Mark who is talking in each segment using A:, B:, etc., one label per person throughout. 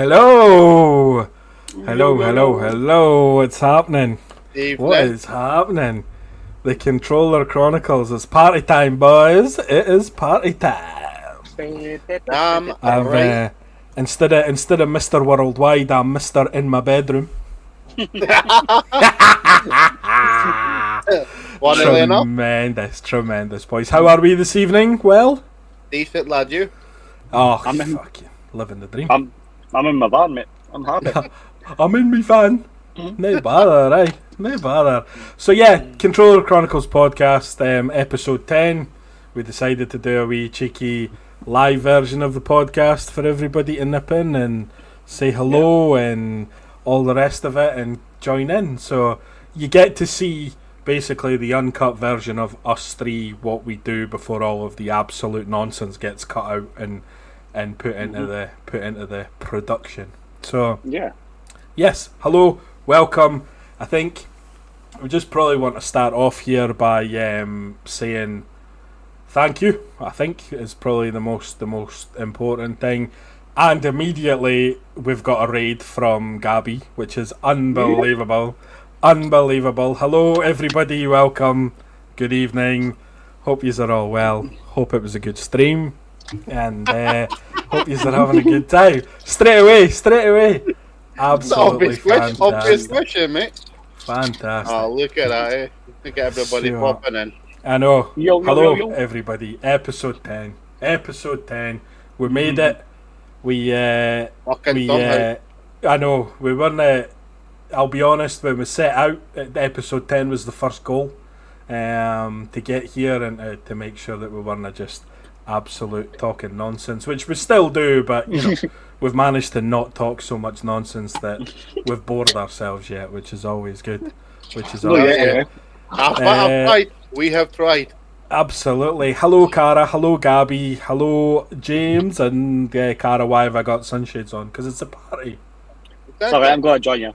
A: Hello! Hello. What's happening?
B: Evening.
A: What is happening? The Controller Chronicles. It's party time, boys. It is party time.
B: Right.
A: Instead of Mr. Worldwide, I'm Mr. In My Bedroom. Tremendous, boys. How are we this evening? Well?
B: Decent, lad, you?
A: Oh, fuck you. Living the dream.
C: I'm in my van, mate. I'm happy.
A: I'm in me van. No bother, eh? No bother. So yeah, Controller Chronicles podcast, episode 10. We decided to do a wee cheeky live version of the podcast for everybody to nip in and say hello and all the rest of it and join in. So you get to see basically the uncut version of us three, what we do before all of the absolute nonsense gets cut out and put into the production. So
C: yeah.
A: Yes, hello, welcome. I think we just probably want to start off here by saying thank you. I think is probably the most important thing. And immediately we've got a raid from Gabby, which is unbelievable. Unbelievable. Hello everybody, welcome. Good evening. Hope yous are all well. Hope it was a good stream. And hope yous are having a good time. Straight away. Absolutely fantastic.
B: Obvious question, mate.
A: Fantastic.
B: Oh, look at that, eh? Look at everybody popping in.
A: I know.
C: Yo,
A: Hello, everybody. Episode 10. We made it. I know. We weren't. I'll be honest. When we set out, episode 10 was the first goal. To get here and to make sure that we weren't just absolute talking nonsense, which we still do, but you know, we've managed to not talk so much nonsense that we've bored ourselves yet, which is always good.
B: Good. We have tried.
A: Absolutely. Hello, Cara. Hello, Gabby. Hello, James. And Cara, why have I got sunshades on? Because it's a party.
C: Sorry, I'm going to join you.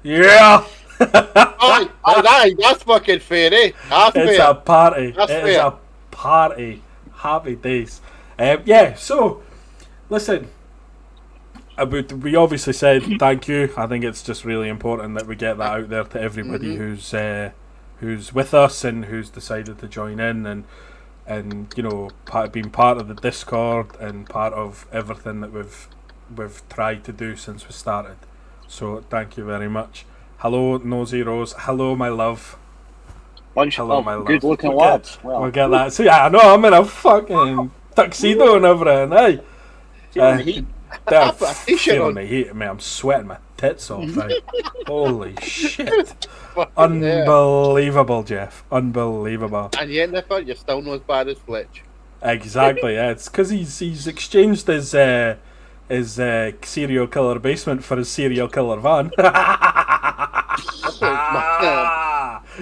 A: Yeah.
B: That's fucking fair, eh?
A: It's a party.
B: That's
A: it
B: fair.
A: is a party. Happy days. So listen, we obviously said thank you. I think it's just really important that we get that out there to everybody who's with us and who's decided to join in and you know, being part of the Discord and part of everything that we've tried to do since we started. So thank you very much. Hello, Nosy Rose. Hello, my love.
C: Bunch
A: Hello,
C: of
A: my love.
C: good-looking lads.
A: We'll get that. So yeah, I know I'm in a fucking tuxedo and everything, eh?
C: Feeling the heat.
A: Feeling the heat, mate. I'm sweating my tits off, right? Holy shit. Unbelievable, Jeff. Unbelievable.
B: And yet, Nipper, you're still not as bad as Fletch.
A: Exactly, yeah. It's because he's exchanged his serial killer basement for his serial killer van.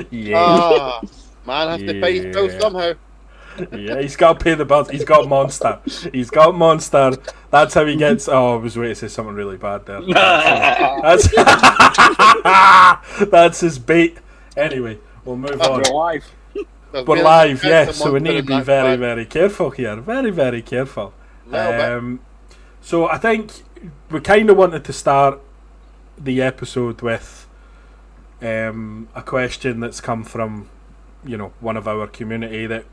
B: Yeah. Man has to pay his bills somehow.
A: Yeah, he's got to pay the bills. He's got Monster. That's how he gets. Oh, I was waiting to say something really bad there. That's his bait. Anyway, we'll move on. We're live, yeah. So we need to be very, very careful here. Very, very careful. So I think we kind of wanted to start the episode with a question that's come from, you know, one of our community that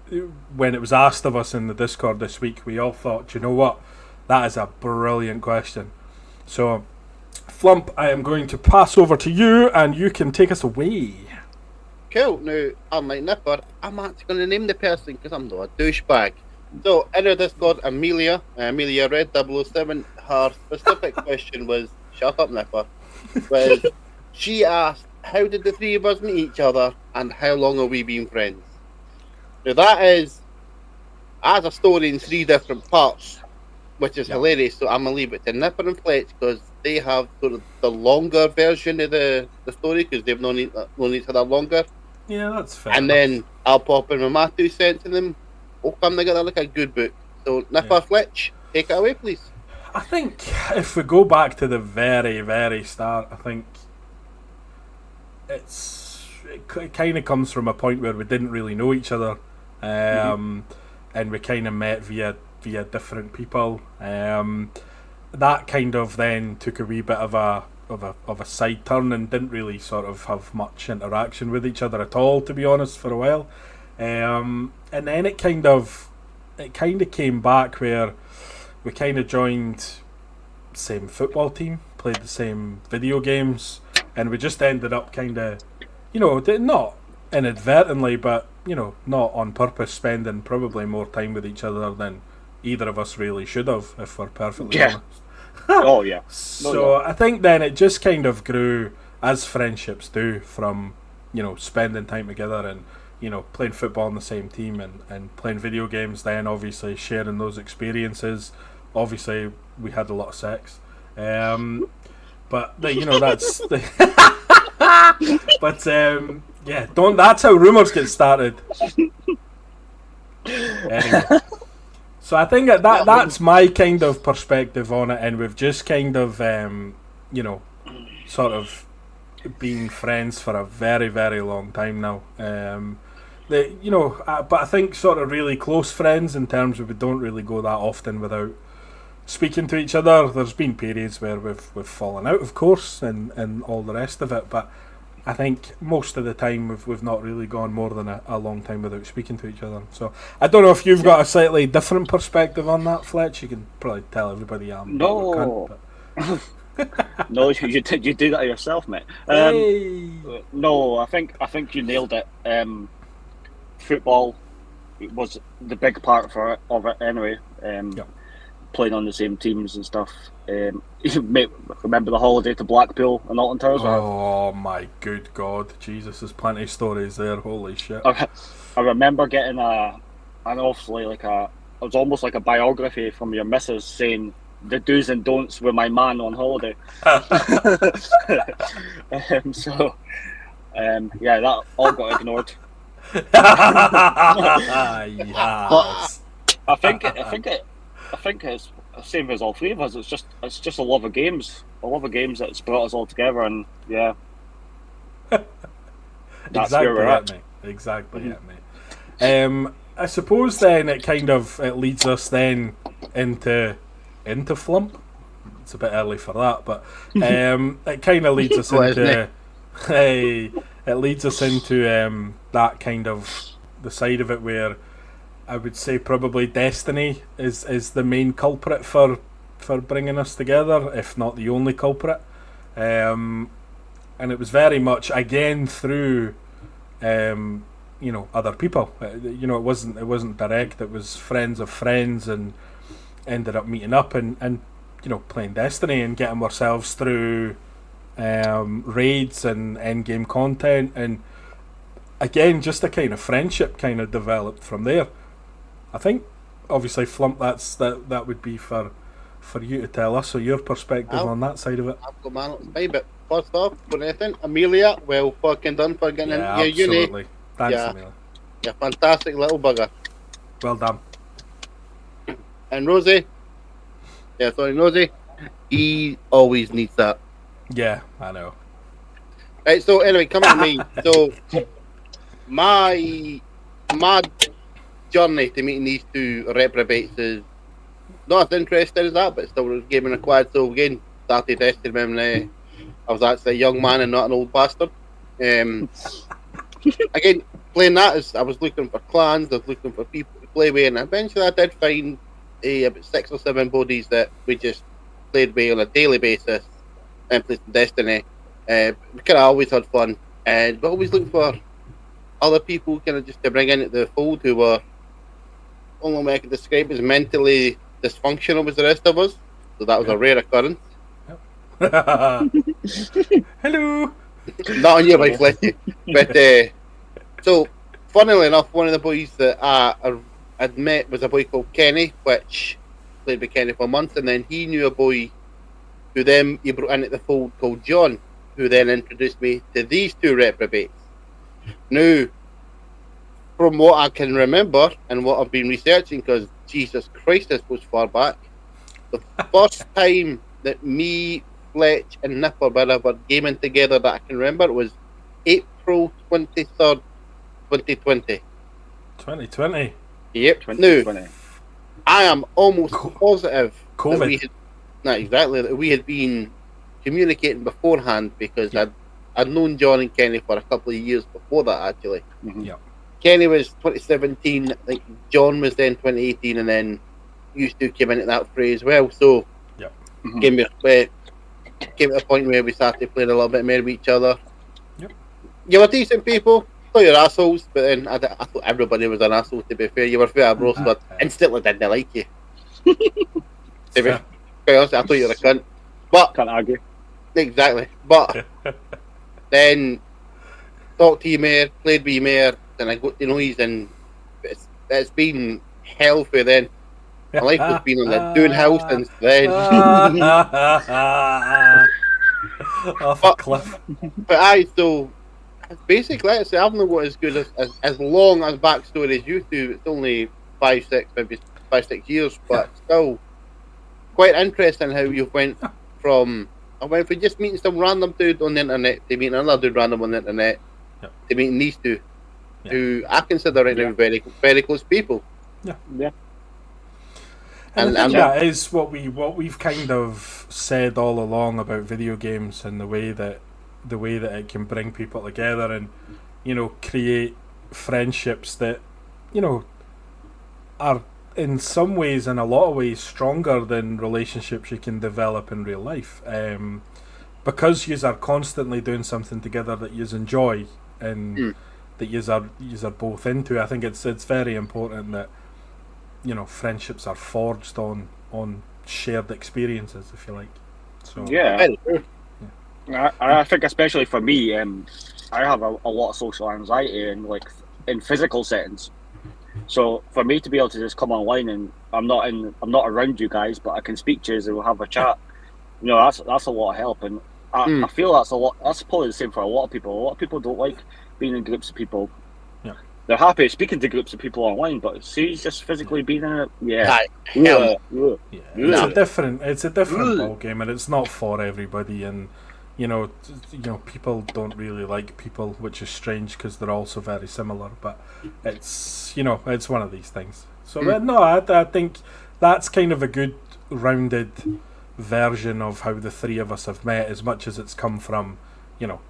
A: when it was asked of us in the Discord this week, we all thought, you know what, that is a brilliant question. So, Flump, I am going to pass over to you and you can take us away.
B: Cool. Now, unlike Nipper, I'm actually going to name the person because I'm not a douchebag. So, in our Discord, Amelia Red 007, her specific question was, shut up, Nipper, was she asked, how did the three of us meet each other and how long have we been friends? Now, that is as a story in 3 different parts, which is hilarious, so I'm going to leave it to Nipper and Fletch because they have sort of the longer version of the story because they've known each other longer.
A: Yeah, that's fair.
B: And then I'll pop in with my 2 cents and then we'll come together like a good book. So, Nipper, Fletch, take it away, please.
A: I think if we go back to the very, very start, I think it kind of comes from a point where we didn't really know each other, and we kind of met via different people. that kind of then took a wee bit of a side turn and didn't really sort of have much interaction with each other at all, to be honest, for a while. And then it kind of came back where we kind of joined same football team, played the same video games, and we just ended up kind of, not inadvertently, but not on purpose, spending probably more time with each other than either of us really should have, if we're perfectly honest.
C: Oh yeah.
A: I think then it just kind of grew, as friendships do, from spending time together and playing football on the same team and playing video games, then obviously sharing those experiences. Obviously we had a lot of sex, but that's the but yeah, that's how rumours get started. Anyway, so I think that's my kind of perspective on it, and we've just kind of sort of been friends for a very, very long time now. But I think sort of really close friends in terms of we don't really go that often without speaking to each other. There's been periods where we've fallen out, of course, and all the rest of it, but I think most of the time we've not really gone more than a long time without speaking to each other. So I don't know if you've got a slightly different perspective on that, Fletch. You can probably tell everybody I'm
C: no.
A: a cunt, but...
C: No, you do that yourself, mate. No, I think you nailed it. Football was the big part of it anyway. Playing on the same teams and stuff. Remember the holiday to Blackpool and Alton Towers?
A: Oh my good God, Jesus! There's plenty of stories there. Holy shit!
C: I remember getting it was almost like a biography from your missus saying the do's and don'ts with my man on holiday. Yeah, that all got ignored.
A: Yes.
C: But I think it's the same as all three of us. It's just a love of games. A love of games that's brought us all together, and yeah. That's
A: exactly
C: where we're at.
A: Mate. Exactly it, mate. I suppose then it leads us then into Flump. It's a bit early for that, but it kind of leads us into it leads us into that kind of the side of it where I would say probably Destiny is the main culprit for bringing us together, if not the only culprit. And it was very much again through other people. It wasn't direct. It was friends of friends, and ended up meeting up and playing Destiny and getting ourselves through raids and end game content, and again just a kind of friendship kind of developed from there. I think obviously Flump, that would be for you to tell us, or your perspective on that side of it.
B: I've got man, but first off, for anything, Amelia, well fucking done for getting in your uni.
A: Absolutely. Thanks, Amelia.
B: You're a fantastic little bugger.
A: Well done.
B: And Rosie, Rosie, he always needs that.
A: Yeah, I know.
B: Right, so anyway, coming to me. So my journey to meeting these two reprobates is not as interesting as that, but still was gaming acquired. So again, started testing when I was actually a young man and not an old bastard. Again, playing that is I was looking for clans, I was looking for people to play with, and eventually I did find about 6 or 7 buddies that we just played with on a daily basis and played some Destiny. We kind of always had fun, and we always looked for other people kind of just to bring into the fold who were only way I could describe as mentally dysfunctional as the rest of us. So that was a rare occurrence.
A: Hello.
B: Not on your bike, Letty. But so, funnily enough, one of the boys that I'd met was a boy called Kenny, which played with Kenny for months, and then he knew a boy who then he brought into the fold called John, who then introduced me to these two reprobates. Now, from what I can remember and what I've been researching, because Jesus Christ, this was far back, the first time that me, Fletch, and Nipper were ever gaming together that I can remember was April 23rd, 2020.
A: 2020?
B: Yep.
C: 2020.
B: Now, I am almost positive
A: COVID.
B: Not exactly. We had been communicating beforehand because I'd known John and Kenny for a couple of years before that, actually.
A: Mm-hmm. Yeah.
B: Kenny was 2017, I think John was then 2018, and then you two came into that fray as well. So, came to a point where we started playing a little bit more with each other.
A: Yep.
B: You were decent people, thought you were assholes, but then I thought everybody was an asshole, to be fair. You were fair, bro, so I instantly didn't like you. To be quite honest, I thought you were a cunt. But,
C: can't argue.
B: Exactly. But, then, talked to you more, played with you more, then I got to know you, and it's been hell for then. My life has been on the downhill since then.
A: Off a cliff.
B: But so basically, I've not got as good as long as backstory as you do. It's only 5-6 years, but still quite interesting how you went from just meeting some random dude on the internet to meeting another dude random on the internet to meeting these two, who I consider right now very, very close people.
C: Yeah.
A: And I think that is what we've kind of said all along about video games and the way that it can bring people together and, you know, create friendships that, you know, are in some ways, in a lot of ways, stronger than relationships you can develop in real life. Because you are constantly doing something together that you enjoy and that you are both into. I think it's very important that, you know, friendships are forged on shared experiences, if you like. So
C: I think especially for me, I have a lot of social anxiety in physical settings. So for me to be able to just come online and I'm not around you guys, but I can speak to you and we'll have a chat. You know, that's a lot of help, and I feel that's a lot. That's probably the same for a lot of people. A lot of people don't like being in groups of people. They're happy speaking to groups of people online, but see, just physically being in it,
A: it's a different ball game, and it's not for everybody. And you know, people don't really like people, which is strange because they're also very similar. But it's it's one of these things. So I think that's kind of a good rounded version of how the three of us have met, as much as it's come from, you know,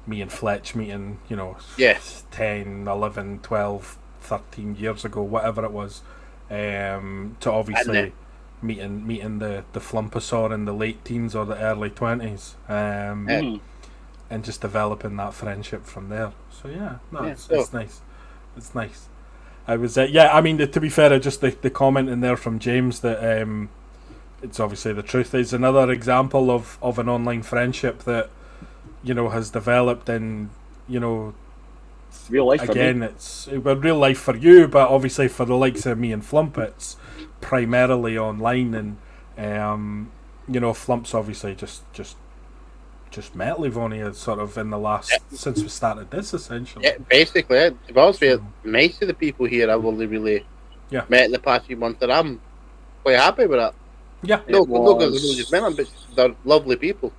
A: me and Fletch meeting, 10, 11, 12, 13 years ago, whatever it was, to obviously meeting the Flumpasaur in the late teens or the early 20s, and just developing that friendship from there. So it's nice. It's nice. I was I mean, to be fair, just the comment in there from James that it's obviously the truth is another example of an online friendship that, you know, has developed in, you know,
C: real life.
A: Again, it's real life for you, but obviously for the likes of me and Flump, it's primarily online. And you know, Flump's obviously just met Livonia sort of in the last since we started this, essentially.
B: Yeah, basically. To be honest with you, most of the people here I've only really met in the past few months, and I'm quite happy with that.
A: Yeah,
B: no, because I've just met them, but they're lovely people.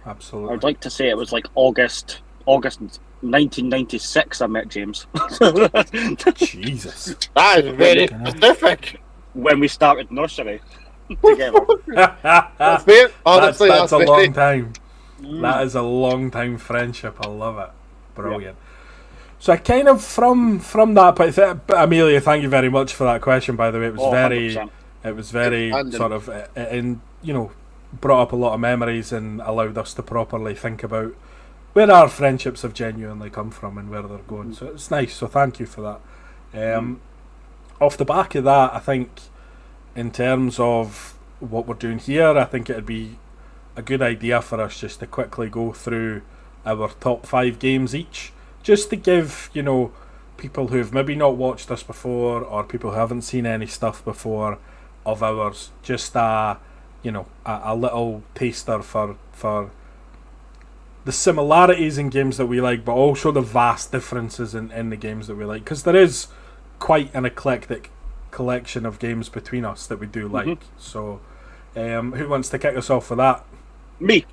A: Absolutely.
C: I'd like to say it was like August 1996 I met James.
A: Jesus.
B: That is very specific.
C: When we started nursery together.
B: That's fair. Honestly,
A: that's a long time. That is a long time friendship. I love it. Brilliant. So I kind of from that point, Amelia, thank you very much for that question, by the way. It was very sort of brought up a lot of memories and allowed us to properly think about where our friendships have genuinely come from and where they're going. So it's nice. So thank you for that. Off the back of that, I think in terms of what we're doing here, I think it'd be a good idea for us just to quickly go through our top 5 games each, just to give, you know, people who've maybe not watched us before or people who haven't seen any stuff before of ours, just a little taster for the similarities in games that we like, but also the vast differences in the games that we like, because there is quite an eclectic collection of games between us that we do like. So who wants to kick us off with that?
C: Me.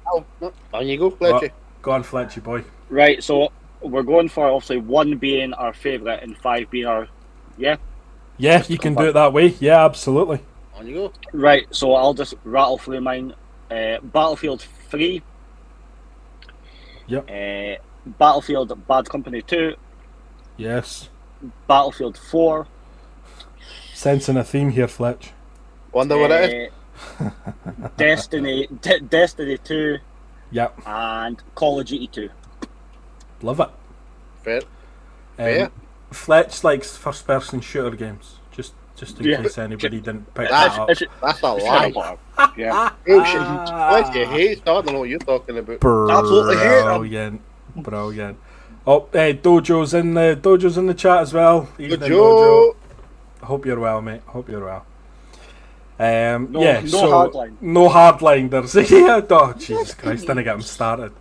B: On you go, Fletchy.
A: Go on, Fletchy boy.
C: Right, so we're going for obviously 1 being our favourite and 5 being our
A: you can do it that way. Yeah, absolutely.
B: On you go.
C: Right, so I'll just rattle through mine. Battlefield 3.
A: Yep.
C: Battlefield Bad Company 2.
A: Yes.
C: Battlefield 4.
A: Sensing a theme here, Fletch.
B: Wonder what it is.
C: Destiny 2.
A: Yep.
C: And Call of Duty 2.
A: Love it.
B: Fair. Fair.
A: Fletch likes first-person shooter games. Just in case anybody didn't pick that up.
B: That's a lie.
C: Yeah.
B: Fletch, you hate. I don't know what you're talking about.
C: Absolutely hate him.
A: Brilliant. Oh, Dojo's in the chat as well. Evening,
B: Dojo.
A: Hope you're well, mate. Hope you're well.
C: No hardline.
A: No hardline. There's oh Jesus Christ! Didn't get him started.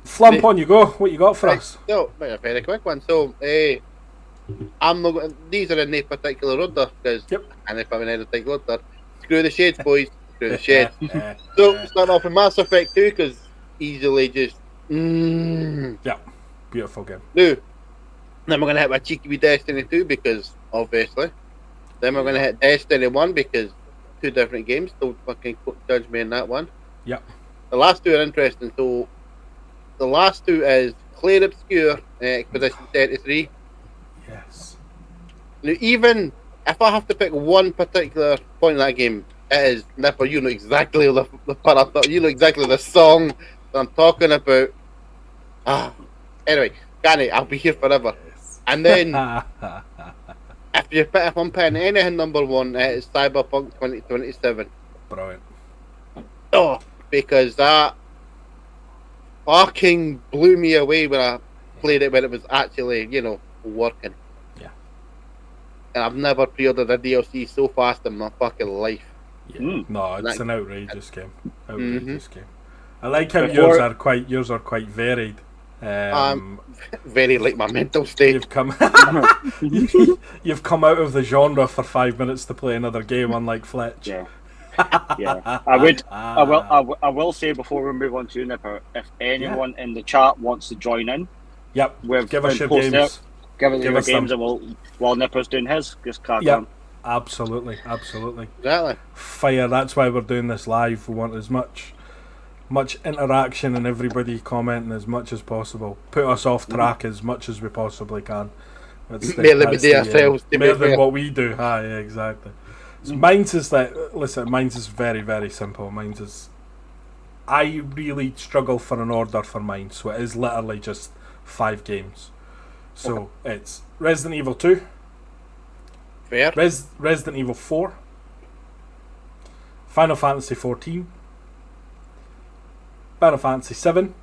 A: Flump on you go. What you got for us?
B: So, a very quick one. So, I'm not. These are in no particular order because and if I'm in any particular order, screw the shades, boys. Screw the shades. So, starting off with Mass Effect 2 because easily just.
A: Yeah, beautiful game.
B: No. Then we're gonna hit my cheeky with Destiny 2 because obviously. Then we're gonna hit Destiny 1 because 2 different games. Don't fucking judge me in that one.
A: Yep.
B: The last 2 are interesting. So the last 2 is Clair Obscure, Expedition 33.
A: Yes.
B: Now, even if I have to pick one particular point in that game, it is Nipper. You know exactly the part I thought. You know exactly the song that I'm talking about. Anyway, Granny, I'll be here forever. And then, if I'm picking anything number 1, it's Cyberpunk 2077.
A: Brilliant.
B: Oh, because that fucking blew me away when I played it when it was actually, working.
A: Yeah.
B: And I've never pre-ordered a DLC so fast in my fucking life.
A: Yeah. No, it's an outrageous game. Outrageous game. I like how yours are quite varied.
B: Very like my mental state.
A: You've come out of the genre for 5 minutes to play another game, unlike Fletch.
C: Yeah. Yeah. I will say before we move on to Nipper, if anyone in the chat wants to join in,
A: give us your games.
C: Give us your games, and while Nipper's doing his, just crack on.
A: Absolutely.
B: Exactly.
A: Fire. That's why we're doing this live. We want as much interaction and everybody commenting as much as possible. Put us off track as much as we possibly can. More than what we do. Yeah, exactly. So mine's is very, very simple. I really struggle for an order for mine, so it is literally just 5 games. So it's Resident Evil 2,
B: fair.
A: Resident Evil 4, Final Fantasy 14, Final Fantasy 7,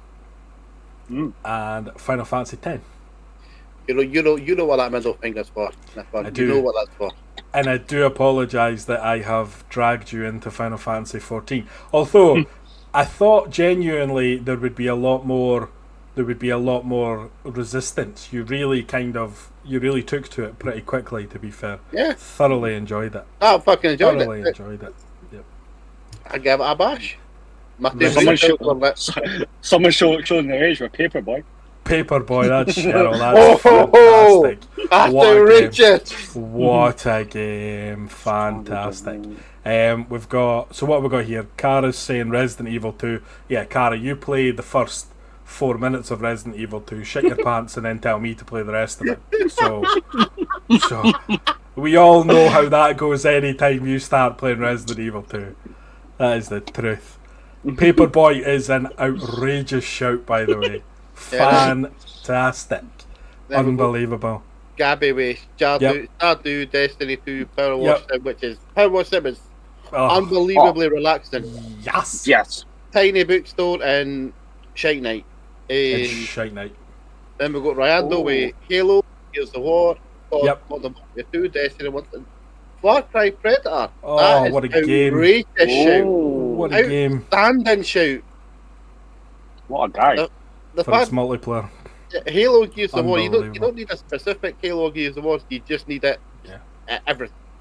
A: and Final Fantasy 10.
B: You know what that middle finger's for.
A: I do.
B: You know what that's for.
A: And I do apologise that I have dragged you into Final Fantasy 14. Although I thought genuinely there would be a lot more resistance. You really took to it pretty quickly, to be fair.
B: Yeah.
A: Thoroughly enjoyed it.
B: I fucking enjoyed it.
A: Thoroughly enjoyed it. Yep.
B: I gave it a bash.
C: Someone showing their age with Paperboy.
A: Paperboy, that's Cheryl. That's fantastic.
B: That's outrageous.
A: What a game. Fantastic. What have we got here? Cara's saying Resident Evil 2. Yeah, Cara, you play the first 4 minutes of Resident Evil 2, shit your pants, and then tell me to play the rest of it. So we all know how that goes anytime you start playing Resident Evil 2. That is the truth. Paperboy is an outrageous shout, by the way. Fantastic. Unbelievable.
B: Gabby with Stardew, Destiny 2, Power Wash Sim, which is Power Wash Sim is unbelievably relaxing.
A: Yes.
B: Tiny bookstore and Shite Night.
A: It's Shite Night.
B: Then we've got Ryando with Halo, Gears of War, Modern Warfare 2, Destiny 1. Far Cry Predator.
A: Oh, what a game.
B: Shout.
A: What a game.
B: Outstanding shout.
C: What a guy.
B: The
A: for
B: fact,
A: its multiplayer.
B: Halo Gears of War, you don't need a specific Halo Gears of War, you just need it.
A: Yeah.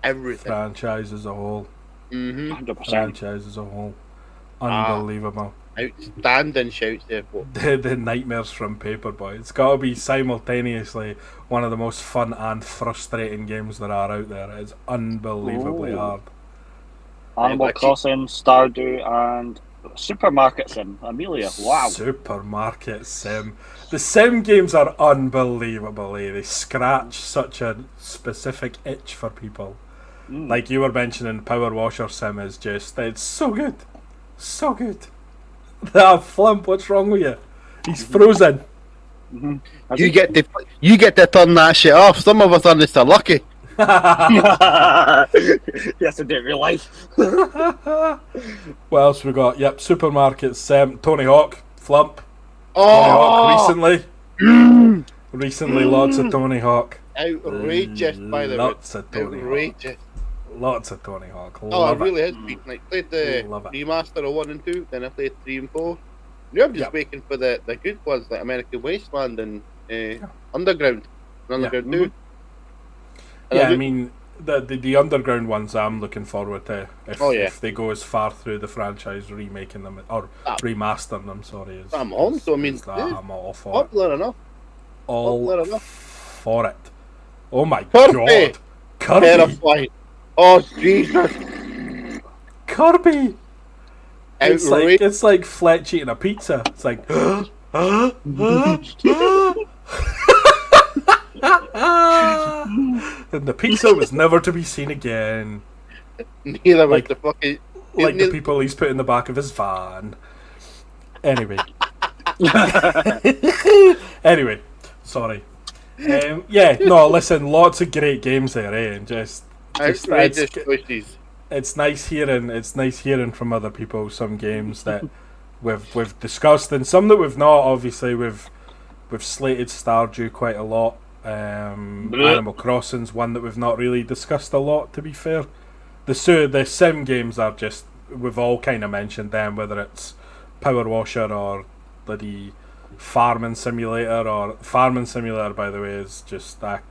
B: Everything.
A: Franchise as a whole.
C: 100%.
A: Franchise as a whole. Unbelievable.
B: outstanding shouts there.
A: The Nightmares from Paperboy. It's got to be simultaneously one of the most fun and frustrating games there are out there. It's unbelievably hard.
C: Animal Crossing, Stardew, and Supermarket Sim. Amelia, wow.
A: Supermarket Sim. The Sim games are unbelievable. They scratch such a specific itch for people. Like you were mentioning, Power Washer Sim is just, it's so good. So good. That Flump, what's wrong with you? He's frozen.
B: You get to turn that shit off. Some of us are just lucky.
C: Yes, in real life.
A: What else we got? Yep, Supermarket Sim, Tony Hawk, Flump.
B: Oh!
A: Tony Hawk recently. Lots of Tony Hawk.
B: Outrageous, by the way.
A: Lots of Tony Hawk. Lots of Tony Hawk.
B: It really has been. Like, played the remaster of 1 and 2, then I played 3 and 4. Now I'm just waiting for the good ones like American Wasteland and Underground. Underground 2.
A: Yeah, I mean, the Underground ones I'm looking forward to. If they go as far through the franchise, remaking them, or remastering them, sorry.
B: I'm on, so I mean,
A: I'm all for
B: popular
A: it.
B: enough.
A: All for it. Oh my
B: Kirby.
A: God. Kirby!
B: Terrifying. Oh, Jesus.
A: Kirby! It's like Fletch eating a pizza. It's like... And the pizza was never to be seen again.
B: Neither was the fucking...
A: Like the people he's put in the back of his van. Anyway. Anyway, sorry. Listen, lots of great games there, and it's nice hearing from other people some games that we've discussed, and some that we've not. Obviously, we've slated Stardew quite a lot. Animal Crossing's one that we've not really discussed a lot, to be fair. The sim games are just, we've all kind of mentioned them, whether it's Power Washer or bloody Farming Simulator, by the way, is just that.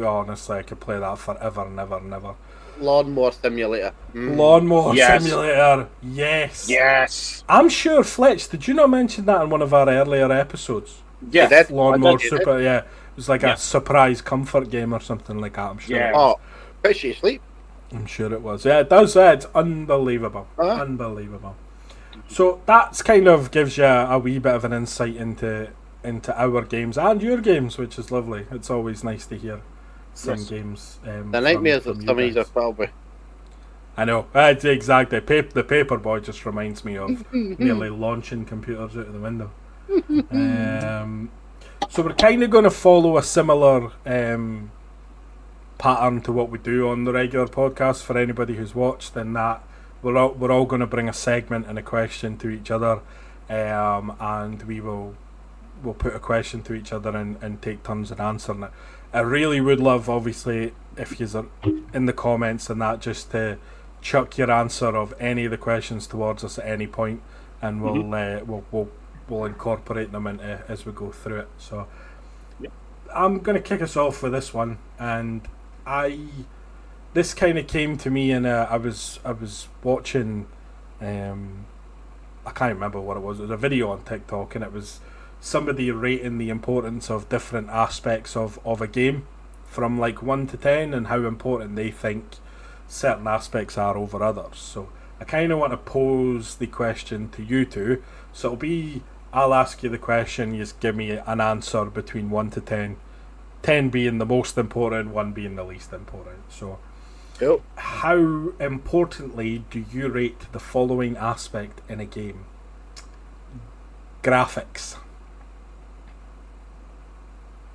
A: Honestly, I could play that forever and ever and ever.
B: Lawnmower Simulator.
A: Simulator, yes. I'm sure, Fletch, did you not mention that in one of our earlier episodes?
B: Yeah,
A: Lawnmower Super, yeah. It was like a surprise comfort game or something like that, I'm sure.
B: Yeah. Oh, puts you to sleep.
A: I'm sure it was. Yeah, it does. It's unbelievable. Unbelievable. So that's kind of gives you a wee bit of an insight into our games and your games, which is lovely. It's always nice to hear some games.
B: The nightmares of some of these are probably.
A: I know. Exactly. The Paperboy just reminds me of nearly launching computers out of the window. So we're kind of going to follow a similar pattern to what we do on the regular podcast. For anybody who's watched, and that we're all going to bring a segment and a question to each other, and we'll put a question to each other and take turns in answering it. I really would love, obviously, if you're in the comments and that, just to chuck your answer of any of the questions towards us at any point, and we'll incorporate them into as we go through it. So I'm going to kick us off with this one, and this kind of came to me in I was watching I can't remember what it was. It was a video on TikTok, and it was somebody rating the importance of different aspects of a game from like 1 to 10 and how important they think certain aspects are over others. So I kind of want to pose the question to you two. So it'll be, I'll ask you the question, you just give me an answer between 1 to 10. 10 being the most important, 1 being the least important. So how importantly do you rate the following aspect in a game? Graphics.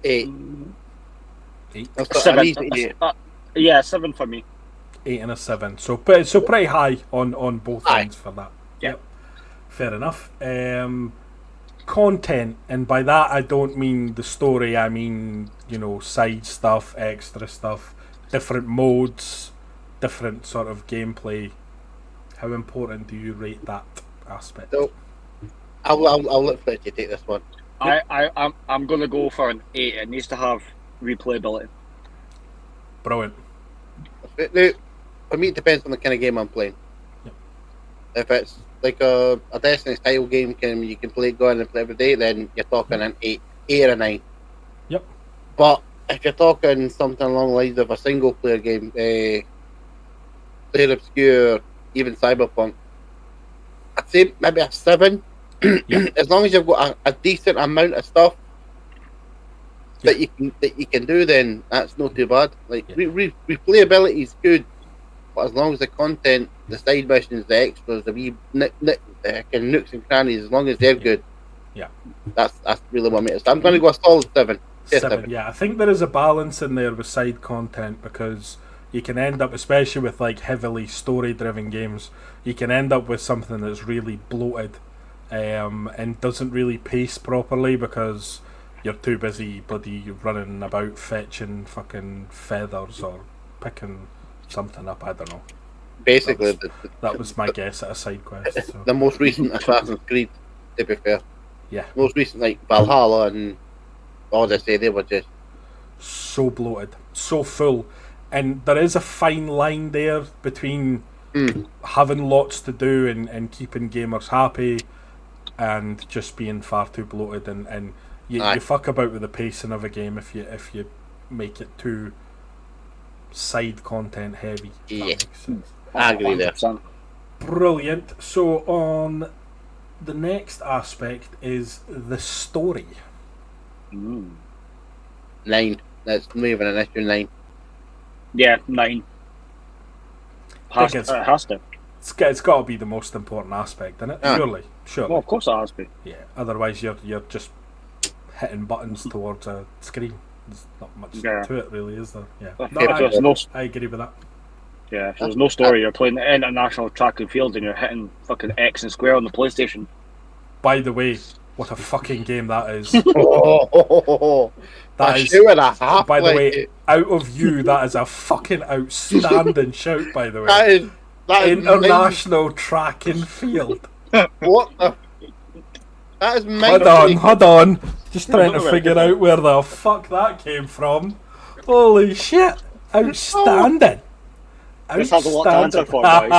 B: 8.
C: 7. 7 for me.
A: 8 and a 7. So pretty high on both ends for that.
C: Yep.
A: Fair enough. Content, and by that I don't mean the story, I mean, side stuff, extra stuff, different modes, different sort of gameplay. How important do you rate that aspect?
B: So, I'll let Fletch take this one.
C: I'm gonna go for an 8. It needs to have replayability.
A: Brilliant.
B: Now, for me, it depends on the kind of game I'm playing.
A: Yep.
B: If it's like a Destiny style game you can play go in and play every day, then you're talking an 8 or a 9.
A: Yep.
B: But if you're talking something along the lines of a single player game, Player Obscure, even Cyberpunk, I'd say maybe a 7. As long as you've got a decent amount of stuff that you can do, then that's not too bad. Like replayability is good, but as long as the content, the side missions, the extras, the wee nooks and crannies, as long as they're good, that's really what makes it. I'm going to go a solid 7.
A: 7. Yeah, I think there is a balance in there with side content, because you can end up, especially with like heavily story-driven games, you can end up with something that's really bloated and doesn't really pace properly because you're too busy bloody running about fetching fucking feathers or picking something up. I don't know.
B: Basically,
A: that was my guess at a side quest. So.
B: The most recent Assassin's Creed, to be fair.
A: Yeah.
B: Most recent, like Valhalla and Odyssey, they were just
A: so bloated, so full. And there is a fine line there between having lots to do and keeping gamers happy and just being far too bloated, and you fuck about with the pacing of a game if you make it too side content heavy.
B: Yeah, I agree there.
A: Brilliant. So on the next aspect is the story.
B: 9. That's not even an issue. 9.
C: Yeah, 9. It has to.
A: It's got to be the most important aspect, isn't it? Surely.
C: Well, of course it has to be.
A: Yeah. Otherwise, you're just hitting buttons towards a screen. There's not much to it, really, is there? Yeah. I agree with that.
C: Yeah. If there's no story, you're playing the international track and field, and you're hitting fucking X and square on the PlayStation.
A: By the way, what a fucking game that is!
B: That is,
A: by the way, out of you, that is a fucking outstanding shout. By the way,
B: that is
A: international track and field.
B: What the? That is amazing.
A: Hold on. Just trying to figure out where the fuck that came from. Holy shit! Outstanding.
C: This has a lot to answer for, guys.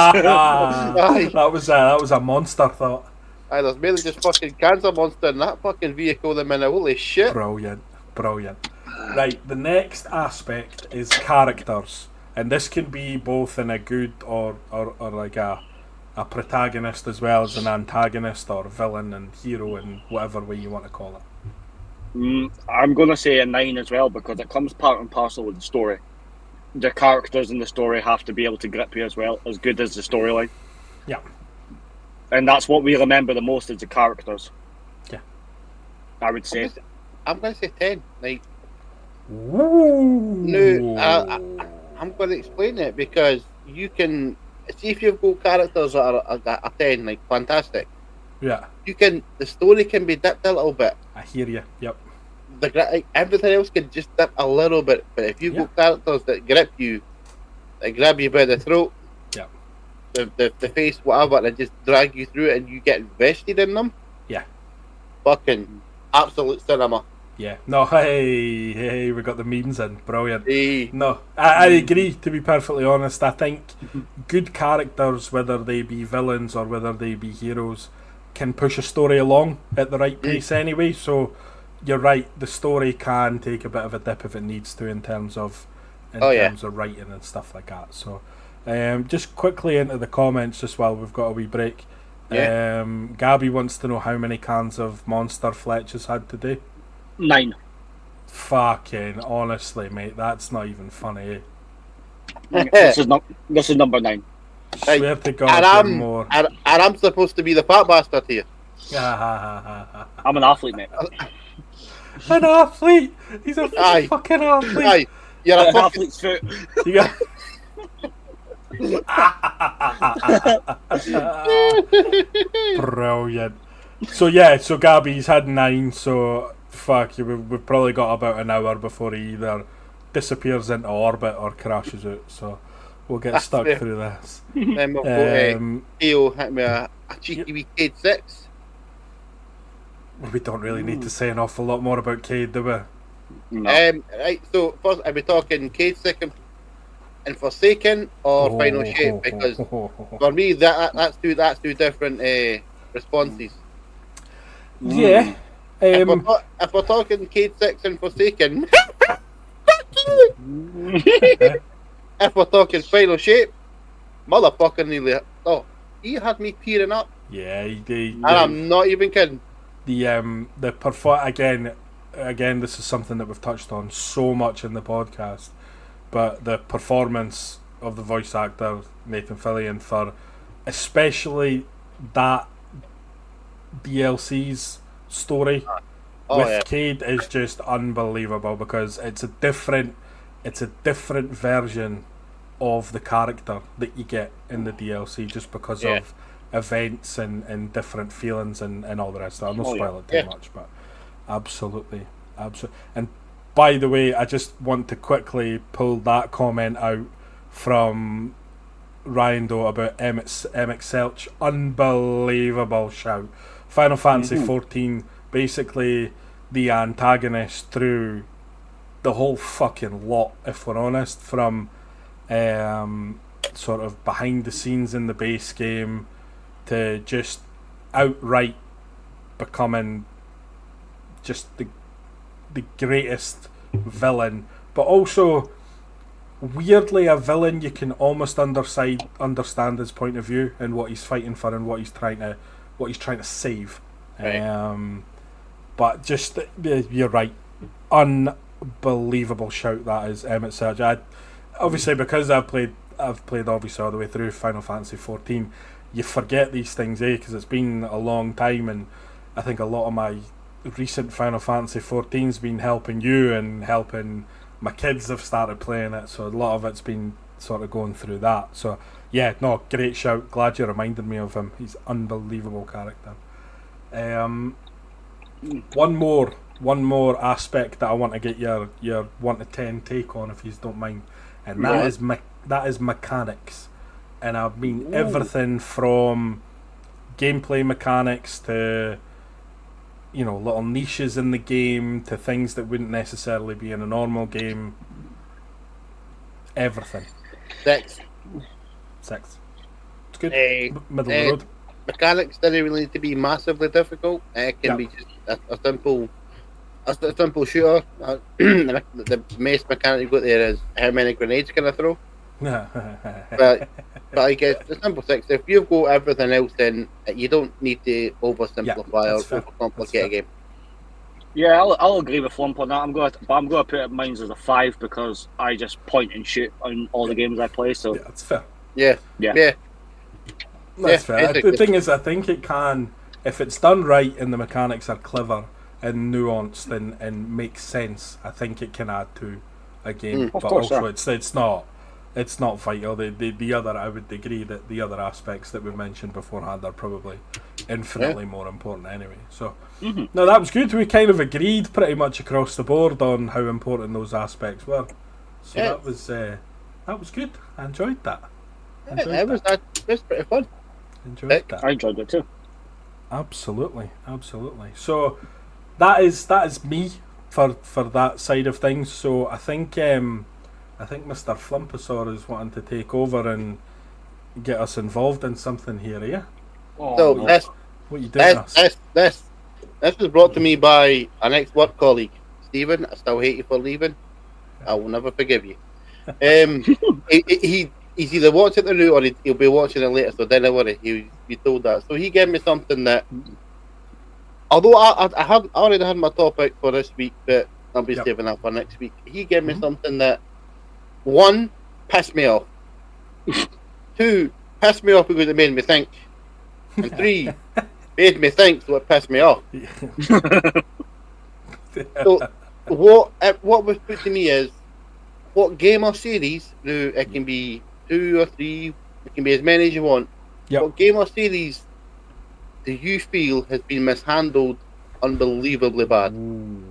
A: that was a monster thought.
B: There's mainly just fucking cancer monster in that fucking vehicle. The minute, holy shit!
A: Brilliant. Right, the next aspect is characters, and this can be both in a good or like a protagonist as well as an antagonist or villain and hero in whatever way you want to call it.
C: I'm going to say a 9 as well, because it comes part and parcel with the story. The characters in the story have to be able to grip you as well, as good as the storyline.
A: Yeah.
C: And that's what we remember the most, is the characters.
A: Yeah.
C: I would say.
B: I'm going to say 10. Like,
A: no,
B: I'm going to explain it, because you can see if you've got characters that are a 10, like fantastic.
A: Yeah.
B: The story can be dipped a little bit.
A: I hear you. Yep.
B: Everything else can just dip a little bit, but if you've got characters that grip you, that grab you by the throat, the face, whatever, and just drag you through it, and you get invested in them.
A: Yeah.
B: Fucking absolute cinema.
A: Yeah. No, hey, we got the memes in. Brilliant.
B: Hey.
A: No, I agree, to be perfectly honest. I think good characters, whether they be villains or whether they be heroes, can push a story along at the right pace anyway. So you're right, the story can take a bit of a dip if it needs to in terms of writing and stuff like that. So just quickly into the comments just while we've got a wee break. Gabby wants to know how many cans of Monster Fletch has had today.
C: 9.
A: Fucking honestly, mate, that's not even funny.
C: This is number 9.
A: Swear to God, more.
B: And I'm supposed to be the fat bastard here.
C: I'm an athlete, mate.
A: An athlete? He's a fucking athlete.
B: Aye. You're
C: an athlete's foot.
A: You got... Brilliant. So Gabby's had 9, so fuck you, we've probably got about an hour before he either disappears into orbit or crashes out, so we'll get stuck through this.
B: Then we'll go Theo hit me a cheeky wee Cade 6.
A: We don't really need to say an awful lot more about Cade, do we?
C: No.
B: Right, so first I'll be talking Cade 2nd and Forsaken or Final Shape? Because for me, that's two different responses.
A: Yeah.
B: If we're talking Cade 6 and Forsaken, if we're talking Final Shape, motherfucker nearly. Oh, he had me tearing up.
A: Yeah,
B: and I'm not even kidding.
A: Again, this is something that we've touched on so much in the podcast, but the performance of the voice actor Nathan Fillion for especially that DLC's story with Cade is just unbelievable, because it's a different version of the character that you get in the DLC, just because of events and different feelings and all the rest of it. I'll not spoil it too much, but absolutely. And by the way, I just want to quickly pull that comment out from Ryan Doe about Emmett Selch. Unbelievable shout. Final Fantasy 14, basically the antagonist through the whole fucking lot, if we're honest, from sort of behind the scenes in the base game to just outright becoming just the greatest villain, but also weirdly a villain you can almost understand his point of view and what he's fighting for and what he's trying to save. Right. But just you're right, unbelievable shout that is Emmett Selch. Obviously, because I've played obviously all the way through Final Fantasy 14, you forget these things, because it's been a long time, and I think a lot of my recent Final Fantasy 14's been helping you and helping my kids have started playing it, so a lot of it's been sort of going through that. So yeah, no, great shout. Glad you reminded me of him. He's an unbelievable character. One more aspect that I want to get your 1 to 10 take on, if you don't mind, and that is mechanics. And I mean everything from gameplay mechanics to little niches in the game to things that wouldn't necessarily be in a normal game. Everything.
B: 6.
A: It's good. Middle of the road.
B: Mechanics don't really need to be massively difficult. It can be just a simple shooter. The most mechanic you've got there is how many grenades can I throw. but I guess the simple 6. If you've got everything else, then you don't need to oversimplify or overcomplicate a game.
C: Yeah, I'll agree with Flump on that. I'm going to put mine as a 5 because I just point and shoot on all the games I play. So
A: that's fair.
B: Yeah.
A: That's fair. The thing is, I think it can, if it's done right and the mechanics are clever and nuanced and make sense, I think it can add to a game. But also, it's not vital. The other, I would agree that the other aspects that we mentioned beforehand are probably infinitely more important anyway. So, no, that was good. We kind of agreed pretty much across the board on how important those aspects were. So that was good. I enjoyed that.
B: It was pretty fun.
A: Enjoyed that.
C: I enjoyed it too.
A: Absolutely. So that is me for that side of things. So I think Mr. Flumpasaur is wanting to take over and get us involved in something here, yeah?
B: So
A: what are you doing?
B: This was brought to me by an ex-work colleague, Stephen. I still hate you for leaving. I will never forgive you. He's either watching it now or he'll be watching it later, so don't worry. He told that. So he gave me something that, although I already had my topic for this week, but I'll be saving that for next week. He gave me something that, 1, pissed me off. 2, pissed me off because it made me think. And 3, made me think, so it pissed me off. So what was put to me is, what game or series, now it can be 2 or 3, it can be as many as you want. What game or series do you feel has been mishandled unbelievably bad? Now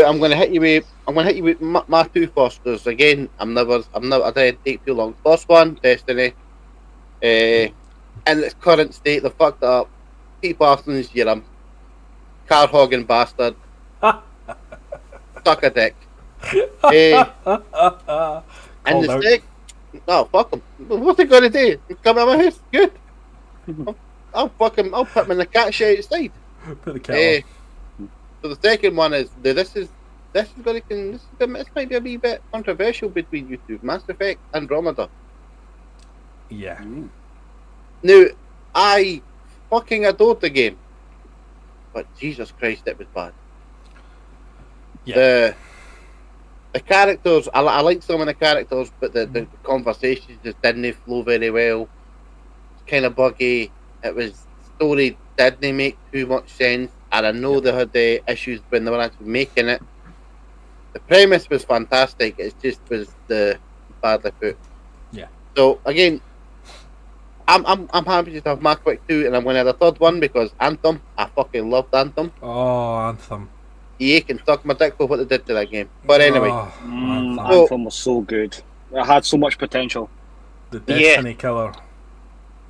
B: I'm gonna hit you with my 2 first, because again I didn't take too long. First one, Destiny. In its current state, they fucked it up. Pete Parsons, you're a car hogging bastard. Suck a dick. And the stick. No, fuck him. What's he gonna do? Come out of my house? Good. I'll fuck him. I'll put him in the cat shit outside.
A: Put the cat
B: on. So the second one is this might be a wee bit controversial between you two, Mass Effect Andromeda.
A: Yeah.
B: Now, I fucking adored the game, but Jesus Christ, it was bad.
A: Yeah.
B: The characters, I like some of the characters, but the conversations just didn't flow very well. It's kind of buggy. It was story didn't make too much sense, and I know they had the issues when they were actually making it. The premise was fantastic. It just was the badly put.
A: Yeah.
B: So again, I'm happy to have my quick 2, and I'm going to have a third one because Anthem. I fucking loved Anthem.
A: Oh, Anthem.
B: EA can suck my dick for what they did to that game. But anyway,
C: Anthem was so good. It had so much potential.
A: The Destiny killer.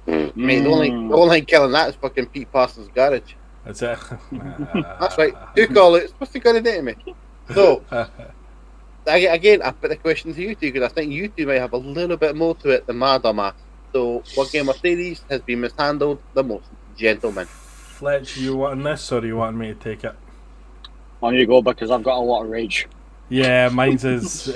B: Mate, the only killing that is fucking Pete Parsons' garage.
A: That's it.
B: That's right. 2 call-outs. What's he going to do to me? So, again, I put the question to you two because I think you two might have a little bit more to it than my dumbass. So, what game or series has been mishandled the most, gentlemen?
A: Fletch, you wanting this or do you want me to take it?
C: On you go because I've got a lot of rage.
A: Yeah, mine's is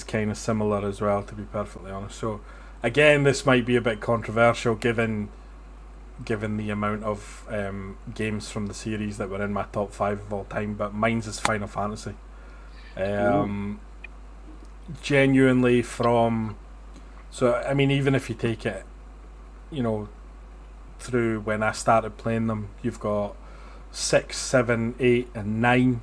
A: kind of similar as well, to be perfectly honest. So, again, this might be a bit controversial given the amount of games from the series that were in my top 5 of all time, but mine's is Final Fantasy. Genuinely from... So, I mean, even if you take it, through when I started playing them, you've got 6, 7, 8 and 9.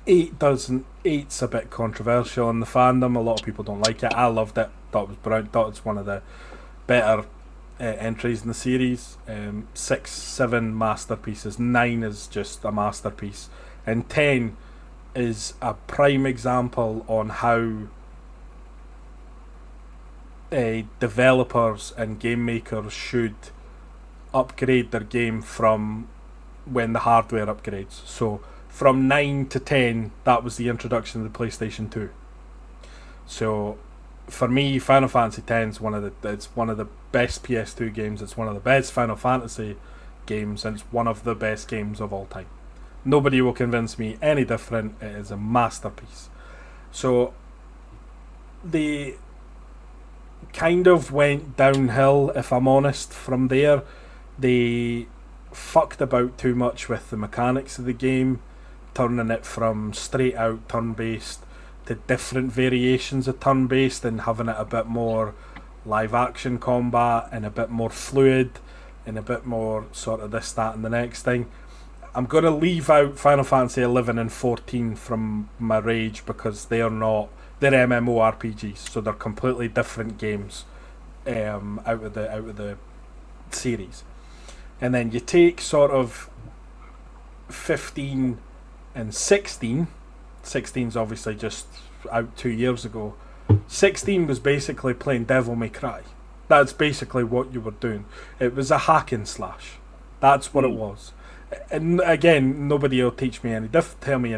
A: 8's a bit controversial in the fandom. A lot of people don't like it. I loved it. Thought it was brilliant. Thought it's one of the better entries in the series. 6, 7 masterpieces. 9 is just a masterpiece, and 10 is a prime example on how developers and game makers should upgrade their game from when the hardware upgrades. So from 9 to 10, that was the introduction of the PlayStation 2. So for me, Final Fantasy X is one of the best PS2 games. It's one of the best Final Fantasy games, and it's one of the best games of all time. Nobody will convince me any different. It is a masterpiece. So they kind of went downhill, if I'm honest, from there. They fucked about too much with the mechanics of the game, turning it from straight out turn-based to different variations of turn-based and having it a bit more live action combat and a bit more fluid and a bit more sort of this, that and the next thing. I'm going to leave out Final Fantasy 11 and 14 from my rage because they're MMORPGs, so they're completely different games out of the series. And then you take sort of 15 and 16. 16's obviously just out 2 years ago. 16 was basically playing Devil May Cry. That's basically what you were doing. It was a hack and slash. That's what it was. And again, nobody will tell me any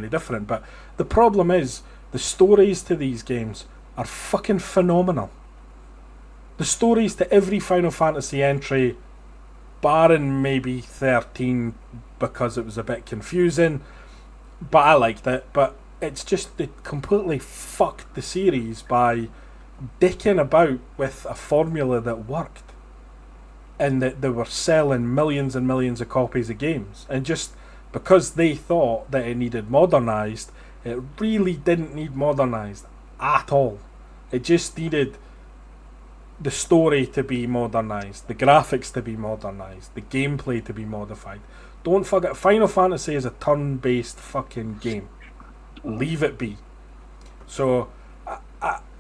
A: different. But the problem is, the stories to these games are fucking phenomenal. The stories to every Final Fantasy entry, barring maybe 13 because it was a bit confusing, but I liked it. But it's just they completely fucked the series by dicking about with a formula that worked, and that they were selling millions and millions of copies of games, and just because they thought that it needed modernised, it really didn't need modernised at all. It just needed the story to be modernised, the graphics to be modernised, the gameplay to be modified. Don't forget, Final Fantasy is a turn-based fucking game. Leave it be. So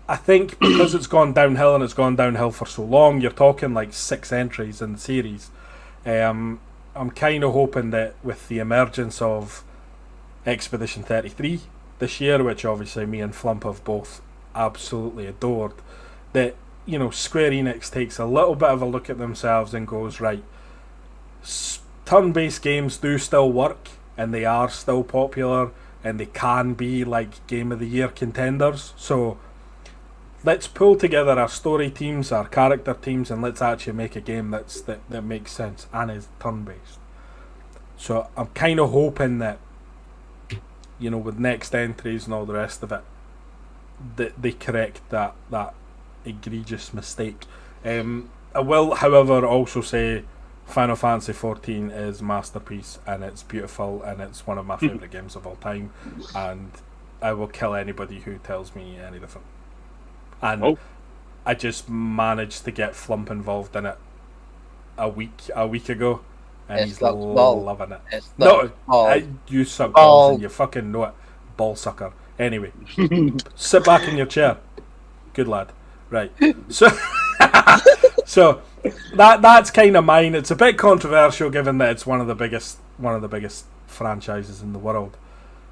A: I think because it's gone downhill, and it's gone downhill for so long, you're talking like 6 entries in the series. I'm kind of hoping that with the emergence of Expedition 33 this year, which obviously me and Flump have both absolutely adored, that Square Enix takes a little bit of a look at themselves and goes, right, turn-based games do still work and they are still popular, and they can be like Game of the Year contenders. So let's pull together our story teams, our character teams, and let's actually make a game that makes sense and is turn-based. So I'm kind of hoping that, you know, with next entries and all the rest of it, that they correct that egregious mistake. I will, however, also say Final Fantasy XIV is a masterpiece, and it's beautiful, and it's one of my favourite games of all time, and I will kill anybody who tells me any different. And I just managed to get Flump involved in it a week ago, and he's loving it. You suck balls and you fucking know it, ball sucker. Anyway, sit back in your chair. Good lad. Right. So that's kind of mine. It's a bit controversial given that it's one of the biggest franchises in the world.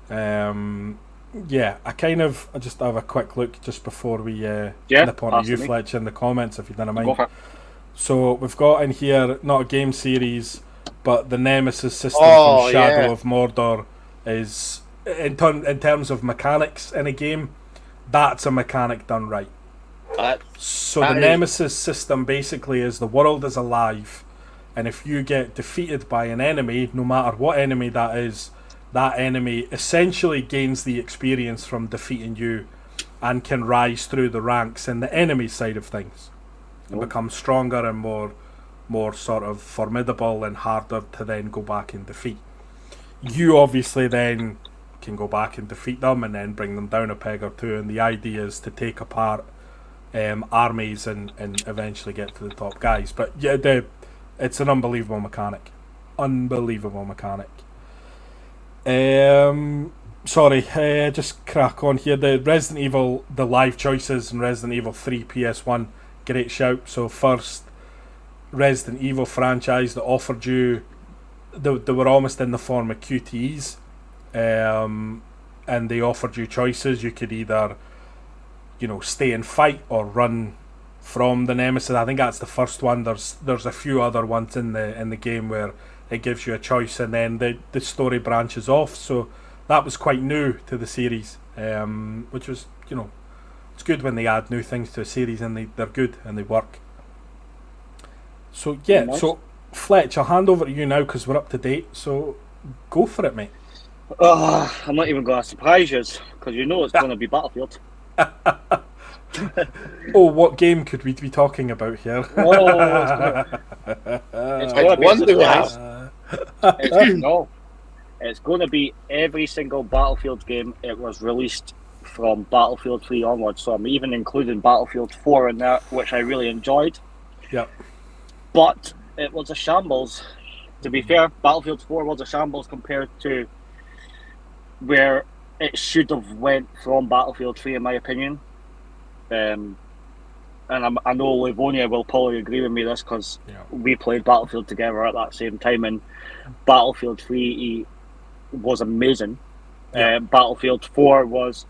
A: Yeah, I just have a quick look just before we nip onto you, Fletch, in the comments, if you don't mind. So we've got in here, not a game series, but the Nemesis system from Shadow of Mordor is, in terms of mechanics in a game, that's a mechanic done right. So the Nemesis system basically is the world is alive, and if you get defeated by an enemy, no matter what enemy that is, that enemy essentially gains the experience from defeating you and can rise through the ranks in the enemy side of things and become stronger and more sort of formidable and harder to then go back and defeat. You obviously then can go back and defeat them and then bring them down a peg or two, and the idea is to take apart armies and eventually get to the top guys. But yeah, it's an unbelievable mechanic. Just crack on here. The Resident Evil, the live choices in Resident Evil 3 PS1, great shout. So first Resident Evil franchise that offered you, they were almost in the form of QTEs, and they offered you choices. You could either, you know, stay and fight or run from the Nemesis. I think that's the first one. There's a few other ones in the game where it gives you a choice, and then the story branches off. So that was quite new to the series, which was, you know, it's good when they add new things to a series and they're good and they work. So yeah, nice. So Fletch, I'll hand over to you now because we're up to date. So go for it, mate.
C: I'm not even going to surprise you because you know it's going to be Battlefield.
A: Oh, what game could we be talking about here?
C: It's going to be every single Battlefield game. It was released from Battlefield 3 onwards, so I'm even including Battlefield 4 in there, which I really enjoyed.
A: Yep.
C: But it was a shambles. To be fair, Battlefield 4 was a shambles compared to where it should have went from Battlefield 3, in my opinion. And I know Livonia will probably agree with me this because we played Battlefield together at that same time, and Battlefield 3 was amazing. Battlefield 4 was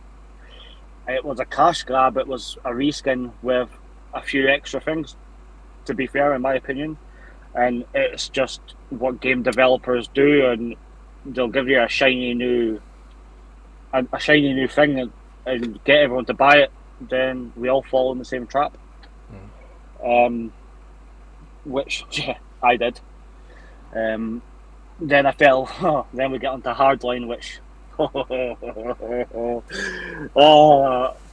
C: a cash grab. It was a reskin with a few extra things, to be fair, in my opinion. And it's just what game developers do, and they'll give you a shiny new thing and get everyone to buy it. Then we all fall in the same trap. Which I did. Then I fell. Then we get onto Hardline, which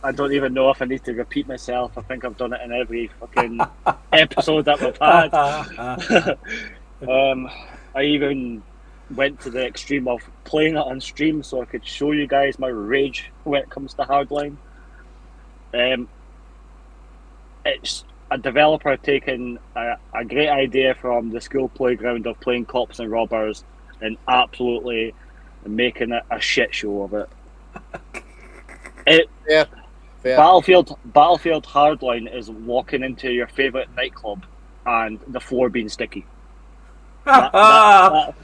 C: I don't even know if I need to repeat myself. I think I've done it in every fucking episode that we've had. I even went to the extreme of playing it on stream so I could show you guys my rage when it comes to Hardline. It's a developer taking a great idea from the school playground of playing cops and robbers and absolutely making it a shit show of it. Battlefield Hardline is walking into your favourite nightclub and the floor being sticky. That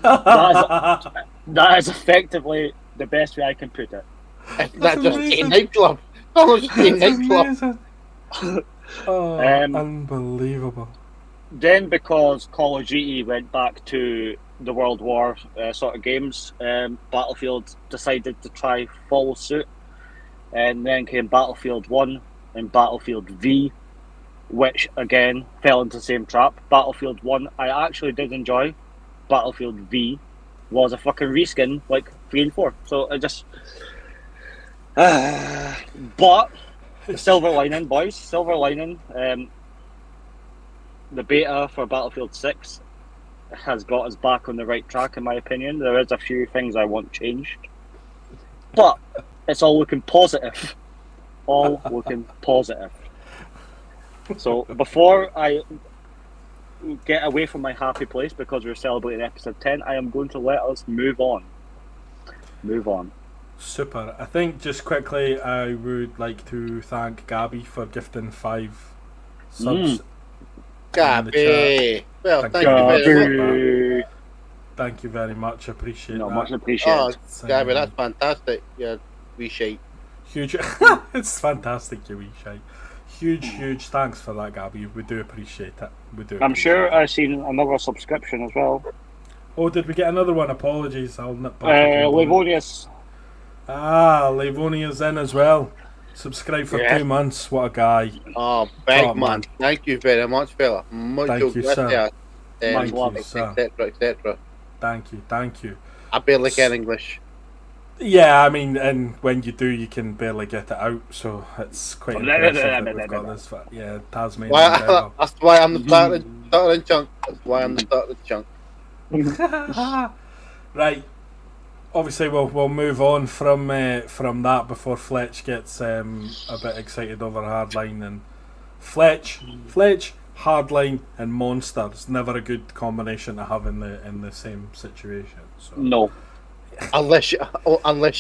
C: is effectively the best way I can put it.
B: That's just a nightclub.
A: Unbelievable.
C: Then because Call of Duty went back to the World War sort of games, Battlefield decided to try follow suit, and then came Battlefield 1 and Battlefield V, which again fell into the same trap. Battlefield 1 I actually did enjoy. Battlefield V was a fucking reskin like 3 and 4. So I just... but silver lining, boys. Silver lining. The beta for Battlefield 6 has got us back on the right track, in my opinion. There is a few things I want changed, but it's all looking positive. All looking positive. So before I get away from my happy place because we're celebrating episode 10, I am going to let us move on. Move on.
A: Super. I think just quickly I would like to thank Gabby for gifting 5 subs.
B: Gabby! Well, thank
A: you. Thank you very much. Appreciate that.
C: Much appreciated.
B: Oh, Gabby, that's fantastic. Yeah, wee shite.
A: Huge. It's fantastic, you wee shite. Huge thanks for that, Gabby. We do appreciate it. We do.
C: I'm sure I've seen another subscription as well.
A: Oh, did we get another one? Apologies. I'll nip back.
C: Livonius.
A: Livonia's in as well. Subscribe for 2 months. What a guy.
B: Oh, big man. Thank you very much, fella.
A: Thank you, sir. Thank you, sir.
B: Etc.
A: Thank you.
B: I barely get English.
A: Yeah, I mean, and when you do, you can barely get it out, so it's quite impressive that we've got this. Yeah, Tasmanian.
B: That's why I'm the starting chunk. That's why I'm the starting chunk.
A: Right. Obviously, we'll move on from that before Fletch gets a bit excited over Hardline. And Fletch, Hardline, and Monsters, never a good combination to have in the same situation. So.
C: No.
B: Unless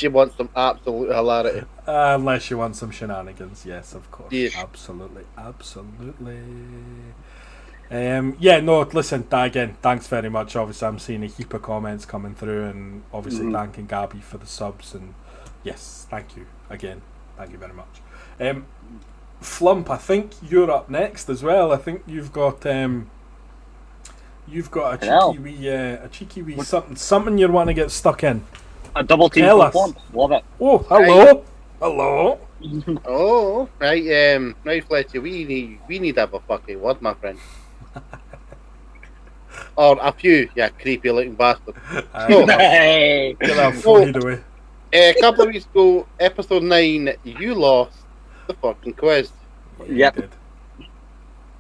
B: you want some absolute hilarity.
A: Unless you want some shenanigans, yes, of course.
B: Yes.
A: Absolutely. No, listen, again, thanks very much. Obviously, I'm seeing a heap of comments coming through, and obviously thanking Gabby for the subs, and yes, thank you again. Thank you very much. Flump, I think you're up next as well. I think you've got a cheeky wee something you want to get stuck in.
C: A double team from Flump. Love it.
A: Oh, hello.
B: Oh, right, right, Fletcher. We need to have a fucking word, my friend. Or a few, creepy looking bastard.
C: Hey.
B: A couple of weeks ago, episode 9, you lost the fucking quiz.
C: Yep.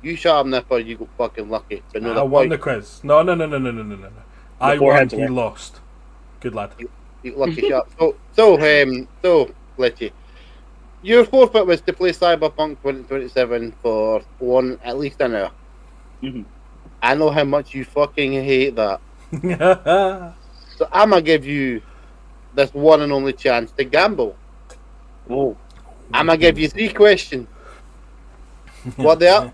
B: You shut up, Nipper, you got fucking lucky. But
A: I won the quiz. No. I won, he lost. Good lad.
B: You lucky shut up. So, Fletchy, your forfeit was to play Cyberpunk 2077 for at least an hour.
C: Mm-hmm.
B: I know how much you fucking hate that. So I'm gonna give you this one and only chance to gamble.
C: Oh.
B: I'm gonna give you 3 questions. What the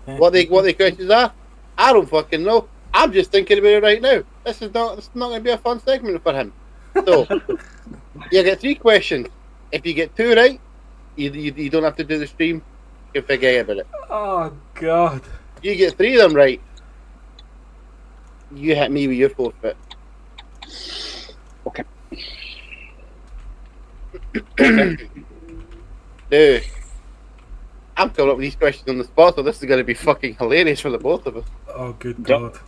B: questions are? I don't fucking know. I'm just thinking about it right now. This is not gonna be a fun segment for him. So you get 3 questions. If you get 2 right, you don't have to do the stream. You can forget about it.
A: Oh God.
B: You get 3 of them right, you hit me with your forfeit.
C: Okay.
B: Dude, I'm coming up with these questions on the spot, so this is going to be fucking hilarious for the both of us.
A: Oh, good God.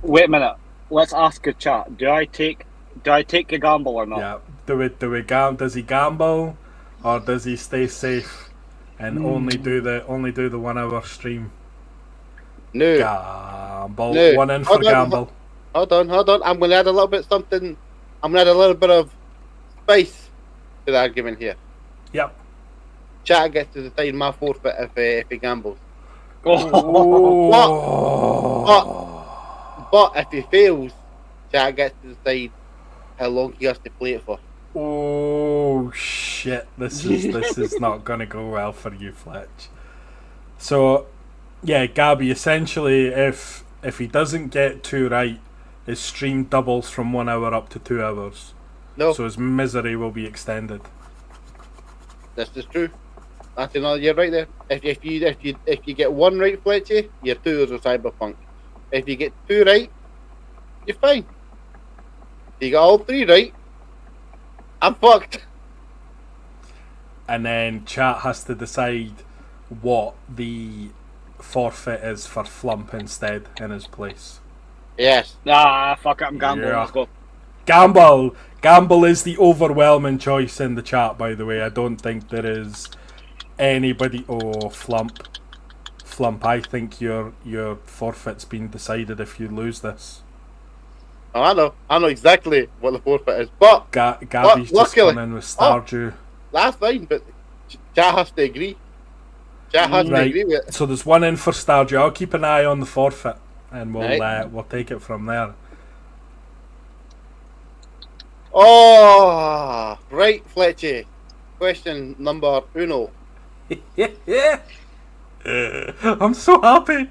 C: Wait a minute. Let's ask a chat. Do I take a gamble or not?
A: Yeah. Does he gamble, or does he stay safe and only do the 1 hour stream?
B: No.
A: Gamble. No. 1 in for gamble.
B: Hold on. I'm going to add a little bit something. I'm going to add a little bit of spice to the argument here.
A: Yep.
B: Chat gets to decide my forfeit if he gambles.
A: Oh.
B: But if he fails, Chat gets to decide how long he has to play it for.
A: Oh shit! This is not gonna go well for you, Fletch. So, yeah, Gabby. Essentially, if he doesn't get 2 right, his stream doubles from 1 hour up to 2 hours.
B: No.
A: So his misery will be extended.
B: This is true. That's another. You're right there. If you get 1 right, Fletchy, you're 2 hours of Cyberpunk. If you get 2 right, you're fine. you got all three right, I'm fucked.
A: And then chat has to decide what the forfeit is for Flump instead in his place.
B: Yes.
C: Nah, fuck it, I'm gambling.
A: Yeah.
C: Let's go.
A: Gamble! Gamble is the overwhelming choice in the chat, by the way. I don't think there is anybody... Oh, Flump. Flump, I think your forfeit's been decided if you lose this.
B: Oh, I know exactly what the forfeit is, but...
A: Gabby's just come in with Stardew.
B: That's fine, but chat has to agree. Chat has to agree with it.
A: So there's one in for Stardew. I'll keep an eye on the forfeit, and we'll take it from there.
B: Oh, right, Fletchy. Question number uno.
A: I'm so happy.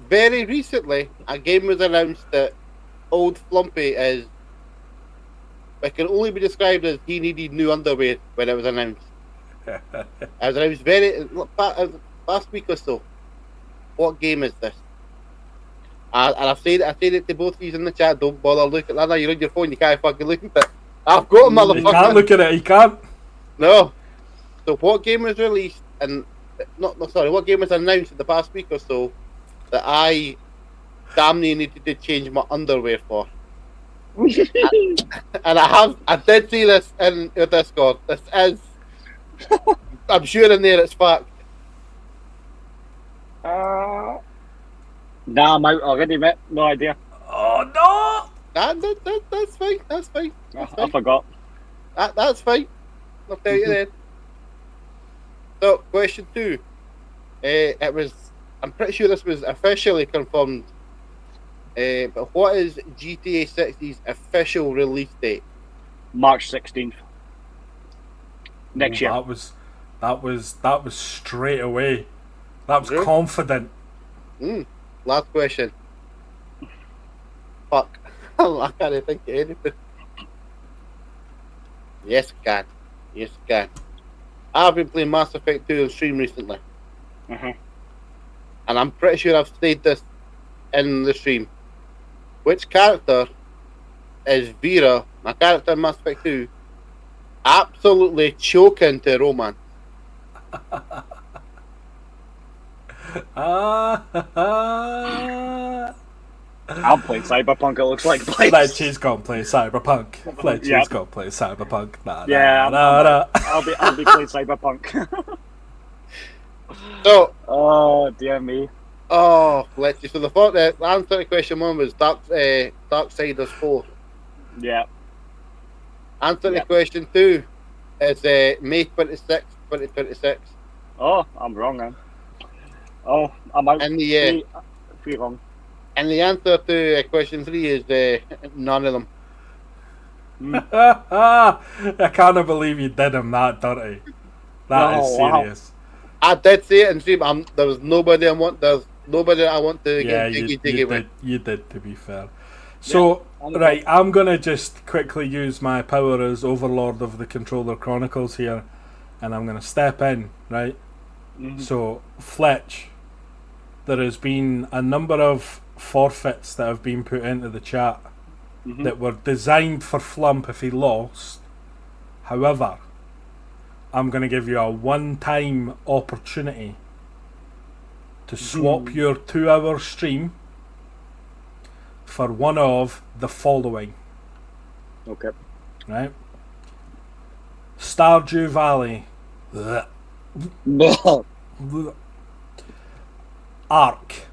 B: Very recently, a game was announced that Old Flumpy is... It can only be described as he needed new underwear when it was announced. It was announced last week or so. What game is this? And I said it to both of you in the chat. Don't bother looking at that. You're on your phone. You can't fucking look at it. I've got a motherfucker.
A: You can't look at it. You can't.
B: No. So what game was released and what game was announced in the past week or so that I damn near needed to change my underwear for? And I did see this in your Discord. This is, I'm sure in there it's fact.
C: Nah, I'm out already, mate. No idea.
A: Oh no!
B: That's fine. That's fine.
C: I forgot.
B: That's fine. I'll tell you then. So, question 2. I'm pretty sure this was officially confirmed. But what is GTA 6's official release date?
C: March 16th. Next year.
A: That was straight away. That was confident.
B: Last question. Fuck. I can't think of anything. Yes, I can. I've been playing Mass Effect 2 on stream recently. And I'm pretty sure I've stated this in the stream. Which character is Vera, my character in Mass Effect 2, absolutely choking to romance?
C: I'm playing Cyberpunk, it looks like.
A: Fletchy's gonna play Cyberpunk. Fletchy's gonna play Cyberpunk.
C: I'll be playing Cyberpunk.
B: So,
C: oh dear me.
B: Oh, Fletchy. So the answer to question 1 was Darksiders 4.
C: Yeah.
B: Answer to question 2 is May 26, 2026.
C: Oh, I'm wrong then. Oh, I'm out.
B: And the
C: three wrong.
B: And the answer to question 3 is none of them.
A: I can't believe you did him that dirty. That is serious.
B: Wow. I did say it in stream. There was nobody I want. There's nobody I want to get jiggy with.
A: You did, to be fair. So, right, I'm going to just quickly use my power as Overlord of the Controller Chronicles here, and I'm going to step in, right? So, Fletch, there has been a number of forfeits that have been put into the chat that were designed for Flump if he lost. However, I'm going to give you a one-time opportunity to swap your 2-hour stream for one of the following.
C: Okay.
A: Right? Stardew Valley.
C: No.
A: Ark.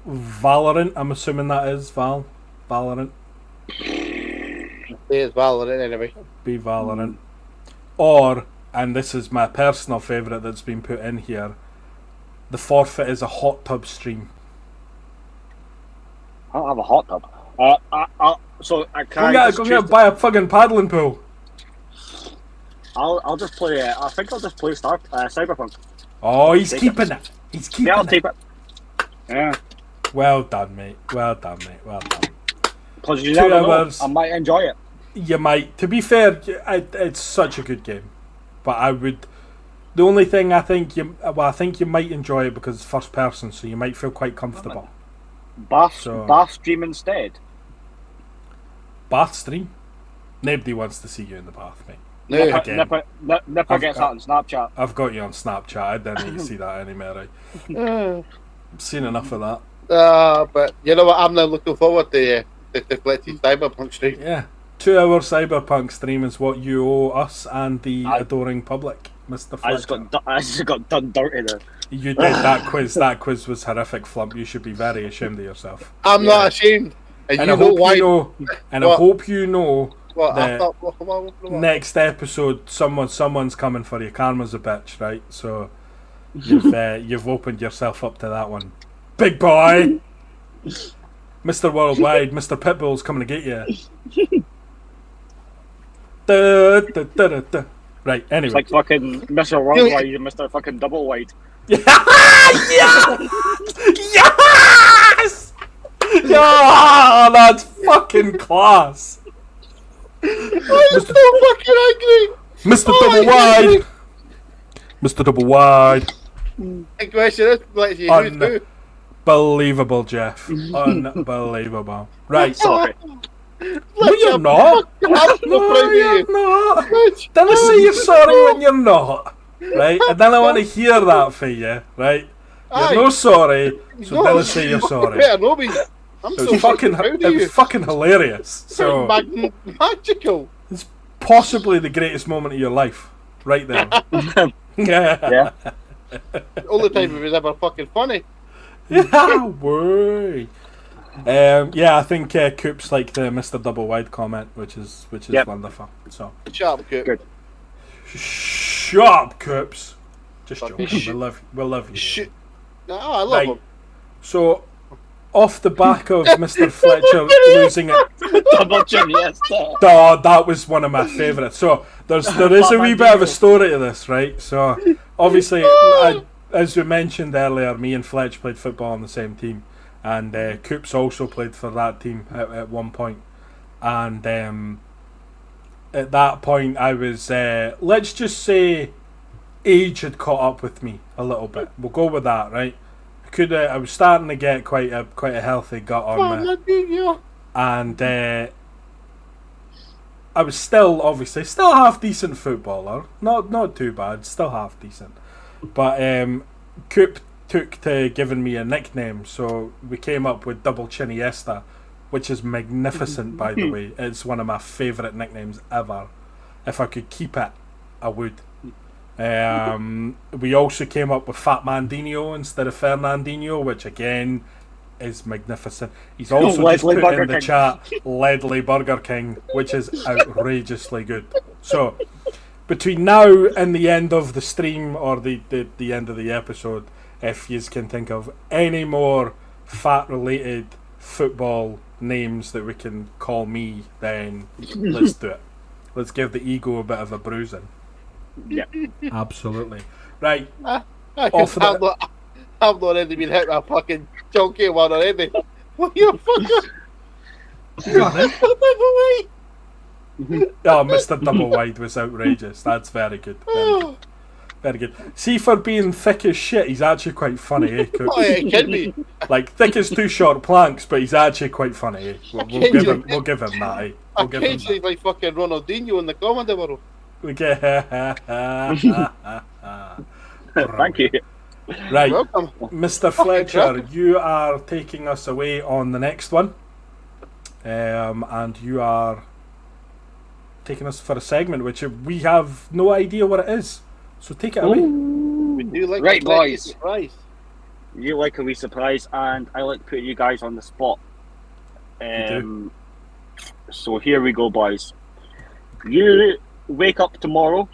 A: Valorant, I'm assuming that is Valorant.
B: It's Valorant anyway.
A: Be Valorant. Or, and this is my personal favourite that's been put in here, the forfeit is a hot tub stream.
C: I don't have a hot tub. So I can't.
A: Go get buy a fucking paddling pool.
C: I'll just play. I think I'll just play Cyberpunk.
A: Oh, he's keeping it. He's keeping
C: I'll keep it. Yeah.
A: Well done, mate. Well done.
C: Because you never know, I might enjoy it.
A: You might. To be fair, it's such a good game, but The only thing I think you might enjoy it because it's first person, so you might feel quite comfortable.
C: Bath stream instead.
A: Bath stream? Nobody wants to see you in the bath, mate.
C: Nipper gets that on Snapchat.
A: I've got you on Snapchat. I didn't need to see that anymore. I've seen enough of that.
B: But you know what? I'm now looking forward to the Fletchy Cyberpunk stream.
A: Yeah. 2-hour Cyberpunk stream is what you owe us and the adoring public, Mr. Fletcher.
C: I just got done dirty there.
A: You did that quiz. That quiz was horrific, Flump. You should be very ashamed of yourself.
B: I'm not ashamed. And
A: I
B: you
A: hope
B: know why.
A: you know. And I hope you know.
B: What?
A: That next episode, someone's coming for you. Karma's a bitch, right? So you've opened yourself up to that one, big boy. Mr. Worldwide, Mr. Pitbull's coming to get you. Right, anyway.
C: It's like fucking Mr. Worldwide and Mr. fucking Double Wide.
A: Yes! Yes! Yeah, that's fucking class.
B: I'm so fucking angry.
A: Mr. Double Wide. Mr. Double Wide.
B: Question is, let's see who's who.
A: Unbelievable, Jeff. Unbelievable. Right.
C: Sorry.
A: No, you're not. No, you're not. Then I say you're sorry when you're not. Right? And then I want to hear that for you. Right? You're no sorry, so then I say you're sorry. It was fucking hilarious. So
B: magical.
A: It's possibly the greatest moment of your life. Right there.
C: Yeah.
B: Only time it was ever fucking funny.
A: Yeah, way. Yeah, I think Coop's like the Mr. Double Wide comment, which is wonderful. So
B: shut up, Coop.
C: Good.
A: Shut up, Coops. Just joking. We'll love you.
B: No, I love him.
A: So, off the back of Mr. Fletcher losing it,
C: Double chin, yes.
A: that was one of my favourites. So there is a wee bit of a story to this, right? So obviously, as we mentioned earlier, me and Fletch played football on the same team, and Coops also played for that team at one point. And at that point, I was let's just say age had caught up with me a little bit. We'll go with that, right? I was starting to get quite a healthy gut on me, and I was still half decent footballer, not too bad, still half decent, but Coop took to giving me a nickname, so we came up with Double Chiniesta, which is magnificent, by the way. It's one of my favourite nicknames ever. If I could keep it, I would. We also came up with Fat Mandinho instead of Fernandinho, which again is magnificent. He's also just put in the chat Ledley Burger King, which is outrageously good. So between now and the end of the stream or the end of the episode, if you can think of any more fat related football names that we can call me, then let's do it. Let's give the ego a bit of a bruising.
C: Yeah,
A: absolutely. Right.
B: I'm not already been hit with a fucking chunky one already. What you fucker?
A: Oh, Mr. Double Wide was outrageous. That's very good. Very good. See, for being thick as shit, he's actually quite funny, eh?
B: Oh, yeah, he can be.
A: Like, thick as two short planks, but he's actually quite funny, eh? We'll give him that, eh?
B: Occasionally, like fucking Ronaldinho in the comedy world.
A: Thank
C: you.
A: Right, Mr. Fletcher, you are taking us away on the next one, and you are taking us for a segment which we have no idea what it is. So take it away.
B: We do like
C: right, boys.
B: Surprise.
C: You like a wee surprise, and I like putting you guys on the spot. So here we go, boys. You wake up tomorrow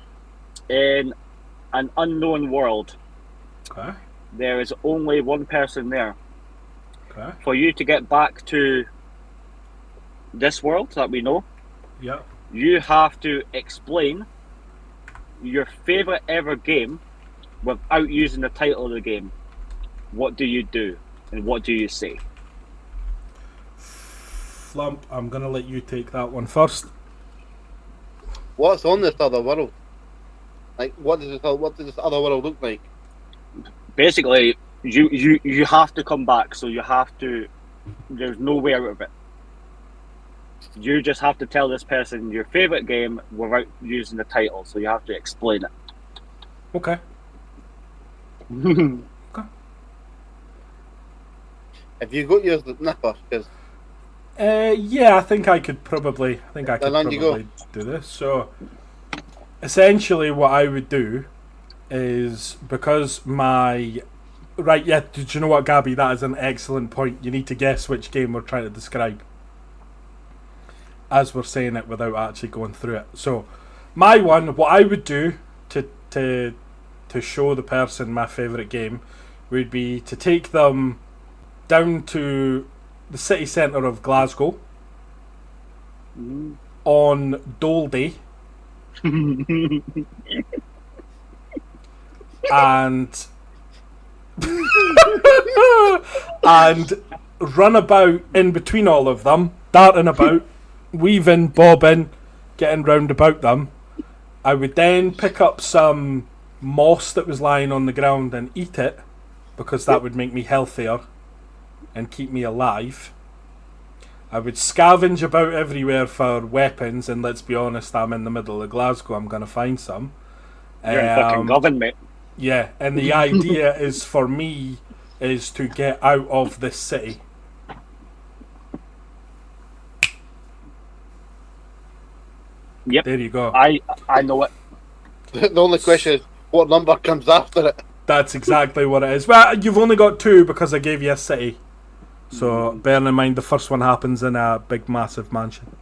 C: in an unknown world.
A: Okay.
C: There is only one person there.
A: Okay.
C: For you to get back to this world that we know, you have to explain your favourite ever game without using the title of the game. What do you do and what do you say?
A: Flump, I'm going to let you take that one first.
B: What's on this other world? Like, what does this other world look like?
C: Basically, you have to come back, so you have to. There's no way out of it. You just have to tell this person your favorite game without using the title, so you have to explain it.
A: Okay.
B: Okay. Have you got yours, Nipper? Because
A: yeah, I think I could probably do this. So, essentially, what I would do is, because my right, yeah. Did you know what, Gabby? That is an excellent point. You need to guess which game we're trying to describe as we're saying it without actually going through it. So, my one, what I would do to show the person my favourite game would be to take them down to the city centre of Glasgow on Dole Day and and run about in between all of them, darting about, weaving, bobbing, getting round about them. I would then pick up some moss that was lying on the ground and eat it, because that would make me healthier and keep me alive. I would scavenge about everywhere for weapons, and let's be honest, I'm in the middle of Glasgow, I'm going to find some.
C: You're in fucking Govan, mate.
A: Yeah, and the idea is for me is to get out of this city.
C: Yep.
A: There you go.
C: I know it.
B: the only question is, what number comes after it?
A: That's exactly what it is. Well, you've only got 2 because I gave you a city. So bear in mind the first one happens in a big massive mansion.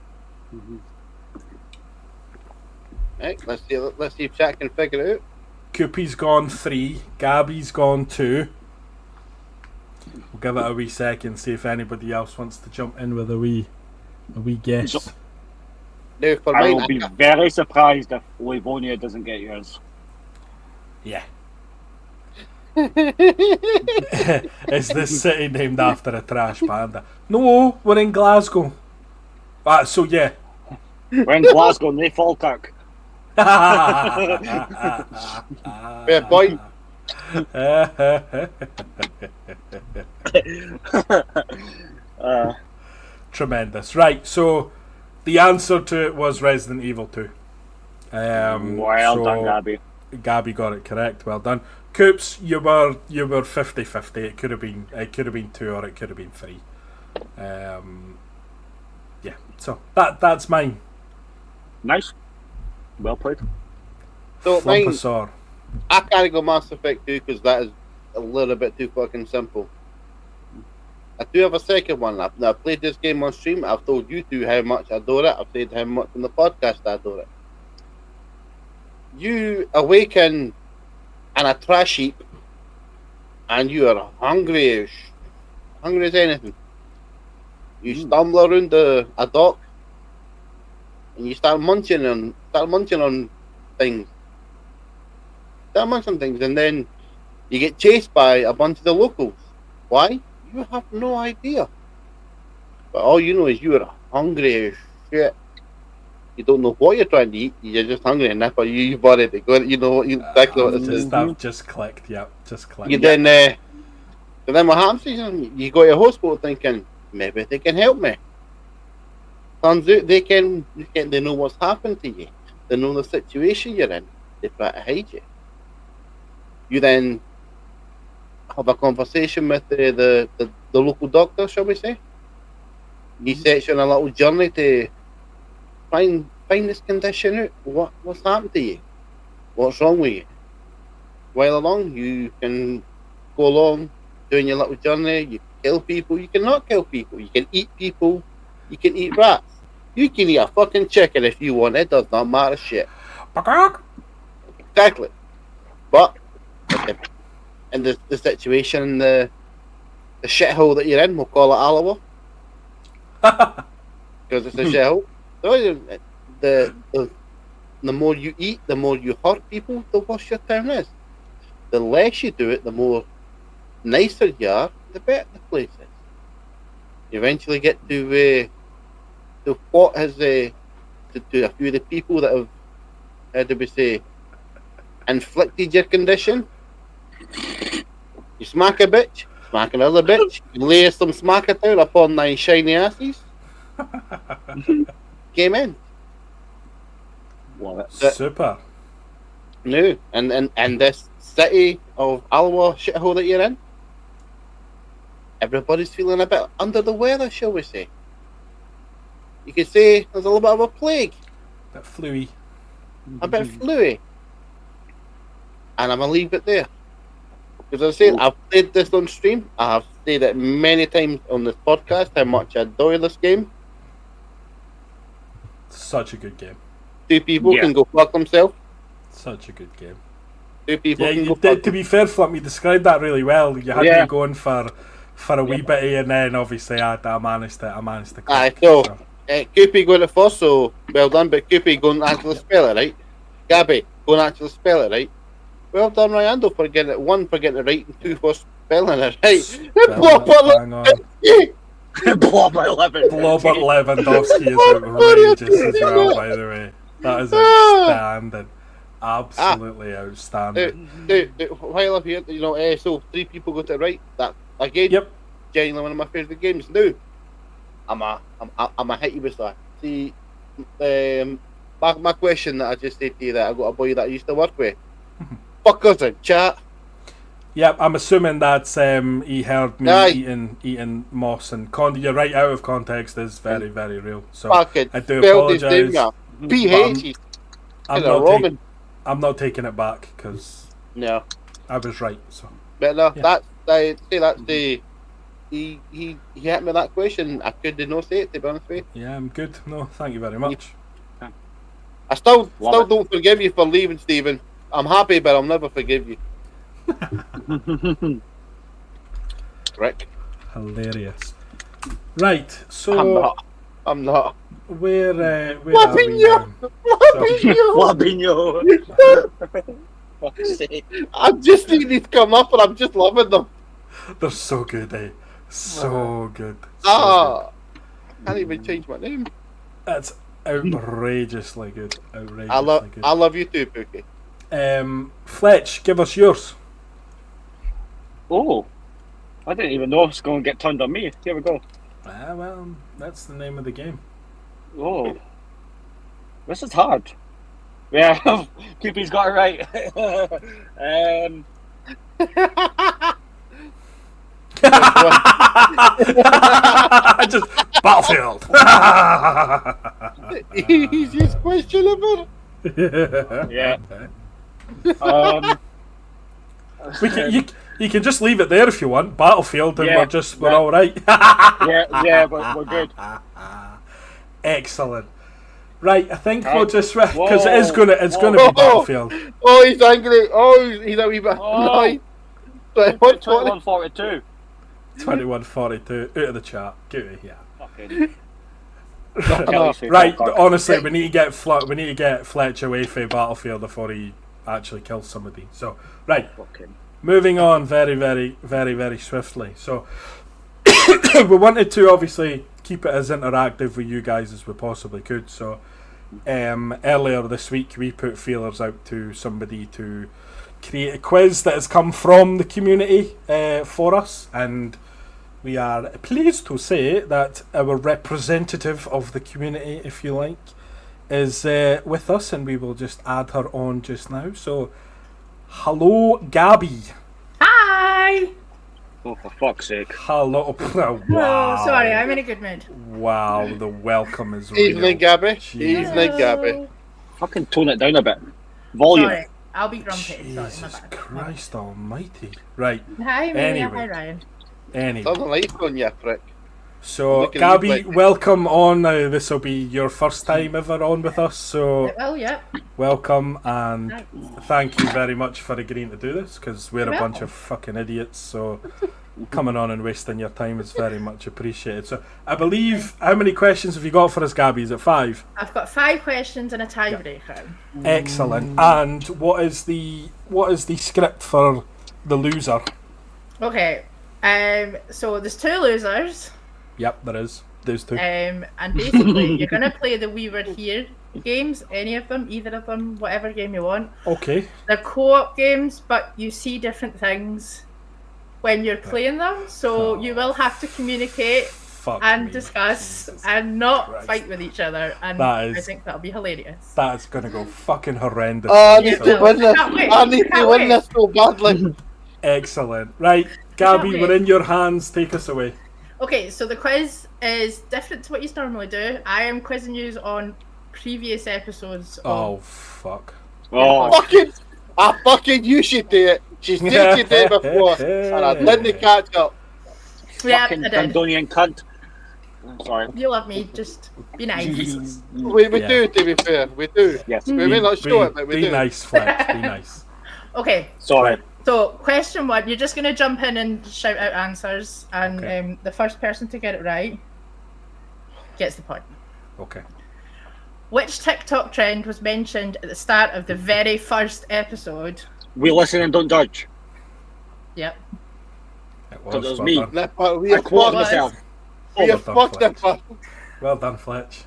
B: Right, let's see if Jack can figure it out.
A: Koopy's gone 3, Gabby's gone 2. We'll give it a wee second, see if anybody else wants to jump in with a wee guess.
B: Now, for
C: I
B: mine,
C: will be very surprised if Livonia doesn't get yours.
A: Yeah. Is this city named after a trash panda? No, we're in Glasgow. So yeah.
C: We're in Glasgow, no Falkirk.
B: fair point.
A: Tremendous. Right, so the answer to it was Resident Evil 2.
C: Well done, Gabby.
A: Gabby got it correct. Well done. Coops, you were 50-50. It could have been 2 or it could have been 3. Yeah. So that's mine.
C: Nice. Well played.
B: So mine,
A: Flumpasaur.
B: I can't go Mass Effect 2 because that is a little bit too fucking simple. I do have a second one. I've played this game on stream. I've told you two how much I adore it. I've said how much on the podcast I adore it. You awaken in a trash heap and you are hungry as anything. You stumble around a dock and you start munching on things. And then you get chased by a bunch of the locals. Why? You have no idea. But all you know is you are hungry as shit. You don't know what you're trying to eat. You're just hungry enough, but you've already got it. You know exactly what this is.
A: I've just clicked. Yep, just clicked.
B: You then what happens is you go to a hospital thinking maybe they can help me. Turns out they know what's happened to you. They know the situation you're in. They try to hide you. You then have a conversation with the local doctor, shall we say? He sets you on a little journey to find this condition out. What's happened to you? What's wrong with you? While along, you can go along doing your little journey. You can kill people. You can not kill people. You can eat people. You can eat rats. You can eat a fucking chicken if you want. It does not matter shit. Exactly. But in the situation, the shithole that you're in, we'll call it Alloa. Because it's a shithole. So the more you eat, the more you hurt people, the worse your town is. The less you do it, the more nicer you are, the better the place is. You eventually get to what has to a few of the people that have, how do we say, inflicted your condition. You smack a bitch, smack another bitch, you lay some smacker down upon thy shiny asses. Game in.
C: Love it.
A: Super.
B: No, and this city of Alwa shithole that you're in, everybody's feeling a bit under the weather, shall we say. You could say there's a little bit of a plague.
A: A bit fluey.
B: A bit fluey. And I'm going to leave it there. Because as I said, I've played this on stream. I have said it many times on this podcast how much I adore this game.
A: Such a good game.
B: Two people can go fuck themselves.
A: Such a good game.
B: Two people can go
A: fuck. To be fair, Flip, you described that really well. You had me going for a wee bit, and then obviously I managed to click.
B: Aye, so Koopy going to first, so well done. But Koopy going to actually spell it right. Gabby going to actually spell it right. Well done, Ryando, for getting it. 1 for getting it right, and 2 for spelling it right.
C: Blobert
A: Lewandowski is outrageous as well, by the way. That is outstanding. Absolutely outstanding.
B: While I'm here, so 3 people got it right. That again, genuinely one of my favourite games. Now, I'm a hit you with that. See, my question that I just said to you that I got a boy that I used to work with. Fuckers in chat.
A: Yep, I'm assuming that's he heard me eating moss, and you're right, out of context is very, very real. So I do apologise.
B: PH.
A: I'm not taking it back because I was right. So,
B: but no, that's the he hit me that question. I could not say it, to be honest with you.
A: Yeah, I'm good. No, thank you very much.
B: I still don't forgive you for leaving, Stephen. I'm happy, but I'll never forgive you. Rick.
A: Hilarious. Right, so
B: I'm not.
A: Where are we now?
C: Wabinho.
B: I'm just seeing these come up and I'm just loving them.
A: They're so good, eh? So good.
B: I can't even change my name.
A: That's outrageously good.
B: I love you too, Pookie.
A: Fletch, give us yours.
C: Oh, I didn't even know it was going to get turned on me. Here we go.
A: Well, that's the name of the game.
C: Oh, this is hard. Yeah, Koopy's got it right.
A: Just Battlefield.
B: Easiest question ever.
C: Yeah.
A: You can just leave it there if you want. Battlefield, and we're all right.
C: We're good.
A: Excellent. Right, I think we'll just because it's gonna be Battlefield.
B: Oh, he's angry. Oh, he's a wee bit annoyed.
C: 2142.
A: 2142. Out of the chat. Get out of here.
C: Fucking.
A: Right, honestly, we need to get Fletch away from Battlefield before he actually kills somebody. So, right, moving on very, very, very, very swiftly. So, we wanted to obviously keep it as interactive with you guys as we possibly could. So, earlier this week we put feelers out to somebody to create a quiz that has come from the community for us, and we are pleased to say that our representative of the community, if you like, is with us, and we will just add her on just now. So, hello, Gabby.
D: Hi.
C: Oh, for fuck's sake.
A: Hello. Wow.
D: Oh, sorry, I'm in a good mood.
A: Wow, the welcome is
B: real. Evening, Gabby.
D: Evening,
B: Gabby.
C: Fucking tone it down a bit. Volume.
D: Sorry, I'll be grumpy.
A: Jesus Christ almighty. Right.
D: Hi, Amelia.
A: Anyway.
D: Hi, Ryan.
A: Anyway.
B: Turn the lights on, you prick.
A: So, Gabby, welcome on. Now, this will be your first time ever on with us. So, welcome, and thank you very much for agreeing to do this, because we're a bunch of fucking idiots. So, coming on and wasting your time is very much appreciated. So, I believe, how many questions have you got for us, Gabby? Is it 5?
D: I've got 5 questions and a tiebreaker.
A: Excellent. And what is the script for the loser?
D: Okay. So there's 2 losers.
A: Yep, there is. There's two.
D: And basically, you're going to play the We Were Here games, any of them, either of them, whatever game you want.
A: Okay.
D: They're co-op games, but you see different things when you're playing them, so you will have to communicate and discuss and not fight with each other, and I think that'll be hilarious.
A: That is going to go fucking horrendous.
B: Oh, I need to win this. I need to win this so badly.
A: Excellent. Right, Gabby, we're in your hands. Take us away.
D: Okay, so the quiz is different to what you normally do. I am quizzing you on previous episodes.
A: Oh, fuck.
C: Oh.
B: I fucking you should do it. She's did it day before, and I didn't catch up.
D: Yeah,
C: Fucking
D: I did.
C: Dundonian cunt. Sorry.
D: You love me, just be nice.
B: We do, to be fair. We do.
C: Yes.
B: We may not show it, but we do.
A: Be nice, Fletch. Be nice.
D: Okay.
C: Sorry.
D: So, question 1, you're just going to jump in and shout out answers, and the first person to get it right gets the point.
A: Okay.
D: Which TikTok trend was mentioned at the start of the very first episode?
C: We listen and don't judge.
D: Yep.
A: It
C: That was
A: well
C: me.
A: done.
B: We
C: I
B: have
C: quoted
B: fucked
C: myself.
B: We have fucked it.
A: Well done, Fletch.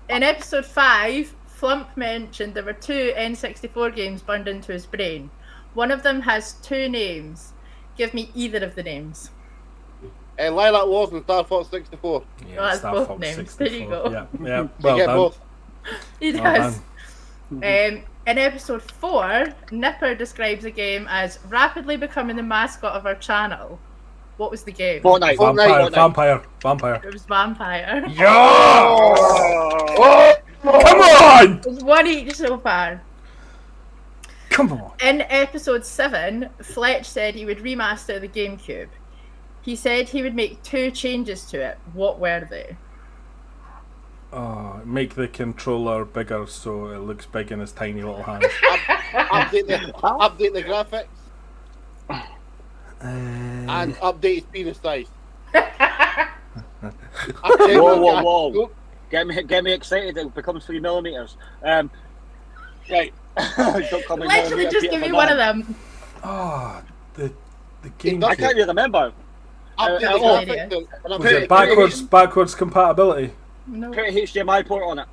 D: In episode 5, Flump mentioned there were 2 N64 games burned into his brain. One of them has 2 names. Give me either of the names.
B: Lilac Wars and Star Fox 64.
A: Yeah,
D: Well, that's
A: Star
D: both
A: Fox
D: names.
A: 64.
D: There you go.
A: Yeah. Well
B: You get
A: done.
B: both.
D: He
A: Well
D: does.
A: done.
D: In episode 4, Nipper describes a game as rapidly becoming the mascot of our channel. What was the game?
C: Fortnite.
A: Vampire.
D: It was Vampire.
A: Yeah!
B: Oh!
A: Come on!
D: It was 1 each so far.
A: Come on.
D: In episode 7, Fletch said he would remaster the GameCube. He said he would make 2 changes to it. What were they?
A: Make the controller bigger so it looks big in his tiny little hands.
B: Update the graphics and update his penis size.
C: Whoa. Get me excited. It becomes 3 millimeters. Right. Don't call me
D: Fletch would just give me one of them.
A: The game.
C: I can't even remember.
B: Update the
D: idea.
B: graphics. and
A: Was it backwards compatibility?
D: No,
C: Put a HDMI port on it.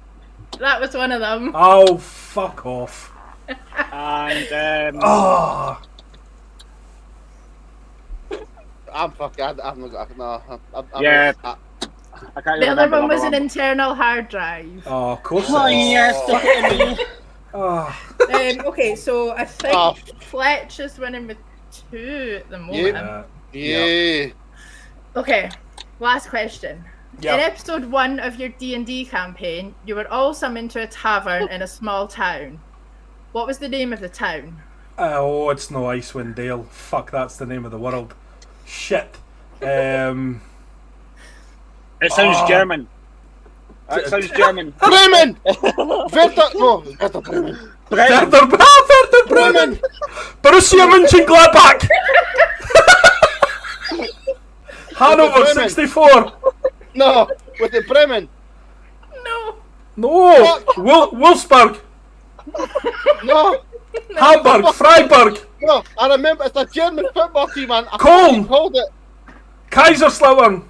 D: that was one of them.
A: Oh, fuck off.
C: And
B: I'm fucking. I'm not. No.
C: Yeah. I can't
D: The
C: even
D: other
C: remember
D: one was
C: the
D: an internal hard drive.
A: Oh, of course
C: Oh,
A: it is.
C: yes, look at me.
A: Oh,
D: Okay, so I think
B: Oh.
D: Fletch is winning with 2 at the moment.
B: Yeah.
D: Okay, last question.
A: Yeah.
D: In episode 1 of your D&D campaign, you were all summoned to a tavern in a small town. What was the name of the town?
A: Oh, it's no Icewind Dale. Fuck, that's the name of the world. Shit.
C: It sounds German. It sounds German.
B: Bremen! Werder Bremen.
A: Werder Bremen! Borussia Mönchengladbach! Hanover
B: Bremen.
A: 64!
B: No, with it Bremen.
D: No.
A: No! Wolfsburg!
B: No,
A: Hamburg! Freiburg!
B: no. I remember it's a German football team, man. I
A: Köln.
B: called it.
A: Kaiserslautern!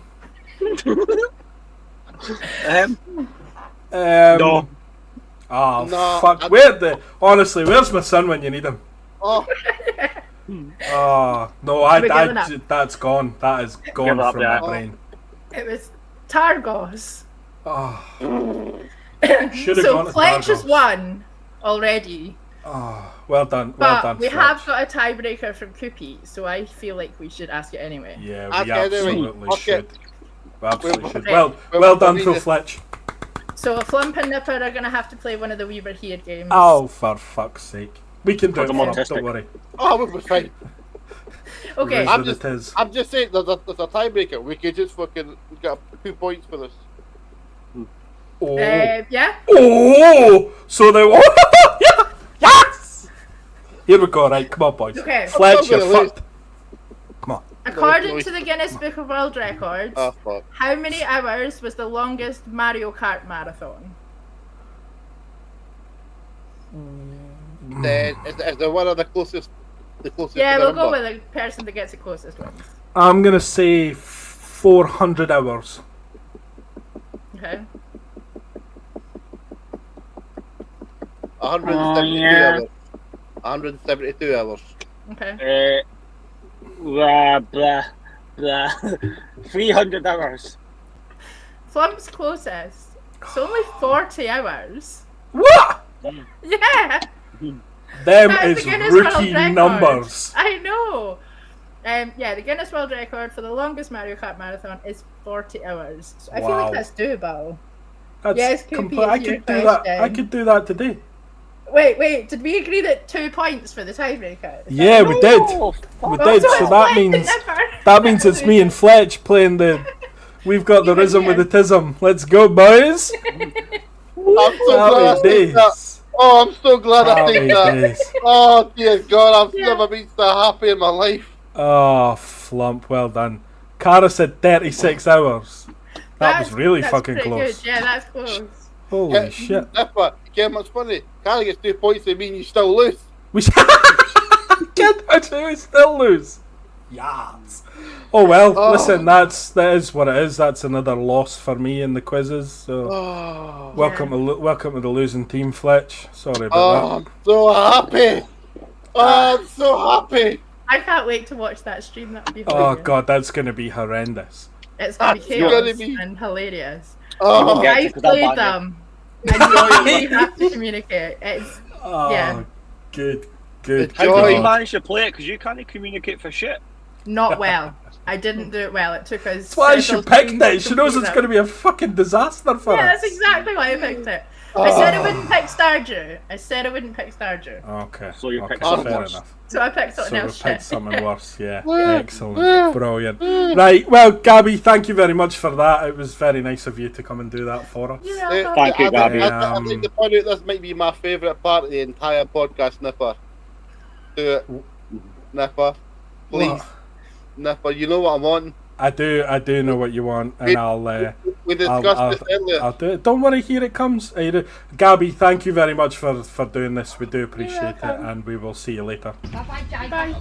C: No.
A: Oh,
B: No,
A: fuck. Honestly, where's my son when you need him?
B: Oh,
A: Oh, no,
D: We're giving up.
A: that's gone. That is gone
C: Give up,
A: from
C: yeah.
A: my brain.
D: It was Targos.
A: Oh. Should have
D: So
A: gone to
D: Fletch has
A: Targos.
D: won already.
A: Oh, well done.
D: But
A: Well done,
D: we
A: Fletch.
D: have got a tiebreaker from Koopy, so I feel like we should ask it anyway.
A: Yeah,
B: Ask
A: we
B: it anyway.
A: absolutely
B: Okay.
A: should. We absolutely should.
D: Okay.
A: Well done,
B: We'll
A: Phil
B: need it.
A: Fletch.
D: So Flump and Nipper are going to have to play one of the We Were Here games.
A: Oh, for fuck's sake. We can do it,
C: I'm
A: Flump,
C: autistic.
A: don't worry.
B: oh, we were fine.
D: Okay.
B: I'm
A: It is.
B: I'm just saying there's a tiebreaker. We could just fucking get 2 points for this.
A: Oh.
D: Yeah?
A: Oh! So they yeah! Yes! Here we go, right, come on, boys.
D: Okay.
A: Fletch,
B: I'm
A: you're
B: gonna lose.
A: fucked. Come on.
D: According to the Guinness Book of World Records,
B: Oh, fuck.
D: how many hours was the longest Mario Kart marathon?
B: Is there one of the closest? The closest
D: Yeah,
B: to the
D: we'll go
B: number?
D: with the person that gets the closest wins.
A: I'm gonna say 400 hours.
D: Okay.
B: 172 hours. 172 hours.
D: Okay.
C: Blah, blah, blah. 300 hours.
D: Flump's closest. It's only 40 hours.
A: What?
D: Yeah.
A: Them is rookie numbers.
D: I know. The Guinness World Record for the longest Mario Kart marathon is 40 hours. So I feel like that's doable.
A: That's
D: yes,
A: I could do that. I could do that today.
D: Wait. Did we agree that 2 points for the tiebreaker?
A: Yeah, we did. We did. So that means it's me and Fletch playing the. We've got the rhythm with the tism. Let's go, boys.
B: I'm so glad I think that. Oh, I'm so glad I think that. Oh dear God, I've never been so happy in my life.
A: Oh, Flump, well done. Cara said 36 hours. That was really fucking close.
D: Good. Yeah, that's close.
A: Holy shit.
B: Nipper, you what's funny? Cara gets 2 points and mean you still lose.
A: We still lose. Yes. Oh well, listen, that is what it is. That's another loss for me in the quizzes. So welcome to the losing team, Fletch. Sorry about that.
B: I'm so happy. I'm so happy.
D: I can't wait to watch that stream. That'll be
A: hilarious. Oh God, that's going to be horrendous.
D: It's going to be chaos and hilarious.
C: I
D: played them, and you really have to communicate. It's
A: good.
C: How did you manage to play it? Because you can't communicate for shit.
D: Not well. I didn't do it well. It took us.
A: That's why she picked it. She knows it's going to be a fucking disaster for us.
D: Yeah, that's exactly why I picked it. I said I wouldn't pick Stardew.
A: Okay.
C: So you picked
A: something fair enough.
D: So I picked something else.
A: So we picked something worse. Yeah. Excellent. Brilliant. Right. Well, Gabby, thank you very much for that. It was very nice of you to come and do that for us.
D: Yeah,
C: thank you, Gabby.
B: I'd like to point out this might be my favourite part of the entire podcast, Nipper. Do it. Nipper. Please.
A: What?
B: Nipper, you know what I want.
A: I do know what you want, and
B: we discussed this earlier.
A: I'll do it. Don't worry, here it comes. Gabby, thank you very much for doing this. We do appreciate it, and we will see you later.
E: Bye.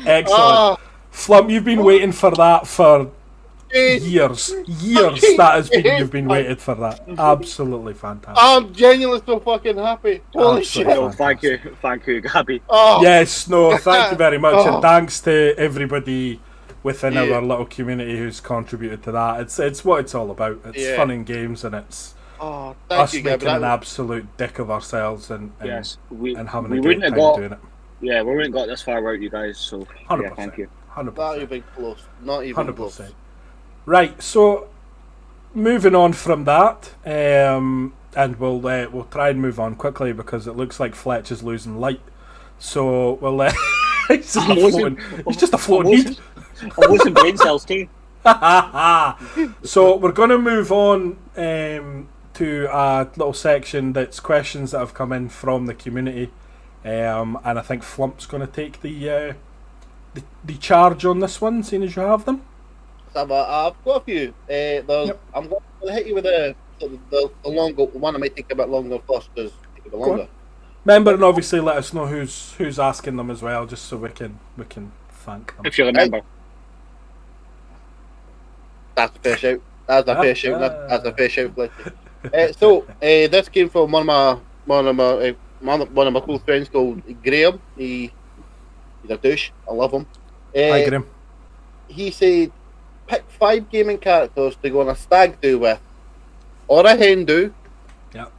A: Excellent. Flump, you've been waiting for that for years. That has been you've been waiting for that. Absolutely fantastic.
B: I'm genuinely so fucking happy. Holy shit!
C: No, thank you, Gabby.
A: Yes, no, thank you very much, and thanks to everybody within our little community who's contributed to that. It's what it's all about. It's fun and games, and it's us making an absolute dick of ourselves and having a great time doing it.
C: Yeah, we wouldn't got this far without you guys, so
A: 100%.
C: Thank you.
A: 100%.
B: Not even close. Not even
A: 100%.
B: close.
A: Right, so moving on from that, and we'll try and move on quickly because it looks like Fletch is losing light. So we'll he's just a floating heat.
C: I'm losing brain cells too.
A: So we're going to move on to a little section that's questions that have come in from the community, and I think Flump's going to take the charge on this one, seeing as you have them.
B: I've got a few. I'm going to hit you with the longer one. I might take a bit longer first because take a bit longer.
A: Remember, and obviously let us know who's asking them as well, just so we can thank them.
C: If you remember.
B: That's a fair shout. That's a fair shout. That's a fair shout, so this came from one of my close friends called Graham. He's a douche. I love him.
A: Hi, Graham.
B: He said, pick 5 gaming characters to go on a stag do with, or a hen do.
A: Yep.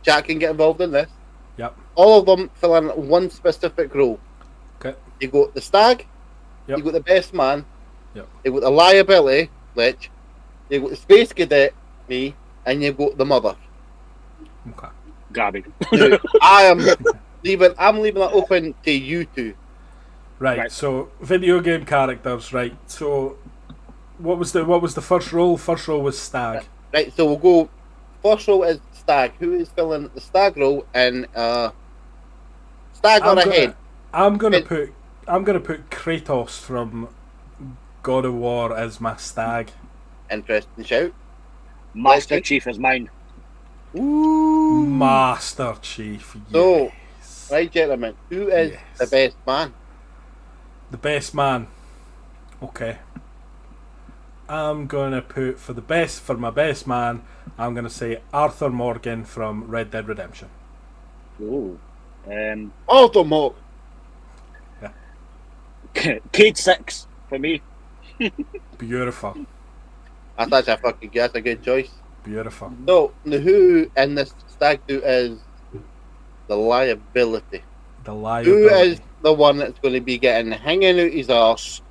B: Jack can get involved in this.
A: Yep.
B: All of them fill in one specific role.
A: Okay.
B: You got the stag.
A: Yep.
B: You got the best man.
A: Yep.
B: You got the liability, Lich. You got the space cadet, me, and you got the mother.
A: Okay.
C: Gabby.
B: Now, I'm leaving that open to you two.
A: Right. So video game characters. Right. So what was the first role? First role was stag.
B: Right. So we'll go. First role is stag. Who is filling the stag role in stag or a hen?
A: I'm gonna put Kratos from God of War as my stag.
B: Interesting shout.
C: Master Chief is mine.
B: Ooh.
A: Master Chief. Yes.
B: So, right, gentlemen, who is the best man?
A: The best man. Okay. I'm gonna put for my best man. I'm gonna say Arthur Morgan from Red Dead Redemption.
C: Ooh.
B: Arthur Morgan.
A: Yeah.
C: Cade 6 for me.
A: Beautiful.
B: That's a fucking guess. A good choice.
A: Beautiful.
B: So, who in this stag do is the liability?
A: The liability.
B: Who is the one that's going to be getting hanging out his arse,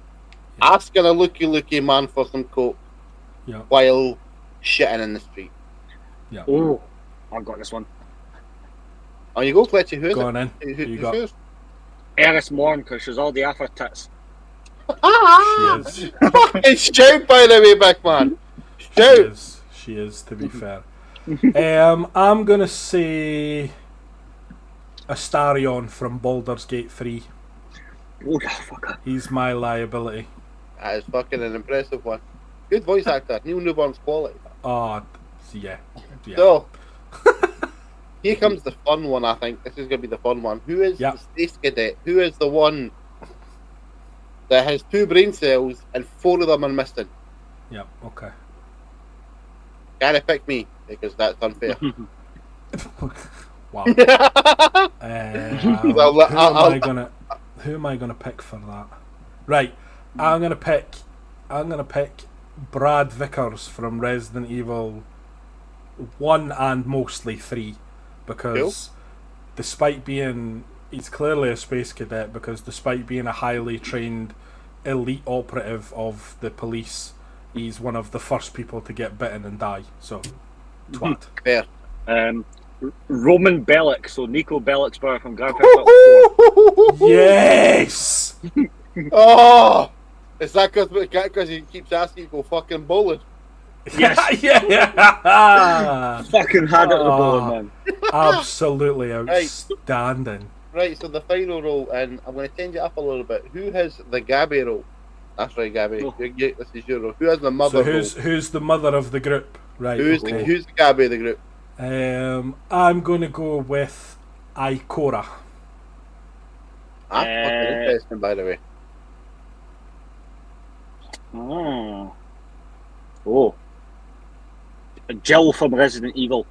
B: asking a looky man for some coke, while shitting in the street?
A: Yeah.
C: Oh, I've got this one.
B: On you go, Fletcher. Who is
A: go
B: it?
A: On in.
B: Who's yours?
C: Eris Morn, because she's all the alpha tits.
A: She is.
B: Fucking shout, by the way, back man. Shout.
A: She is, to be fair. I'm gonna say Astarion from Baldur's Gate 3.
C: Oh, fucker.
A: He's my liability.
B: That is fucking an impressive one. Good voice actor. Neil Newborn's quality.
A: Oh, yeah.
B: So, here comes the fun one, I think. This is going to be the fun one. Who is the Space Cadet? Who is the one that has 2 brain cells and 4 of them are missing?
A: Yep, okay.
B: Gotta pick me, because that's unfair.
A: Wow. Who am I gonna pick for that? Right, I'm gonna pick Brad Vickers from Resident Evil 1 and mostly 3, because despite being, he's clearly a space cadet, because despite being a highly trained elite operative of the police, he's one of the first people to get bitten and die. So, twat.
B: Fair.
C: Roman Bellic, so Nico Bellic's brother from Grand Theft Auto
A: 4. Yes!
B: Oh! Is that because he keeps asking you to go fucking bowling?
C: Yes.
A: Yeah!
C: Fucking had it at the bowling, man.
A: Absolutely outstanding.
B: Right, so the final role, and I'm going to change it up a little bit. Who has the Gabby role? That's right, Gabby.
C: Oh.
B: This is your role. Who has the mother role?
A: Who's the mother of the group? Right.
B: Who's the Gabby of the group?
A: I'm going to go with Ikora.
B: That's fucking interesting, by the way.
C: Oh. Jill from Resident Evil.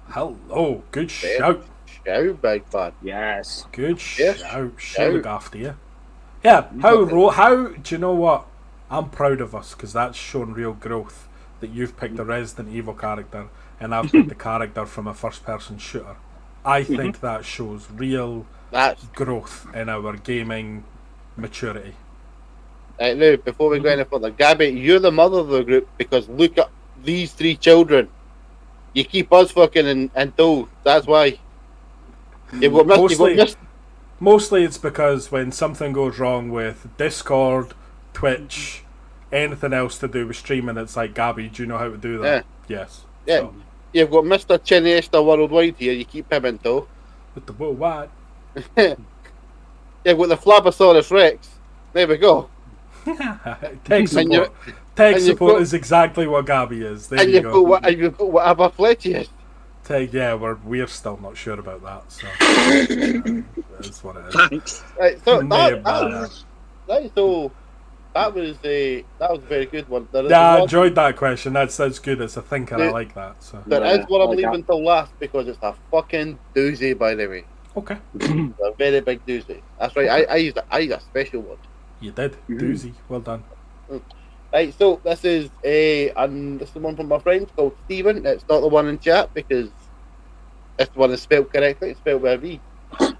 A: Hello, good shout.
B: Shout, big fan.
C: Yes.
A: Good shout. She'll look after you. Yeah, how do you know what? I'm proud of us, because that's shown real growth, that you've picked a Resident Evil character and I've picked a character from a first-person shooter. I think that shows real growth in our gaming maturity.
B: Right, now, before we go any further, Gabby, you're the mother of the group, because look at these 3 children. You keep us fucking in tow. That's why.
A: Mostly it's because when something goes wrong with Discord, Twitch, anything else to do with streaming, it's like, Gabby, do you know how to do that?
B: Yeah.
A: Yes.
B: Yeah. So. You've got Mr. Chiniesta Worldwide here, you keep him in tow.
A: With the worldwide.
B: You've got the Flabosaurus Rex. There we go.
A: Tech support. Tech support is exactly what Gabby is. There you go.
B: And you've got whatever Fletchy is.
A: We're still not sure about that, so that's what it is.
C: Thanks.
B: Right, so that was a very good one.
A: I enjoyed that question. That's good. It's a thinker. I like that. So
B: there is one I'm leaving till last, because it's a fucking doozy, by the way.
A: Okay.
B: A very big doozy. That's right. I used a special one.
A: You did. Doozy. Well done.
B: Right, so this is the one from my friend called Stephen. It's not the one in chat, because this one is spelled correctly. It's spelled with a V. So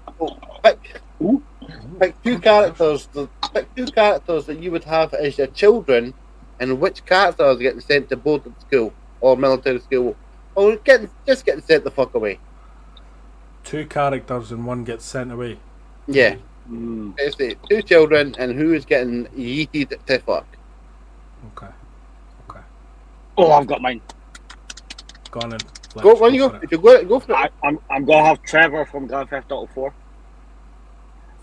B: pick 2 characters. Pick 2 characters that you would have as your children, and which characters are getting sent to boarding school or military school, or just getting sent the fuck away.
A: 2 characters and 1 gets sent away.
B: Yeah. It's 2 children, and who is getting yeeted to fuck.
A: Okay.
C: Oh, I've got mine.
A: Go on in.
B: Go for it.
C: I'm gonna have Trevor from Grand Theft Auto 4.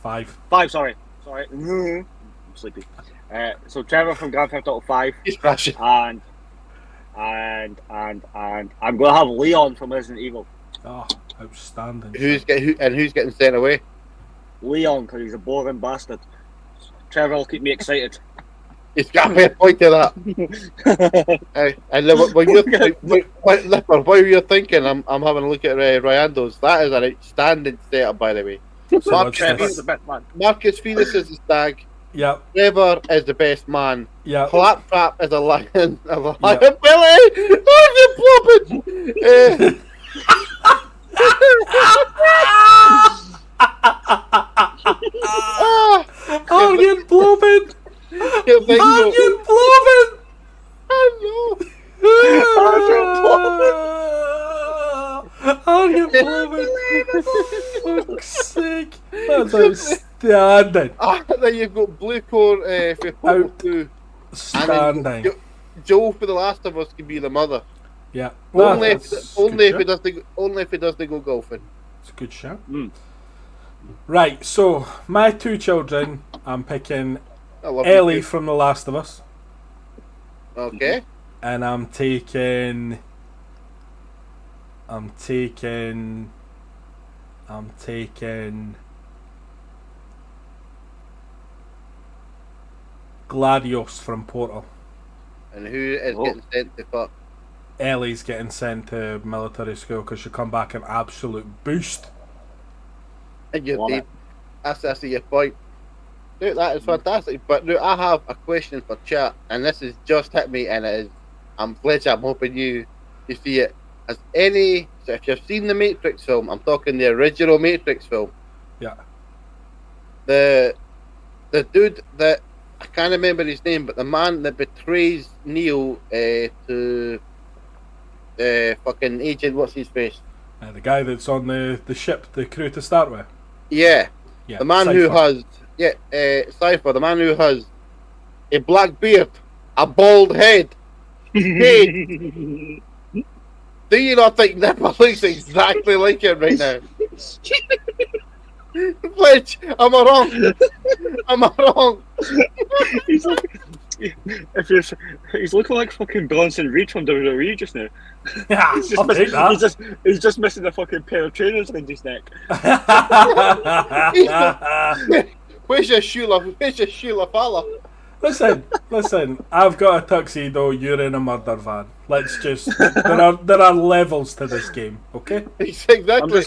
A: 5.
C: Sorry. I'm sleepy. So Trevor from Grand Theft Auto 5.
B: He's crashing.
C: And and I'm going to have Leon from Resident Evil.
A: Oh, outstanding.
B: Who's getting sent away?
C: Leon, because he's a boring bastard. Trevor will keep me excited.
B: He's got a fair point to that. And while you're thinking, I'm having a look at Ryando's. That is an outstanding setup, by the way.
A: So
B: Marcus Phoenix is the stag.
A: Yeah.
B: Trevor is the best man.
A: Yeah.
B: Claptrap is a lion. Billy! Oh, you're flopping!
A: Arjen Blobbin! Arjen Blobbin!
B: I know!
A: Arjen Blobbin! Fuck's sake! That's outstanding!
B: Then you've got Blue Core for Portal 2.
A: Outstanding.
B: Joe for The Last of Us can be the mother.
A: Yeah.
B: Only if it does the go golfing.
A: It's a good shout. Right, so my two children, I'm picking Ellie from The Last of Us.
B: Okay.
A: And I'm taking Gladios from Portal.
B: And who is getting sent to fuck?
A: Ellie's getting sent to military school because she'll come back an absolute boost.
B: And that's your point. Dude, that is fantastic. But dude, I have a question for chat, and this has just hit me, and it is, I'm hoping you see it. So if you've seen the Matrix film, I'm talking the original Matrix film.
A: Yeah.
B: The dude that, I can't remember his name, but the man that betrays Neo to fucking Agent, what's his face?
A: The guy that's on the ship, the crew to start with.
B: Yeah. The man
A: Cypher.
B: who has Cypher, the man who has a black beard, a bald head. Hey, do you not think Nipper looks exactly like him right now? Fletch, am I wrong?
C: He's looking like fucking Bronson Reed from WWE just now.
A: Yeah, I'll take that.
C: He's just missing a fucking pair of trainers around his neck.
B: Where's your Sheila fella?
A: Listen. I've got a tuxedo. You're in a murder van. Let's just. There are levels to this game, okay?
B: Exactly.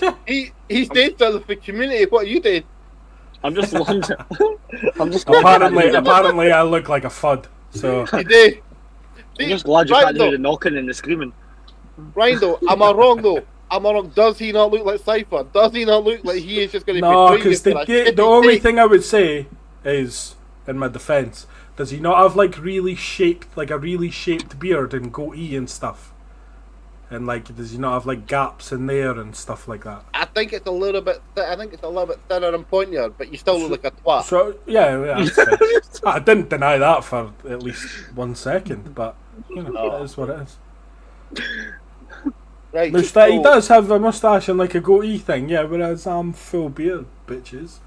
B: He's dated the community. What you did?
C: I'm just wondering.
A: Apparently, I look like a fud. So.
B: You did.
C: I'm just glad you can't do the knocking and the screaming.
B: Ryan, am I wrong though? Does he not look like Cypher? Does he not look like he is just going to be?
A: No, because the only thing I would say is, in my defence, does he not have like a really shaped beard and goatee and stuff? And like, does he not have like gaps in there and stuff like that?
B: I think it's a little bit thinner and pointier, but you still look like a twat.
A: So yeah, that's fair. I didn't deny that for at least 1 second, but you know, it is what it is.
B: Right,
A: he does have a moustache and like a goatee thing, yeah, whereas I'm full beard, bitches.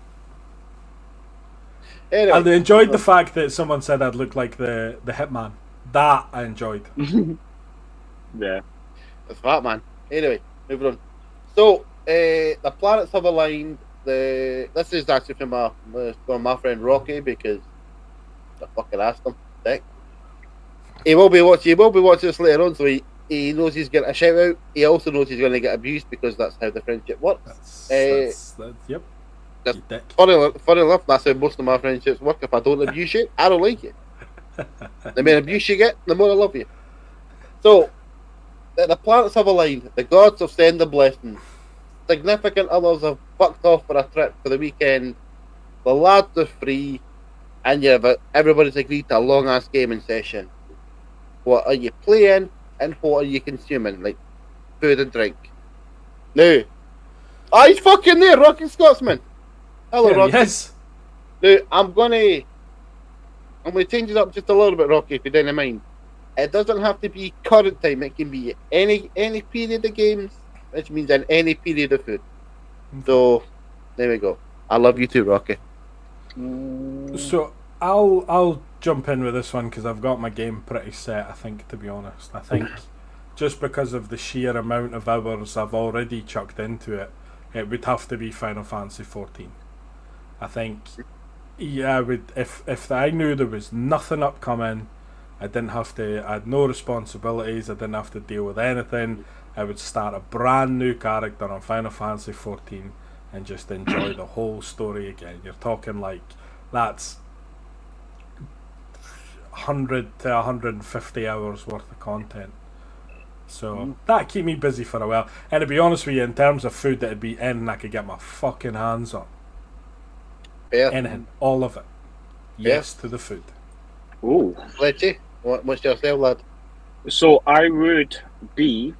B: Anyway,
A: and I enjoyed the fact that someone said I'd look like the Hitman. That I enjoyed.
C: Yeah.
B: That's fat, man. Anyway, moving on. So, the planets have aligned. This is actually from my friend Rocky, because I fucking asked him. Dick. He will be watching this later on, so he knows he's getting a shout out. He also knows he's going to get abused, because that's how the friendship works.
A: Yep.
B: Funny enough, that's how most of my friendships work. If I don't abuse you, I don't like you. The more abuse you get, the more I love you. So, the planets have aligned. The gods have sent the blessings. Significant others have fucked off for a trip for the weekend. The lads are free, and everybody's agreed to a long ass gaming session. What are you playing, and what are you consuming, like food and drink? Now, he's fucking there, Rocky Scotsman. Hello, Rocky.
A: Yes.
B: Now, I'm gonna change it up just a little bit, Rocky, if you don't mind. It doesn't have to be current time. It can be any period of games, which means in any period of food. So, there we go. I love you too, Rocky.
A: So I'll jump in with this one because I've got my game pretty set, I think, to be honest. I think just because of the sheer amount of hours I've already chucked into it, it would have to be Final Fantasy 14. I think, yeah, I would, if I knew there was nothing upcoming, I had no responsibilities, I didn't have to deal with anything, I would start a brand new character on Final Fantasy 14 and just enjoy the whole story again. You're talking like, that's 100 to 150 hours worth of content. So that'd keep me busy for a while. And to be honest with you, in terms of food, that'd be anything I could get my fucking hands on.
B: Yeah.
A: Anything, all of it. Yes to the food.
C: Ooh.
B: Fletchy, what's yourself, lad?
C: So I would be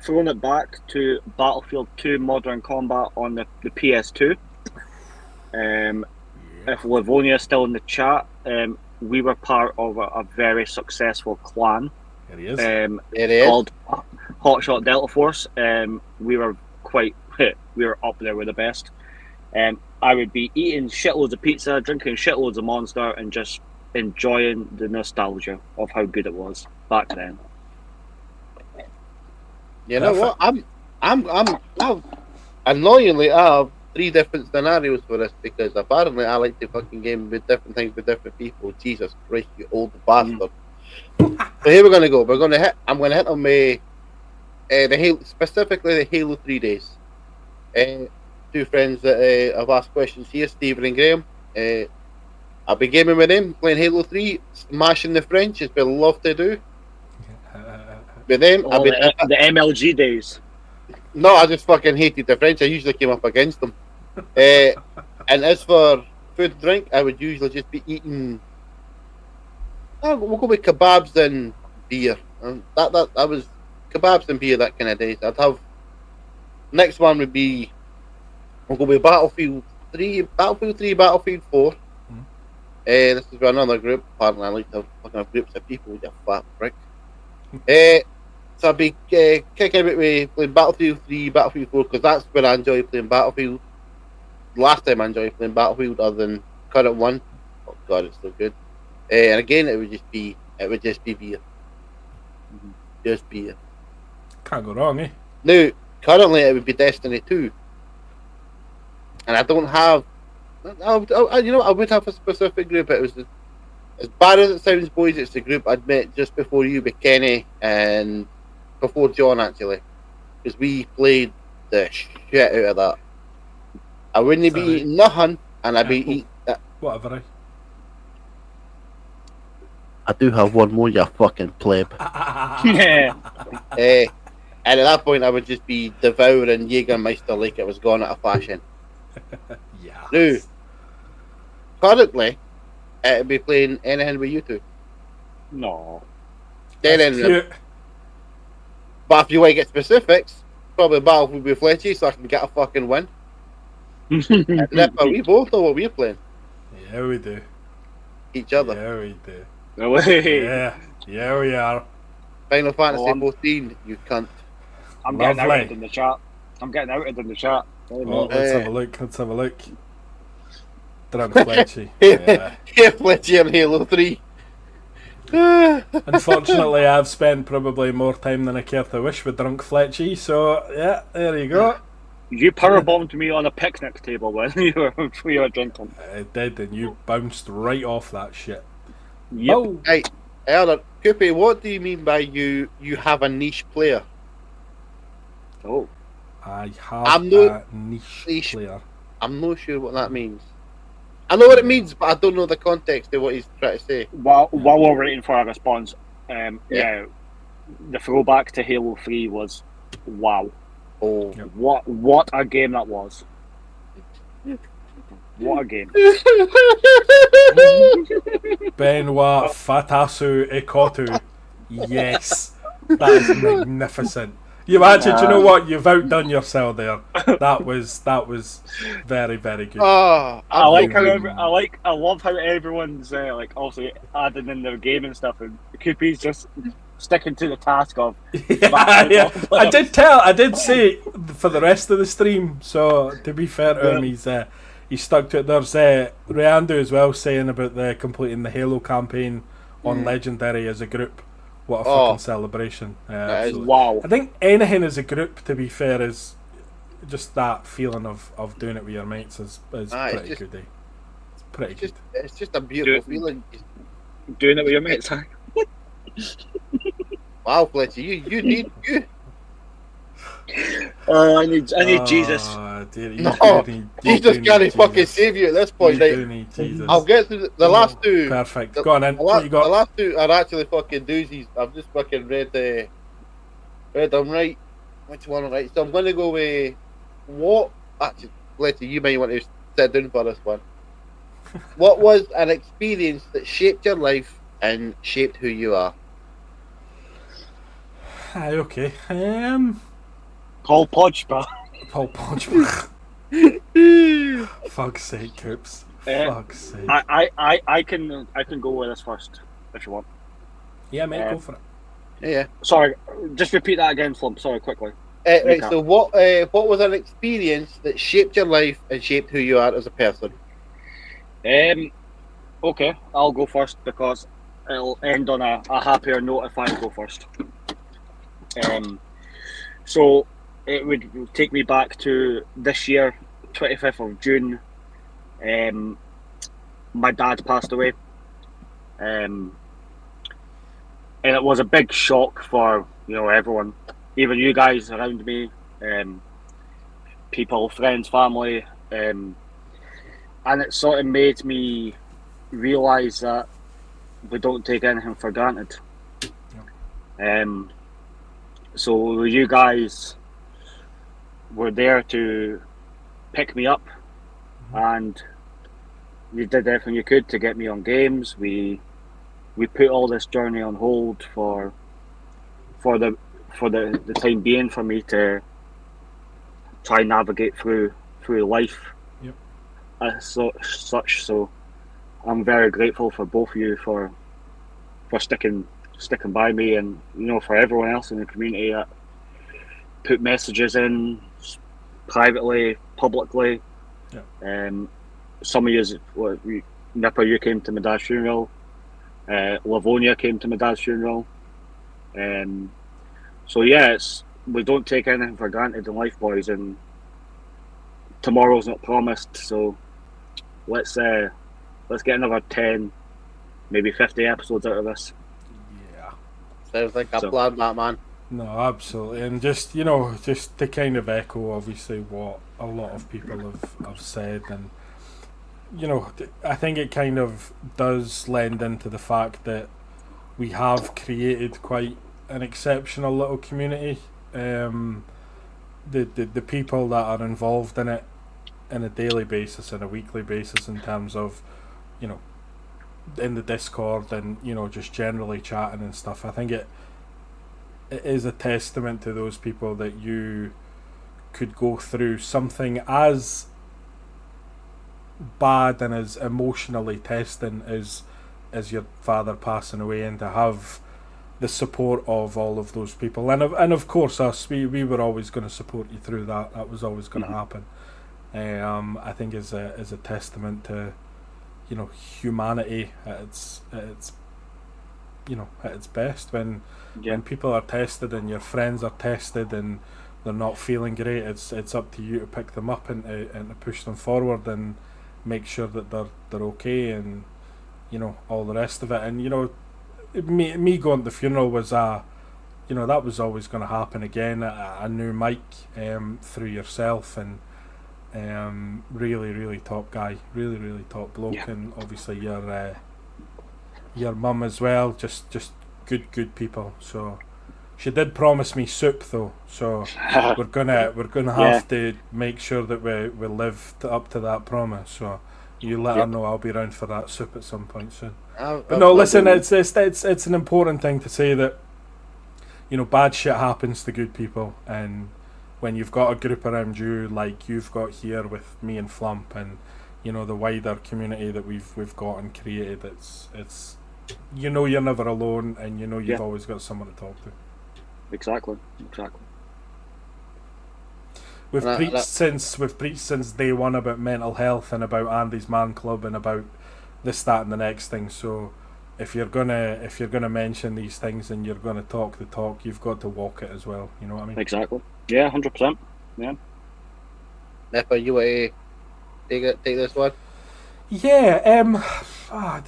C: throwing it back to Battlefield 2 Modern Combat on the PS2. If Livonia is still in the chat, we were part of a very successful clan.
A: It is.
C: Called Hotshot Delta Force. We were up there with the best. I would be eating shitloads of pizza, drinking shitloads of Monster, and just enjoying the nostalgia of how good it was back then.
B: You know what? I'm annoyingly I have 3 different scenarios for this because apparently I like to fucking game with different things with different people. Jesus Christ, you old bastard. So here we're gonna go. I'm gonna hit on the Halo, specifically the Halo 3 days. 2 friends that have asked questions here, Stephen and Graham. I'll be gaming with them, playing Halo 3, smashing the French, as we love to do. With them,
C: the MLG days.
B: No, I just fucking hated the French. I usually came up against them. And as for food and drink, I would usually just be eating. We'll go with kebabs and beer. That was kebabs and beer that kind of days. I'd have. Next one would be. We'll go with Battlefield 3, Battlefield 4. This is for another group. Pardon, I like to fucking have groups of people, you fat prick. So I'd be kicking about with playing Battlefield 3, Battlefield 4, because that's when I enjoy playing Battlefield. Last time I enjoyed playing Battlefield, other than current one. Oh god, it's so good. And again, it would just be beer. Just beer.
A: Can't go wrong, eh?
B: Now, currently it would be Destiny 2. And I don't have. I would have a specific group. It was as bad as it sounds, boys. It's the group I'd met just before you with Kenny and before John, actually, because we played the shit out of that. I wouldn't be eating nothing, and I'd be eating that.
A: Whatever.
B: I do have one more, you fucking pleb.
C: Yeah.
B: And at that point, I would just be devouring Jägermeister like it was gone out of fashion.
A: Yeah.
B: Now, currently, it'd be playing anything with you two.
C: No.
B: But if you want to get specifics, probably Battlefield with Fletchy so I can get a fucking win. But we both know what we're playing.
A: Yeah, we do.
B: Each other.
A: Yeah, we do.
C: No way.
A: Yeah, we are.
B: Final Fantasy 14, you cunt.
C: I'm getting outed in the chat.
A: Let's have a look. Drunk Fletchy.
B: Yeah, Fletchy and Halo 3.
A: Unfortunately, I've spent probably more time than I care to wish with Drunk Fletchy, so yeah, there you go.
C: You powerbombed me on a picnic table when you were drinking.
A: I did, and you bounced right off that shit.
C: Yep.
A: Oh.
B: Hey, Elder, Koopy, what do you mean by you have a niche player?
C: Oh.
A: I have a niche player.
B: I'm not sure what that means. I know what it means, but I don't know the context of what he's trying to say.
C: While we're waiting for a response, the throwback to Halo 3 was wow.
B: Oh,
A: yep.
C: What a game that was! What a game!
A: Benoit Fatasu Ikotu. Yes, that is magnificent. You've actually, do you know what? You've outdone yourself there. That was very, very good.
B: Oh,
C: I love how everyone's like also adding in their game and stuff, and Koopy's just sticking to the task of.
A: Yeah. I did say for the rest of the stream. So to be fair to him, he stuck to it. There's Ryandu as well saying about the completing the Halo campaign on Legendary as a group. What a fucking celebration!
C: Wow.
A: I think anything as a group, to be fair, is just that feeling of doing it with your mates is pretty good. It's pretty good.
B: It's just a beautiful feeling.
C: Doing it with your mates, huh?
B: Wow, Fletcher, you need you.
C: I need Jesus.
B: Jesus can't fucking save you at this point, right? I'll get to the last two.
A: Perfect. Go on then.
B: The last two are actually fucking doozies. I've just fucking read them right. Which one right? So I'm going to go with what? Actually, Fletcher, you may want to sit down for this one. What was an experience that shaped your life and shaped who you are?
A: Okay.
C: Paul Pogba.
A: Paul Pogba. Fuck's sake, Coops. Fuck's sake.
C: I can go with this first if you want.
A: Yeah, mate, go for it.
B: Yeah.
C: Sorry, just repeat that again, Flum. Sorry, quickly.
B: Right. So what was an experience that shaped your life and shaped who you are as a person?
C: Okay, I'll go first because it'll end on a happier note if I go first. So it would take me back to this year, 25th of June. My dad passed away. And it was a big shock for everyone, even you guys around me, people, friends, family, and it sort of made me realise that we don't take anything for granted. So you guys were there to pick me up, and you did everything you could to get me on games. We put all this journey on hold for the time being, for me to try and navigate through life.
A: Yep.
C: So I'm very grateful for both of you for sticking by me, and for everyone else in the community that put messages in privately, publicly.
A: Yeah.
C: Some of you, Nipper, you came to my dad's funeral. Livonia came to my dad's funeral. So yeah, we don't take anything for granted in life, boys, and tomorrow's not promised. So let's get another 10, maybe 50 episodes out of this.
A: Yeah,
B: sounds like a plan, that man.
A: No, absolutely, and just to kind of echo, obviously, what a lot of people have said, and I think it kind of does lend into the fact that we have created quite an exceptional little community. The people that are involved in it on a daily basis and a weekly basis, in terms of in the Discord and just generally chatting and stuff, I think it is a testament to those people that you could go through something as bad and as emotionally testing as your father passing away, and to have the support of all of those people, and of course us, we were always going to support you through that. That was always going to happen. I think is a testament to humanity at its best, when people are tested and your friends are tested and they're not feeling great. It's up to you to pick them up and to push them forward and make sure that they're okay, and all the rest of it. And me going to the funeral was that was always going to happen again. I knew Mike through yourself, and really top guy, really top bloke, and obviously your mum as well, just good people. So she did promise me soup though, so we're gonna have to make sure that we live up to that promise. So you let her know I'll be around for that soup at some point soon. But no, listen, it's an important thing to say that bad shit happens to good people, and when you've got a group around you like you've got here with me and Flump, and the wider community that we've got and created, it's you're never alone, and you've always got someone to talk to.
C: Exactly.
A: We've preached since day one about mental health and about Andy's Man Club and about this, that, and the next thing. So if you're gonna mention these things and you're gonna talk the talk, you've got to walk it as well. You know what I mean?
C: Exactly. Yeah, 100%. Yeah.
B: Nipper, you want to take this one?
A: Yeah. I'll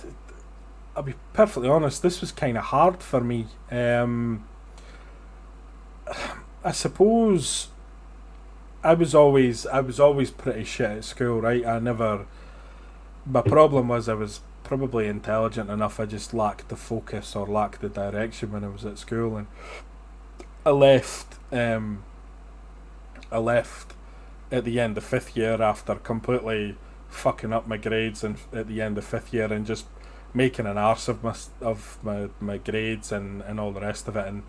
A: be perfectly honest. This was kind of hard for me. I suppose I was always pretty shit at school, right? My problem was I was probably intelligent enough. I just lacked the focus or lacked the direction when I was at school, and I left at the end of 5th year after completely fucking up my grades, and at the end of 5th year and just making an arse of my grades and all the rest of it. And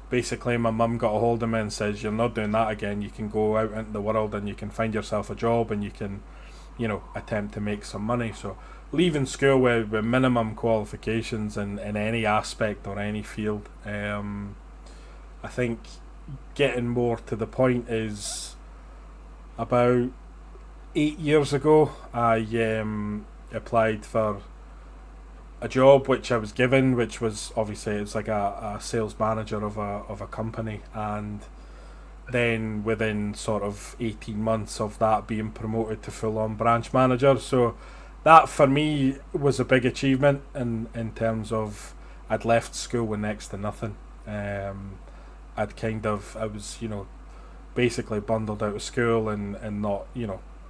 A: basically my mum got a hold of me and says, you're not doing that again, you can go out into the world and you can find yourself a job and you can, attempt to make some money. So leaving school with minimum qualifications in any aspect or any field, I think getting more to the point is about 8 years ago I applied for a job which I was given, which was obviously it's like a sales manager of a company, and then within sort of 18 months of that being promoted to full-on branch manager. So that for me was a big achievement in terms of I'd left school with next to nothing. I was basically bundled out of school and not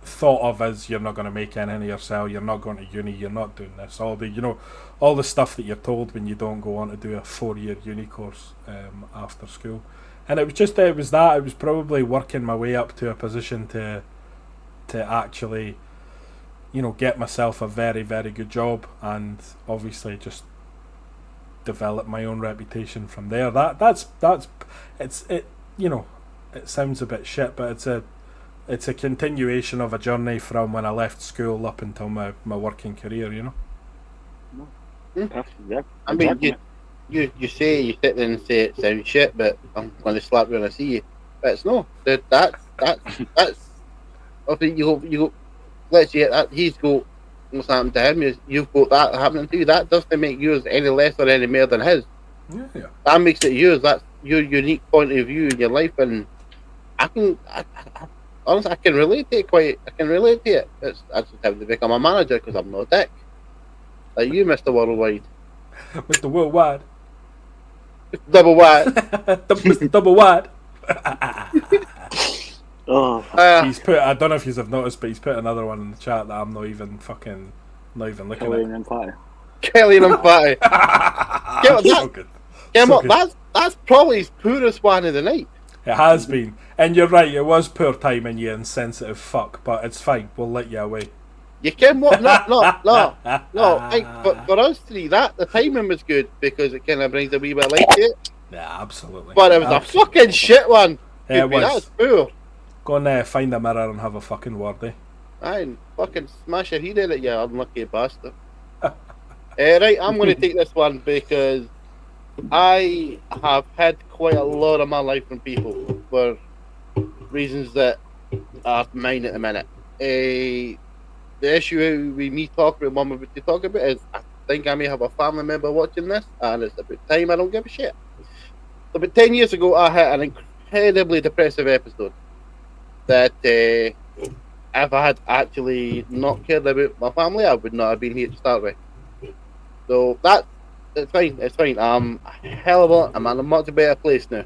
A: thought of as you're not going to make any yourself, you're not going to uni, you're not doing this, all the stuff that you're told when you don't go on to do a 4-year uni course after school. And it was probably working my way up to a position to actually get myself a very, very good job, and obviously just develop my own reputation from there. It sounds a bit shit, but it's a continuation of a journey from when I left school up until my working career,
C: Yeah.
B: I mean, you say, you sit there and say it sounds shit, but I'm going to slap you when I see you. But it's no. That's. I think you go. Let's say that he's got what's happened to him. You've got that happening to you. That doesn't make yours any less or any more than his.
A: Yeah.
B: That makes it yours. That's your unique point of view in your life, and honestly, I can relate to it I just have to become a manager because I'm no dick. Like you, Mr. Worldwide.
A: Mr. Worldwide.
B: Double wide.
A: Mr. Double wide.
C: He's
A: put. I don't know if you have noticed, but he's put another one in the chat that I'm not even looking at.
B: Kelly and Fatty. That's probably his poorest one of the night.
A: It has been, and you're right. It was poor timing, you insensitive fuck. But it's fine. We'll let you away.
B: You can what? No. But for us three, the timing was good because it kind of brings a wee bit of light to it.
A: Yeah, absolutely.
B: But it was a fucking shit one.
A: Yeah, it was.
B: That was poor.
A: Go and find a mirror and have a fucking word, eh?
B: Aye, fucking smash it. He did it, you unlucky bastard. Right, I'm going to take this one because I have had quite a lot of my life from people for reasons that are mine at the minute. The issue with me talking about Mum about to talk about is I think I may have a family member watching this, and it's about time I don't give a shit. About 10 years ago, I had an incredibly depressive episode that if I had actually not cared about my family, I would not have been here to start with. So it's fine. I'm a hell of a lot. I'm in a much better place now.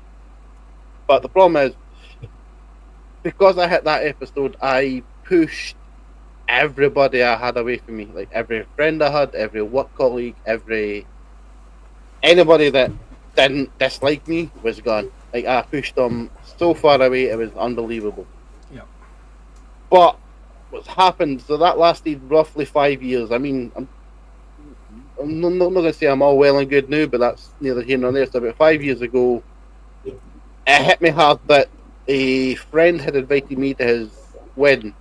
B: But the problem is, because I hit that episode, I pushed everybody I had away from me. Like every friend I had, every work colleague, anybody that didn't dislike me was gone. Like I pushed them so far away, it was unbelievable.
A: Yeah.
B: But what's happened? So that lasted roughly 5 years. I mean, I'm not going to say I'm all well and good now, but that's neither here nor there. So about 5 years ago, it hit me hard that a friend had invited me to his wedding,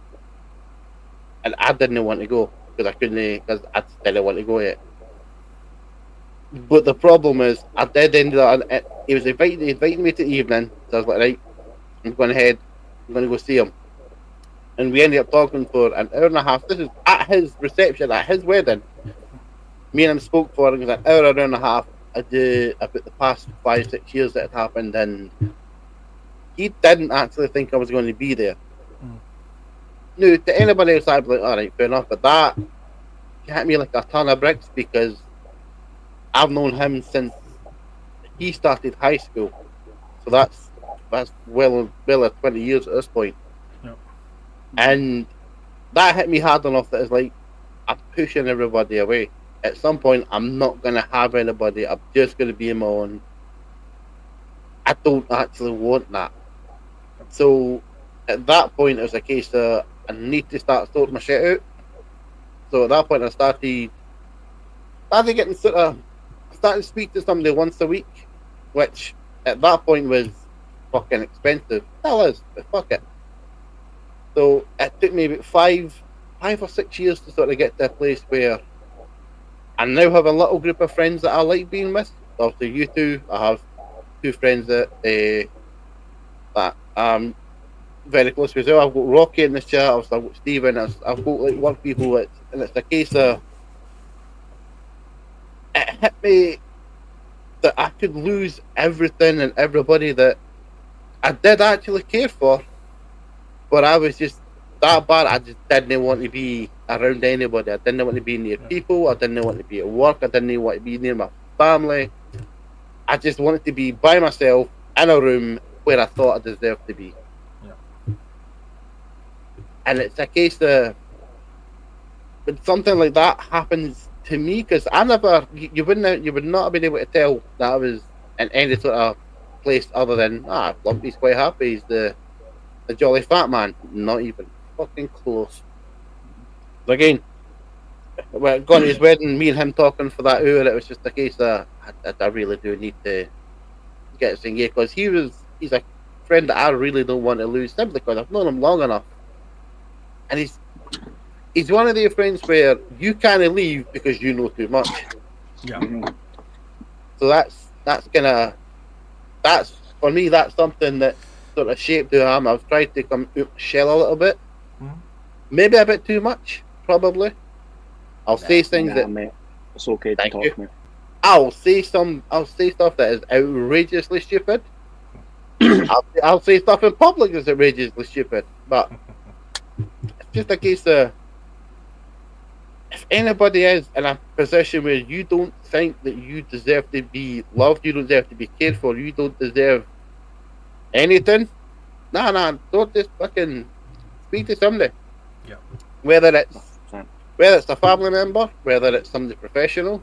B: and I didn't want to go because I didn't want to go yet. But the problem is, I did end up. He was inviting me to the evening, so I was like, right, I'm going ahead. I'm going to go see him. And we ended up talking for an hour and a half. This is at his reception, at his wedding. Me and him spoke for an hour and a half about the past 5-6 years that had happened, and he didn't actually think I was going to be there. No, to anybody else, I'd be like, all right, fair enough. But that hit me like a ton of bricks because I've known him since he started high school. So that's well 20 years at this point.
A: Yep.
B: And that hit me hard enough that it's like, I'm pushing everybody away. At some point, I'm not going to have anybody. I'm just going to be my own. I don't actually want that. So at that point, it was a case of I need to start sorting my shit out. So at that point, I started getting started to speak to somebody once a week, which at that point was fucking expensive. Still is, but fuck it. So it took me about 5 or 6 years to sort of get to a place where I now have a little group of friends that I like being with. Obviously, you two. I have 2 friends that very close to as well. I've got Rocky in this chat. I've got Stephen. I've got like work people. And it's a case of it hit me that I could lose everything and everybody that I did actually care for, but I was just that bad. I just didn't want to be around anybody. I didn't want to be near people. I didn't want to be at work. I didn't want to be near my family. I just wanted to be by myself in a room where I thought I deserved to be. And it's a case of when something like that happens to me, because I never, you would not have been able to tell that I was in any sort of place other than Lumpy's quite happy. He's the jolly fat man. Not even fucking close. But again, we're going to his wedding. Me and him talking for that hour. It was just a case of I really do need to get this thing, because he's a friend that I really don't want to lose simply because I've known him long enough. And he's one of the friends where you can't leave because you know too much.
A: Yeah.
B: So that's for me. That's something that sort of shaped who I am. I've tried to come out shell a little bit, maybe a bit too much, probably. I'll say things that.
C: Mate. It's okay to talk, mate.
B: I'll say stuff that is outrageously stupid. I'll say stuff in public that's outrageously stupid, but. Just a case of if anybody is in a position where you don't think that you deserve to be loved, you don't deserve to be cared for, you don't deserve anything, don't just fucking speak to somebody.
A: Yeah.
B: Whether it's a family member, whether it's somebody professional,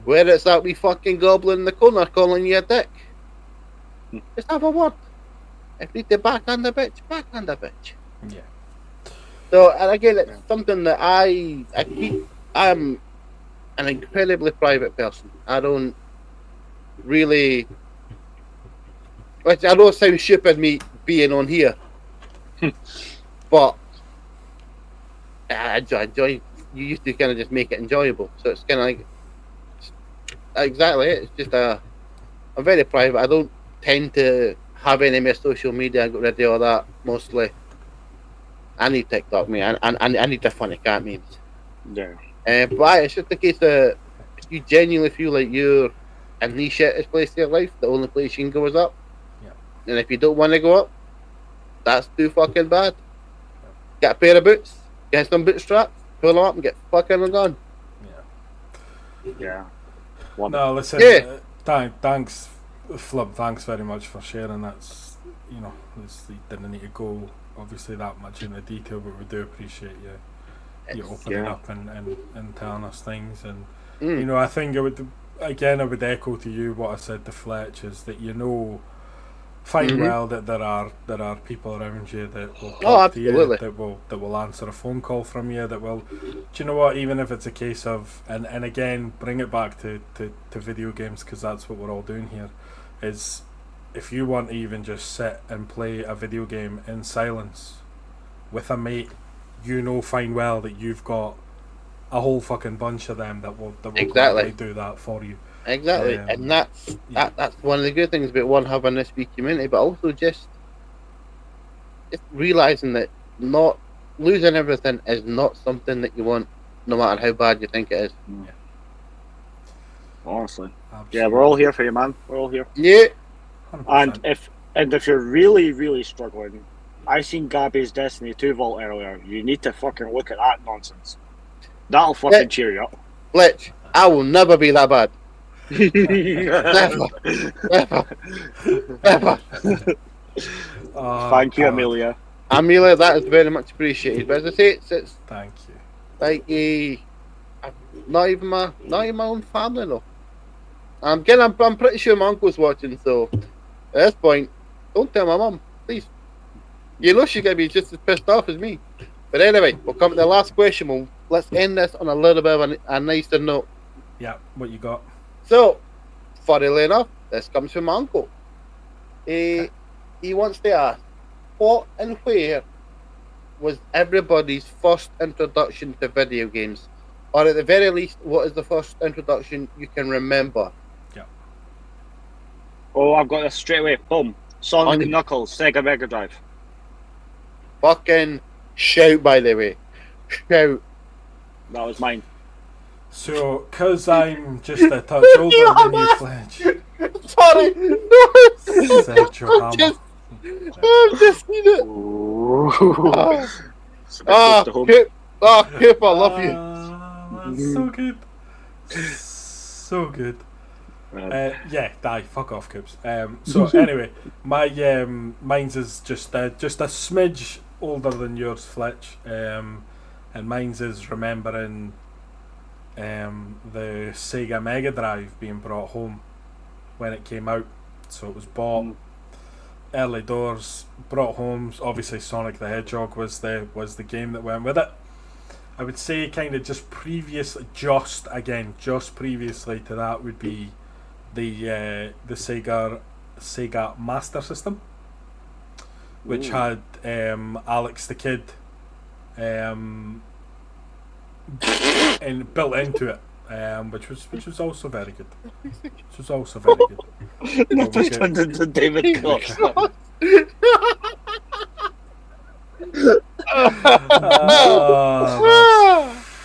B: whether it's that wee fucking goblin in the corner calling you a dick. Just have a word. If you need to backhand a bitch, backhand a bitch.
A: Yeah.
B: So, and again, it's something that I'm an incredibly private person. I don't really, which I know sounds stupid me being on here, but I enjoy. You used to kind of just make it enjoyable, so it's kind of like exactly it. It's just I'm very private. I don't tend to have any more social media. I got rid of all that mostly. I need TikTok, man. I need the funny cat memes.
C: Yeah.
B: But it's just the case that if you genuinely feel like you're in the shittest place in your life, the only place you can go is up.
A: Yeah.
B: And if you don't want to go up, that's too fucking bad. Get a pair of boots, get some bootstraps, pull them up, and get fucking gone.
C: Yeah.
A: No, listen. Yeah. Thanks, Flip. Thanks very much for sharing. That's you didn't need to go. Obviously that much in the detail, but we do appreciate you opening up and telling us things. And I think I would echo to you what I said to Fletch, is that fine well that there are people around you that will talk to you, that will answer a phone call from you, that will, do you know what, even if it's a case of, and again, bring it back to video games, because that's what we're all doing here, is if you want to even just sit and play a video game in silence with a mate, fine well that you've got a whole fucking bunch of them that will exactly do that for you.
B: Exactly, and that's one of the good things about having this big community, but also just just realizing that not losing everything is not something that you want, no matter how bad you think it is.
C: Yeah. Honestly, yeah, we're all here for you, man. We're all here.
B: Yeah.
C: 100%. And if you're really, really struggling, I seen Gabby's Destiny 2 vault earlier. You need to fucking look at that nonsense. That'll fucking cheer you up.
B: Glitch, I will never be that bad. Never.
C: Thank you, Amelia.
B: Amelia, that is very much appreciated. But as I say, it's
A: thank you.
B: Like not even my own family though. I'm pretty sure my uncle's watching, so at this point, don't tell my mum, please. You know she's gonna be just as pissed off as me. But anyway, we'll come to the last question. Let's end this on a little bit of a nicer note.
A: Yeah, what you got?
B: So, funnily enough, this comes from my uncle. He wants to ask, what and where was everybody's first introduction to video games? Or at the very least, what is the first introduction you can remember?
A: Yeah.
C: Oh, I've got this straight away. Boom. Sonic & Knuckles, Sega Mega Drive.
B: Fucking shout, by the way. Shout.
C: That was mine.
A: So, because I'm just a touch older than you, Fletch.
B: Sorry. No. I've just seen it. Coop, I love you.
A: That's so good. So good. Yeah, die. Fuck off, Coops. So anyway, mine's is just a smidge older than yours, Fletch. And mine's is remembering the Sega Mega Drive being brought home when it came out. So it was bought early doors, brought home. Obviously, Sonic the Hedgehog was the game that went with it. I would say kind of just previously to that would be the Sega Master System, which had Alex the Kid and built into it, which was also very good.
C: Nothing turned into David Cox.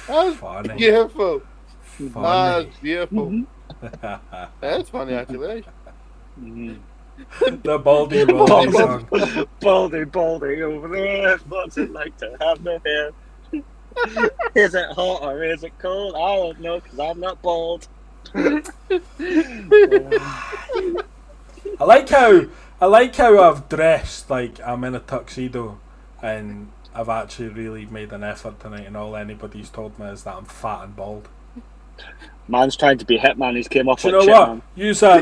B: That's
A: funny.
B: Beautiful.
A: Funny.
B: That's beautiful. That's funny, actually.
A: The Baldy Baldy song.
C: Baldy over there. What's it like to have no hair? Is it hot or is it cold? I don't know, because I'm not bald.
A: I like how I've dressed like I'm in a tuxedo, and I've actually really made an effort tonight, and all anybody's told me is that I'm fat and bald.
C: Man's trying to be Hitman. He's came off.
A: Do you know what? Yous are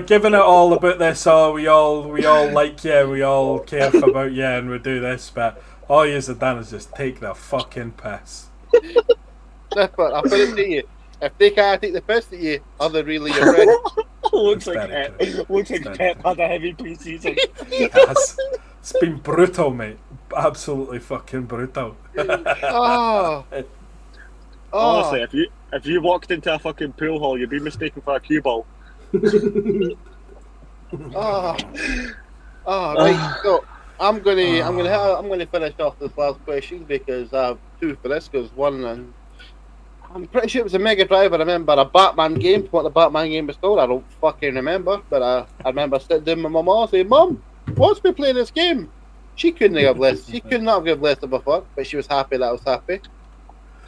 A: giving it all about this. Oh, we all like you, we all care about you, and we do this, but all yous have done is just take the fucking piss.
B: But I'll put it to you. If they can't take the piss at you, are they really your friend?
C: Looks like Pep had a heavy pre-season.
A: It's been brutal, mate. Absolutely fucking brutal.
C: Honestly, if you walked into a fucking pool hall, you'd be mistaken for a cue ball.
B: Right. So I'm gonna finish off this last question because I have two for this. Because one, and I'm pretty sure it was a Mega Drive. I remember a Batman game. What the Batman game was called, I don't fucking remember. But I remember sitting down with my mum saying, "Mum, what's me playing this game?" She couldn't have less. She could not have less of a fuck, but she was happy that I was happy.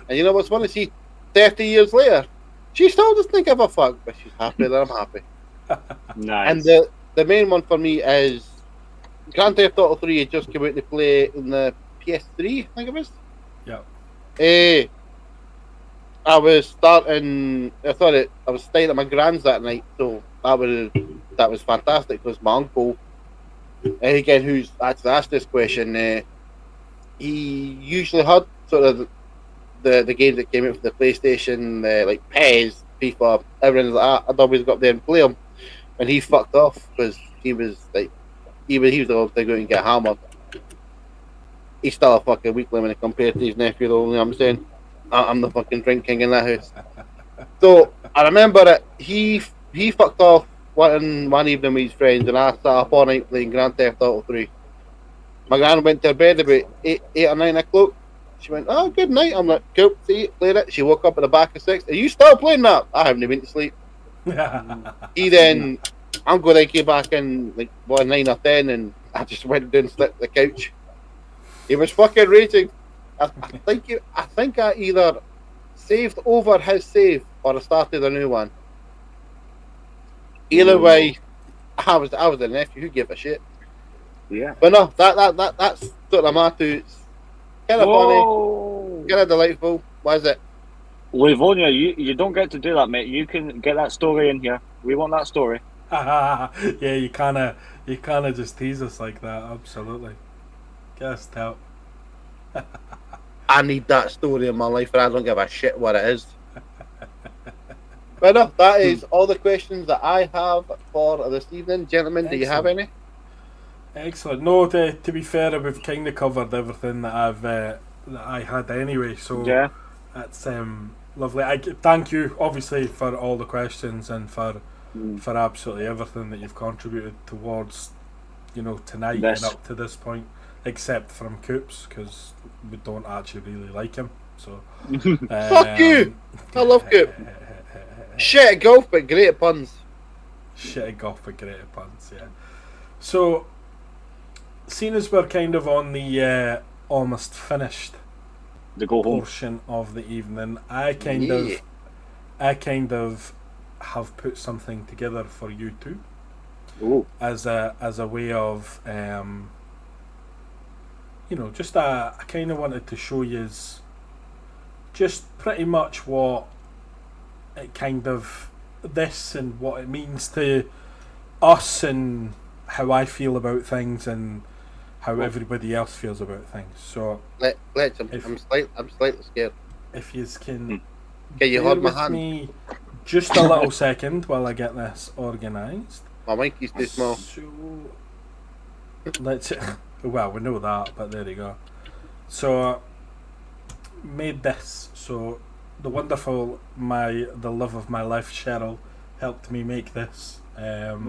B: And you know what's funny? She 30 years later, she still doesn't give a fuck, but she's happy that I'm happy.
C: Nice.
B: And the main one for me is Grand Theft Auto 3 had just came out to play in the PS3, I think it was.
A: Yeah.
B: I was staying at my grand's that night, so that was fantastic because my uncle, again, who's actually asked this question, he usually had sort of the games that came out for the PlayStation, like PES, FIFA, everything like that. I'd always go up there and play them, and he fucked off because he was the one to go and get hammered. He's still a fucking weakling when compared to his nephew, though. You know what I'm saying? I'm the fucking drink king in that house. So I remember that he fucked off one evening with his friends, and I sat up all night playing Grand Theft Auto 3. My gran went to bed about 8 or 9 o'clock. She went, oh, good night. I'm like, cool, see, play it. She woke up at the back of 6. Are you still playing that? I haven't been to sleep. He then, I'm going to get back in like 9 or 10, and I just went down and slept on the couch. He was fucking raging. I think I either saved over his save or I started a new one. Either way, I was the nephew. Who gave a shit?
C: Yeah.
B: But no, that's sort of my two. Kind of funny, kind of delightful. What is it?
C: Livonia, you don't get to do that, mate. You can get that story in here. We want that story.
A: Yeah, you kind of just tease us like that. Absolutely. Guessed out.
B: I need that story in my life, and I don't give a shit what it is. But no, that is all the questions that I have for this evening, gentlemen. Do you have any?
A: Excellent. No, to be fair, we've kind of covered everything that I had anyway. So
C: yeah,
A: that's lovely. I thank you, obviously, for all the questions and for absolutely everything that you've contributed towards, tonight and up to this point, except from Coops, because we don't actually really like him. So
B: fuck you. I love Coop. Shit at golf, but great at puns.
A: Shit at golf, but great at puns. Yeah. So, seeing as we're kind of on the almost finished
C: the go home
A: portion of the evening, I kind of have put something together for you two.
C: Ooh.
A: As a way of just I kind of wanted to show you just pretty much what it kind of this and what it means to us and how I feel about things and how everybody else feels about things. So
B: I'm slightly scared.
A: If you can
B: you hold my hand?
A: Me just a little second while I get this organised.
B: My mic is too small.
A: So let's well, we know that, but there you go. So made this. So the wonderful the love of my life, Cheryl, helped me make this. And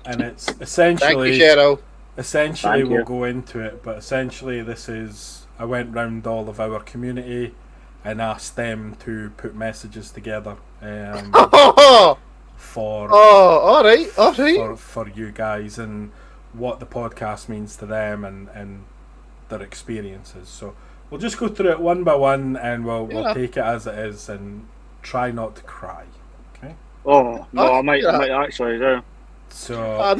A: it's essentially.
B: Thank you, Cheryl.
A: Essentially, we'll go into it, but essentially, this is. I went round all of our community and asked them to put messages together for
B: all right.
A: For you guys and what the podcast means to them and their experiences. So we'll just go through it one by one, and we'll take it as it is and try not to cry. Okay?
C: Oh no, I might actually do.
A: So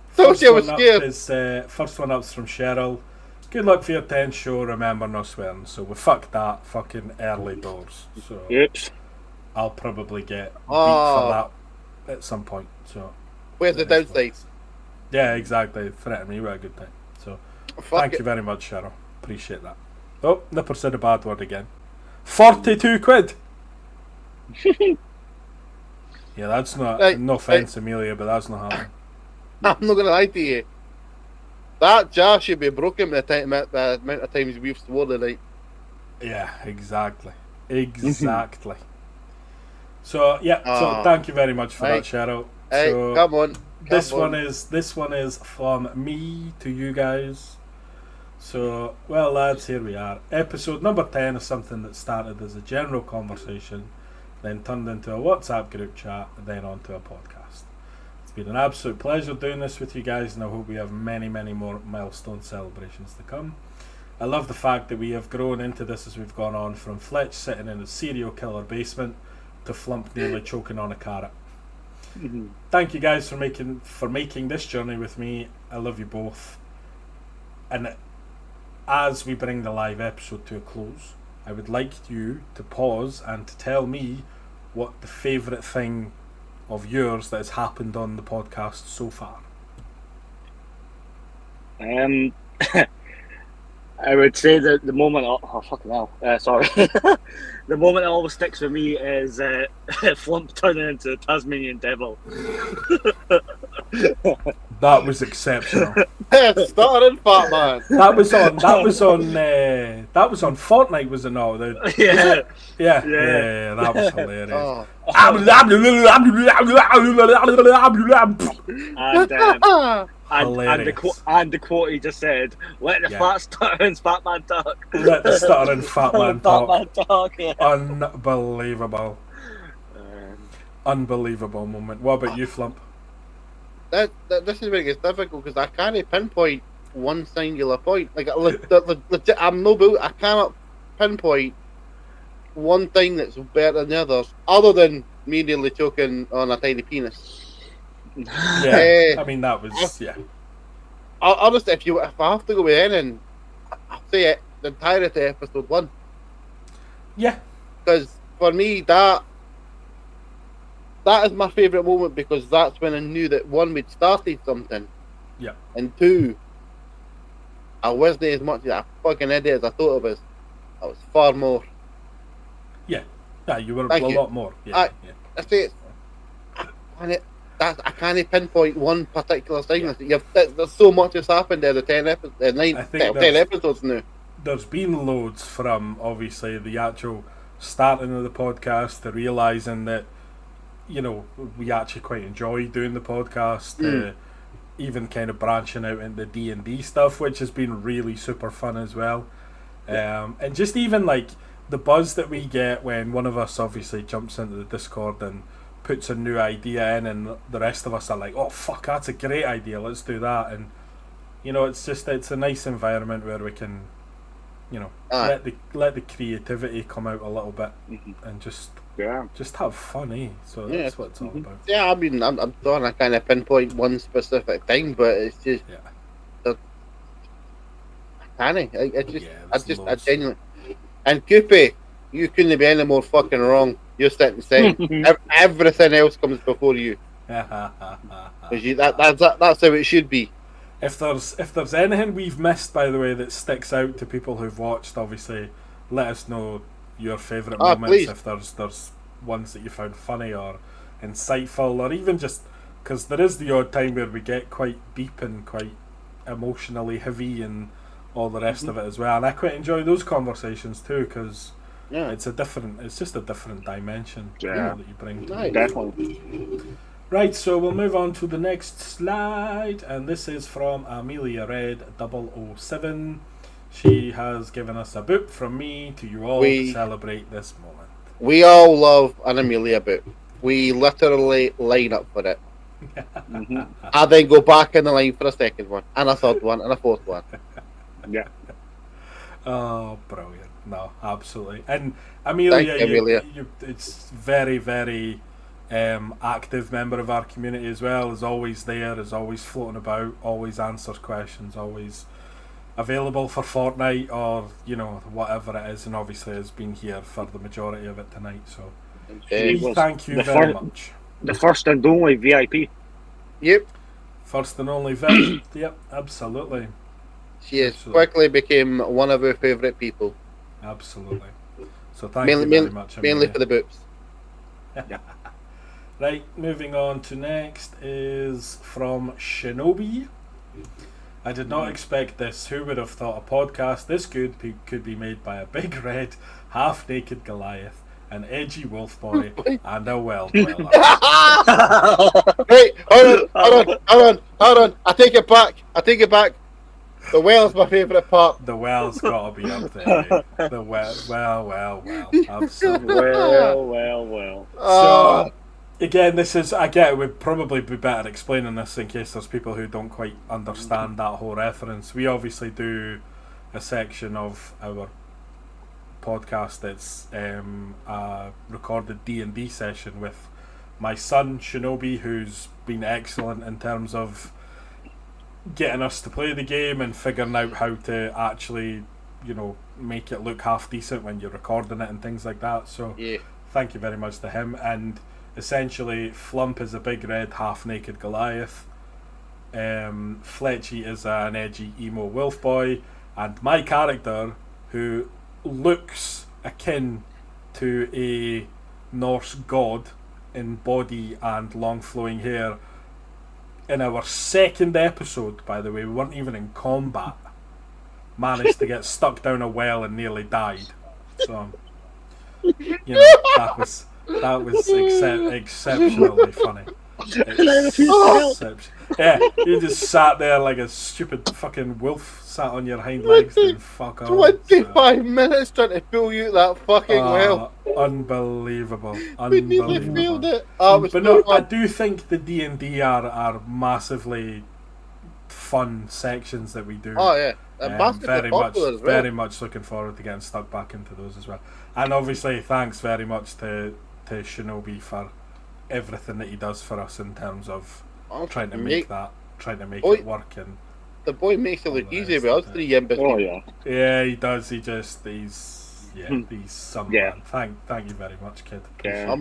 A: first one up's from Cheryl. Good luck for your 10th show. Remember, no swearing. So we fucked that fucking early doors. So I'll probably get beat for that at some point. So
B: where's the downside?
A: Yeah, exactly. Threaten me with a good time. So thank you very much, Cheryl. Appreciate that. Oh, Nipper said a bad word again. 42 quid. Yeah, that's not. No offence, Amelia, but that's not happening.
B: I'm not gonna lie to you. That jar should be broken by the amount of times we've sworn tonight.
A: Yeah, exactly. So so thank you very much for that, Cheryl.
B: Hey,
A: so
B: come on.
A: This one is from me to you guys. So, well, lads, here we are. Episode number 10 is something that started as a general conversation, then turned into a WhatsApp group chat, and then onto a podcast. It's been an absolute pleasure doing this with you guys, and I hope we have many, many more milestone celebrations to come. I love the fact that we have grown into this as we've gone on, from Fletch sitting in a serial killer basement to Flump nearly choking on a carrot. Thank you guys for making this journey with me. I love you both. And as we bring the live episode to a close, I would like you to pause and to tell me what the favourite thing of yours that has happened on the podcast so far.
C: I would say that the moment. Oh fucking hell! Sorry. The moment that always sticks with me is Flump turning into a Tasmanian devil.
A: That was exceptional.
B: Starting fat man.
A: That was on Fortnite, was it not?
C: Yeah.
A: That was hilarious.
C: And And the quote he just said, "Let the fat stuttering fat man talk."
A: Let the stuttering fat man talk.
C: Yeah.
A: Unbelievable. Unbelievable moment. What about you, Flump?
B: This is where it gets difficult because I can't pinpoint one singular point. Like, I'm no bull. I cannot pinpoint one thing that's better than the others, other than immediately choking on a tiny penis.
A: Yeah, I mean that was
B: Honestly, if I have to go with anything, I'll say it the entirety of episode 1.
A: Yeah,
B: because for me that is my favourite moment because that's when I knew that 1, we'd started something.
A: Yeah.
B: And 2, I wasn't as much of a fucking idiot as I thought I was. I was far more.
A: Yeah. Yeah, you were a lot more. Yeah.
B: I say I can't pinpoint one particular thing. There's so much that's happened there. The 10 episodes now.
A: There's been loads from obviously the actual starting of the podcast to realising that, you know, we actually quite enjoy doing the podcast. Even kind of branching out into D&D stuff, which has been really super fun as well. And just even like the buzz that we get when one of us obviously jumps into the Discord and puts a new idea in, and the rest of us are like, oh fuck, that's a great idea, let's do that. And you know, it's a nice environment where we can, you know, let the creativity come out a little bit and just have fun, So that's what it's all about.
B: Yeah, I mean, I'm trying to kind of pinpoint one specific thing, but it's just I genuinely. And Koopy, you couldn't be any more fucking wrong. You're sitting second. Everything else comes before you. That's how it should be.
A: If there's anything we've missed, by the way, that sticks out to people who've watched, obviously, let us know your favourite moments.
B: Please.
A: If there's ones that you found funny or insightful, or even just because there is the odd time where we get quite deep and quite emotionally heavy and all the rest of it as well. And I quite enjoy those conversations too because it's just a different dimension that you bring.
C: Definitely.
A: Right, so we'll move on to the next slide, and this is from Amelia Red 007. She has given us a boop from me to you all to celebrate this moment.
B: We all love an Amelia boop. We literally line up for it. I then go back in the line for a second one, and a third one, and a fourth one.
C: Yeah.
A: Oh, brilliant. No, absolutely. And Amelia, it's very, very active member of our community as well. Is always there, is always floating about, always answers questions, always available for Fortnite or, you know, whatever it is, and obviously has been here for the majority of it tonight. So thank you very much.
C: The first and only VIP.
B: Yep.
A: First and only VIP. Yep, absolutely.
B: She has quickly became one of our favourite people.
A: Absolutely. So thank you very much.
B: Mainly for the boops.
A: Right, moving on to next is from Shinobi. I did not expect this. Who would have thought a podcast this good could be made by a big red, half-naked Goliath, an edgy wolf boy, and a well dweller?
B: Wait, hold on. I take it back. The well's my favourite part.
A: The well's got to be up there. The well. Absolutely.
C: Well.
A: So, again, I get it would probably be better explaining this in case there's people who don't quite understand that whole reference. We obviously do a section of our podcast that's a recorded D&D session with my son, Shinobi, who's been excellent in terms of getting us to play the game and figuring out how to actually, you know, make it look half decent when you're recording it and things like that. So thank you very much to him. And essentially, Flump is a big red half-naked Goliath. Fletchy is an edgy emo wolf boy, and my character, who looks akin to a Norse god in body and long flowing hair. In our second episode, by the way, we weren't even in combat, managed to get stuck down a well and nearly died. So, you know, that was exceptionally funny. Yeah, you just sat there like a stupid fucking wolf sat on your hind legs and fuck off.
B: 25 minutes trying to pull you that fucking well.
A: Unbelievable.
B: We nearly failed it.
A: But no, I do think the D&D are massively fun sections that we do.
B: Oh yeah.
A: Very much looking forward to getting stuck back into those as well. And obviously thanks very much to Shinobi for everything that he does for us in terms of trying to make it work. And
B: the boy makes it look easy, but I was 3 embassies.
C: Oh yeah.
A: Yeah, he does. He's some man. Thank you very much, kid.
C: Yeah,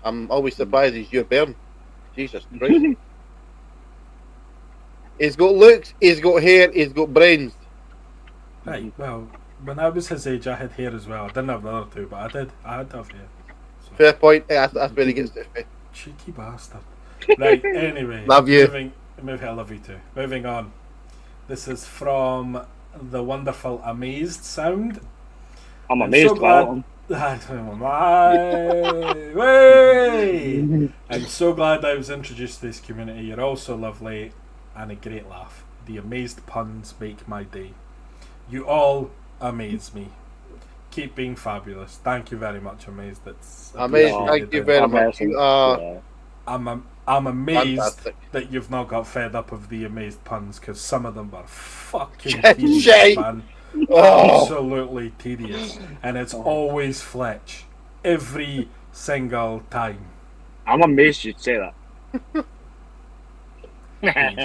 B: I'm always surprised he's your bairn. Jesus Christ. He's got looks, he's got hair, he's got brains.
A: Right, well, when I was his age, I had hair as well. I didn't have the other two, but I did. I had to have hair. So.
B: Fair point. That's where he gets it.
A: Cheeky bastard. Right, anyway.
B: Love you.
A: I love you too. Moving on. This is from the wonderful Amazed Sound.
C: I'm amazed by him.
A: I'm so glad I was introduced to this community. You're all so lovely and a great laugh. The amazed puns make my day. You all amaze me. Keep being fabulous. Thank you very much, Amazed.
B: Thank you very much. You are.
A: I'm amazed
B: fantastic.
A: That you've not got fed up of the amazed puns, because some of them were fucking
B: tedious,
A: man. Absolutely tedious. And it's always Fletch. Every single time.
C: I'm amazed you'd say that.
A: I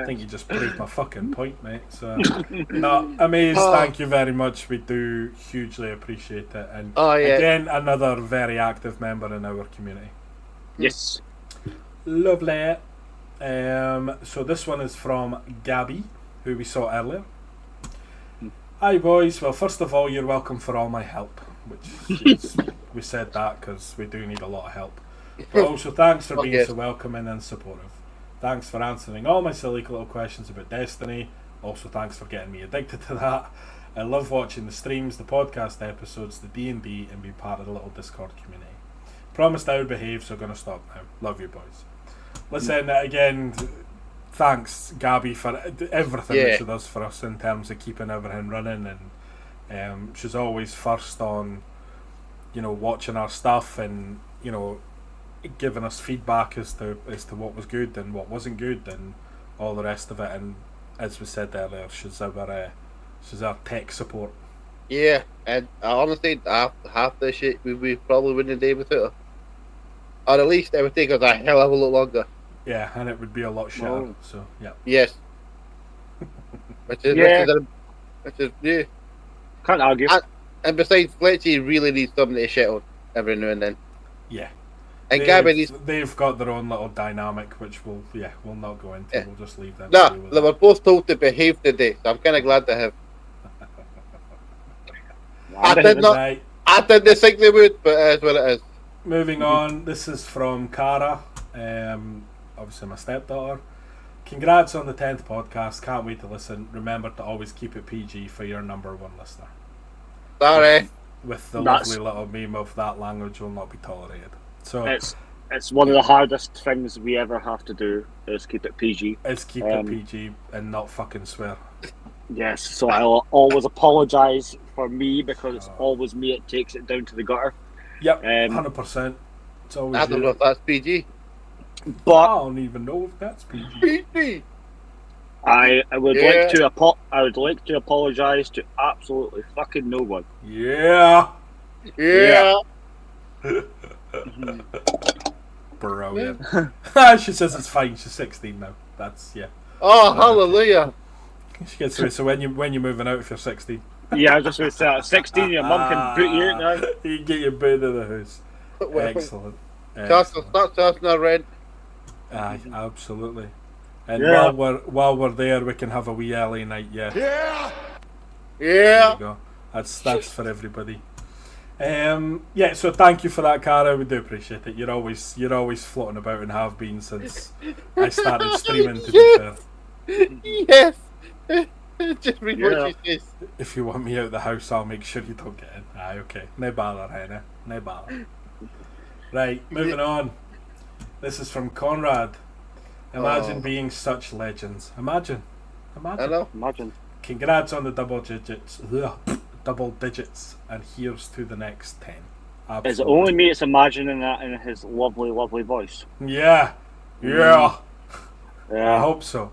A: think you just proved my fucking point, mate. So, no, Amazed, thank you very much. We do hugely appreciate it. And again, another very active member in our community.
C: Yes.
A: Lovely. So this one is from Gabby, who we saw earlier. Hi boys. Well, first of all, you're welcome for all my help, which is, we said that because we do need a lot of help. But also thanks for being so welcoming and supportive. Thanks for answering all my silly little questions about Destiny. Also thanks for getting me addicted to that. I love watching the streams, the podcast episodes, the D&D, and being part of the little Discord community. Promised I would behave, so gonna stop now. Love you boys. Listen, again, thanks Gabby for everything that she does for us in terms of keeping everything running, and she's always first on, watching our stuff and, giving us feedback as to what was good and what wasn't good and all the rest of it. And as we said earlier, she's our tech support.
B: Yeah, and honestly, half the shit we probably wouldn't do without her. Or at least it would take us a hell of a lot longer.
A: Yeah, and it would be a lot shitter. So yeah.
B: Yes. Which is
C: can't argue.
B: And besides, Fletchy really needs something to shit on every now and then.
A: Yeah.
B: And Gabby,
A: they've got their own little dynamic, which we'll not go into. We'll just leave them.
B: No, they were both told to behave today, so I'm kind of glad to have. I didn't think they would, but it is what it is.
A: Moving on, this is from Cara, obviously my stepdaughter. Congrats on the 10th podcast. Can't wait to listen. Remember to always keep it PG for your number one listener.
B: Sorry.
A: With the lovely little meme of that language will not be tolerated. So
C: it's one of the hardest things we ever have to do is keep it PG.
A: Is keep it PG and not fucking swear.
C: Yes, so I'll always apologise for me because it's always me that takes it down to the gutter.
A: Yep, 100%. It's always
B: I don't know if that's PG.
C: But
A: I don't even know if that's PG.
C: I would like to apologise to absolutely fucking no one.
A: Yeah. Brilliant. She says it's fine. She's 16 now. That's
B: Oh, hallelujah.
A: She gets through. So when you're moving out, if you're 16.
C: Yeah, I was just going to say at 16, your mum can boot you out now.
A: You can get your boot out of the house. Excellent.
B: Start charging our rent.
A: Aye, absolutely. And while we're there, we can have a wee LA night. Yeah.
B: There
A: you go. That's for everybody. So thank you for that, Cara. We do appreciate it. You're always floating about and have been since I started streaming. To be fair.
B: Yes. Just read what she says.
A: If you want me out of the house, I'll make sure you don't get in. Aye, okay. No bother, Hannah. No bother. Right, moving on. This is from Conrad. Imagine being such legends. Imagine.
B: I know.
C: Imagine.
A: Congrats on the double digits, and here's to the next 10. Absolutely.
C: Is it only me that's imagining that in his lovely, lovely voice?
A: Yeah. I hope so.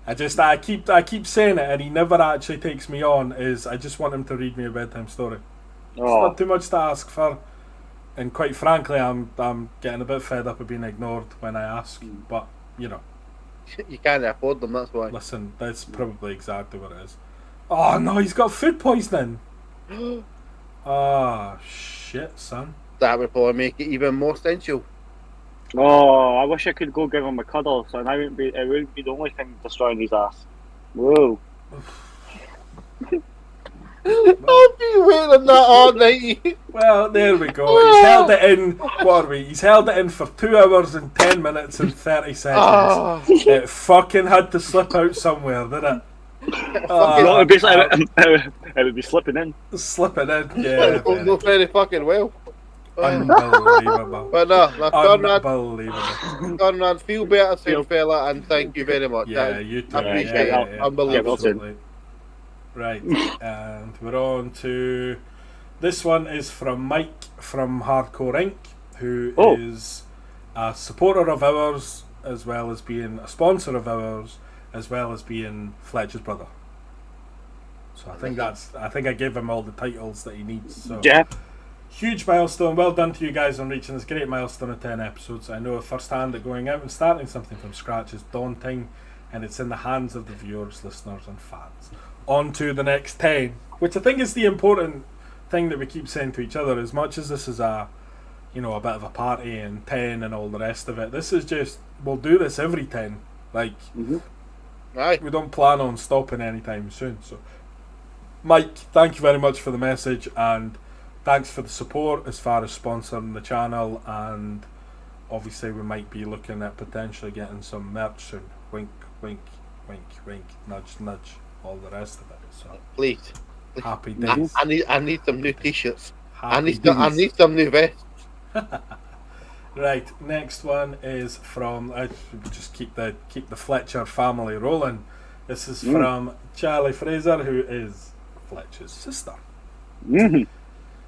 A: I keep saying it, and he never actually takes me on. I just want him to read me a bedtime story. It's not too much to ask for, and quite frankly, I'm getting a bit fed up of being ignored when I ask. But you
B: can't afford them. That's why.
A: Listen, that's probably exactly what it is. Oh no, he's got food poisoning. Oh shit, son.
B: That would probably make it even more essential.
C: Oh, I wish I could go give him a cuddle, so it wouldn't be the only thing destroying his ass. Whoa.
B: I've been waiting that all night.
A: Well, there we go. He's held it in. What are we? He's held it in for 2 hours and 10 minutes and 30 seconds. It fucking had to slip out somewhere, did it?
C: It would be slipping in.
A: Slipping in, yeah.
B: Go very fucking well.
A: Unbelievable.
B: But no,
A: unbelievable.
B: Conrad, feel better soon, fella, and thank you very much.
A: Yeah, you too.
B: I appreciate it. Unbelievable.
A: Absolutely. Right, and we're on to this one is from Mike from Hardcore Inc., who is a supporter of ours, as well as being a sponsor of ours, as well as being Fletcher's brother. So I think I gave him all the titles that he needs. So.
C: Yeah.
A: Huge milestone. Well done to you guys on reaching this great milestone of 10 episodes. I know firsthand that going out and starting something from scratch is daunting, and it's in the hands of the viewers, listeners, and fans. On to the next 10, which I think is the important thing that we keep saying to each other. As much as this is a bit of a party and 10 and all the rest of it, this is just, we'll do this every 10. Like, we don't plan on stopping anytime soon. So, Mike, thank you very much for the message, and thanks for the support as far as sponsoring the channel, and obviously we might be looking at potentially getting some merch soon. Wink, wink, wink, wink, nudge, nudge, all the rest of it. So
B: please.
A: Happy days.
B: I need some new t-shirts. I need some new vests.
A: Right, next one is from just keep the Fletcher family rolling. This is from Charlie Fraser, who is Fletcher's sister.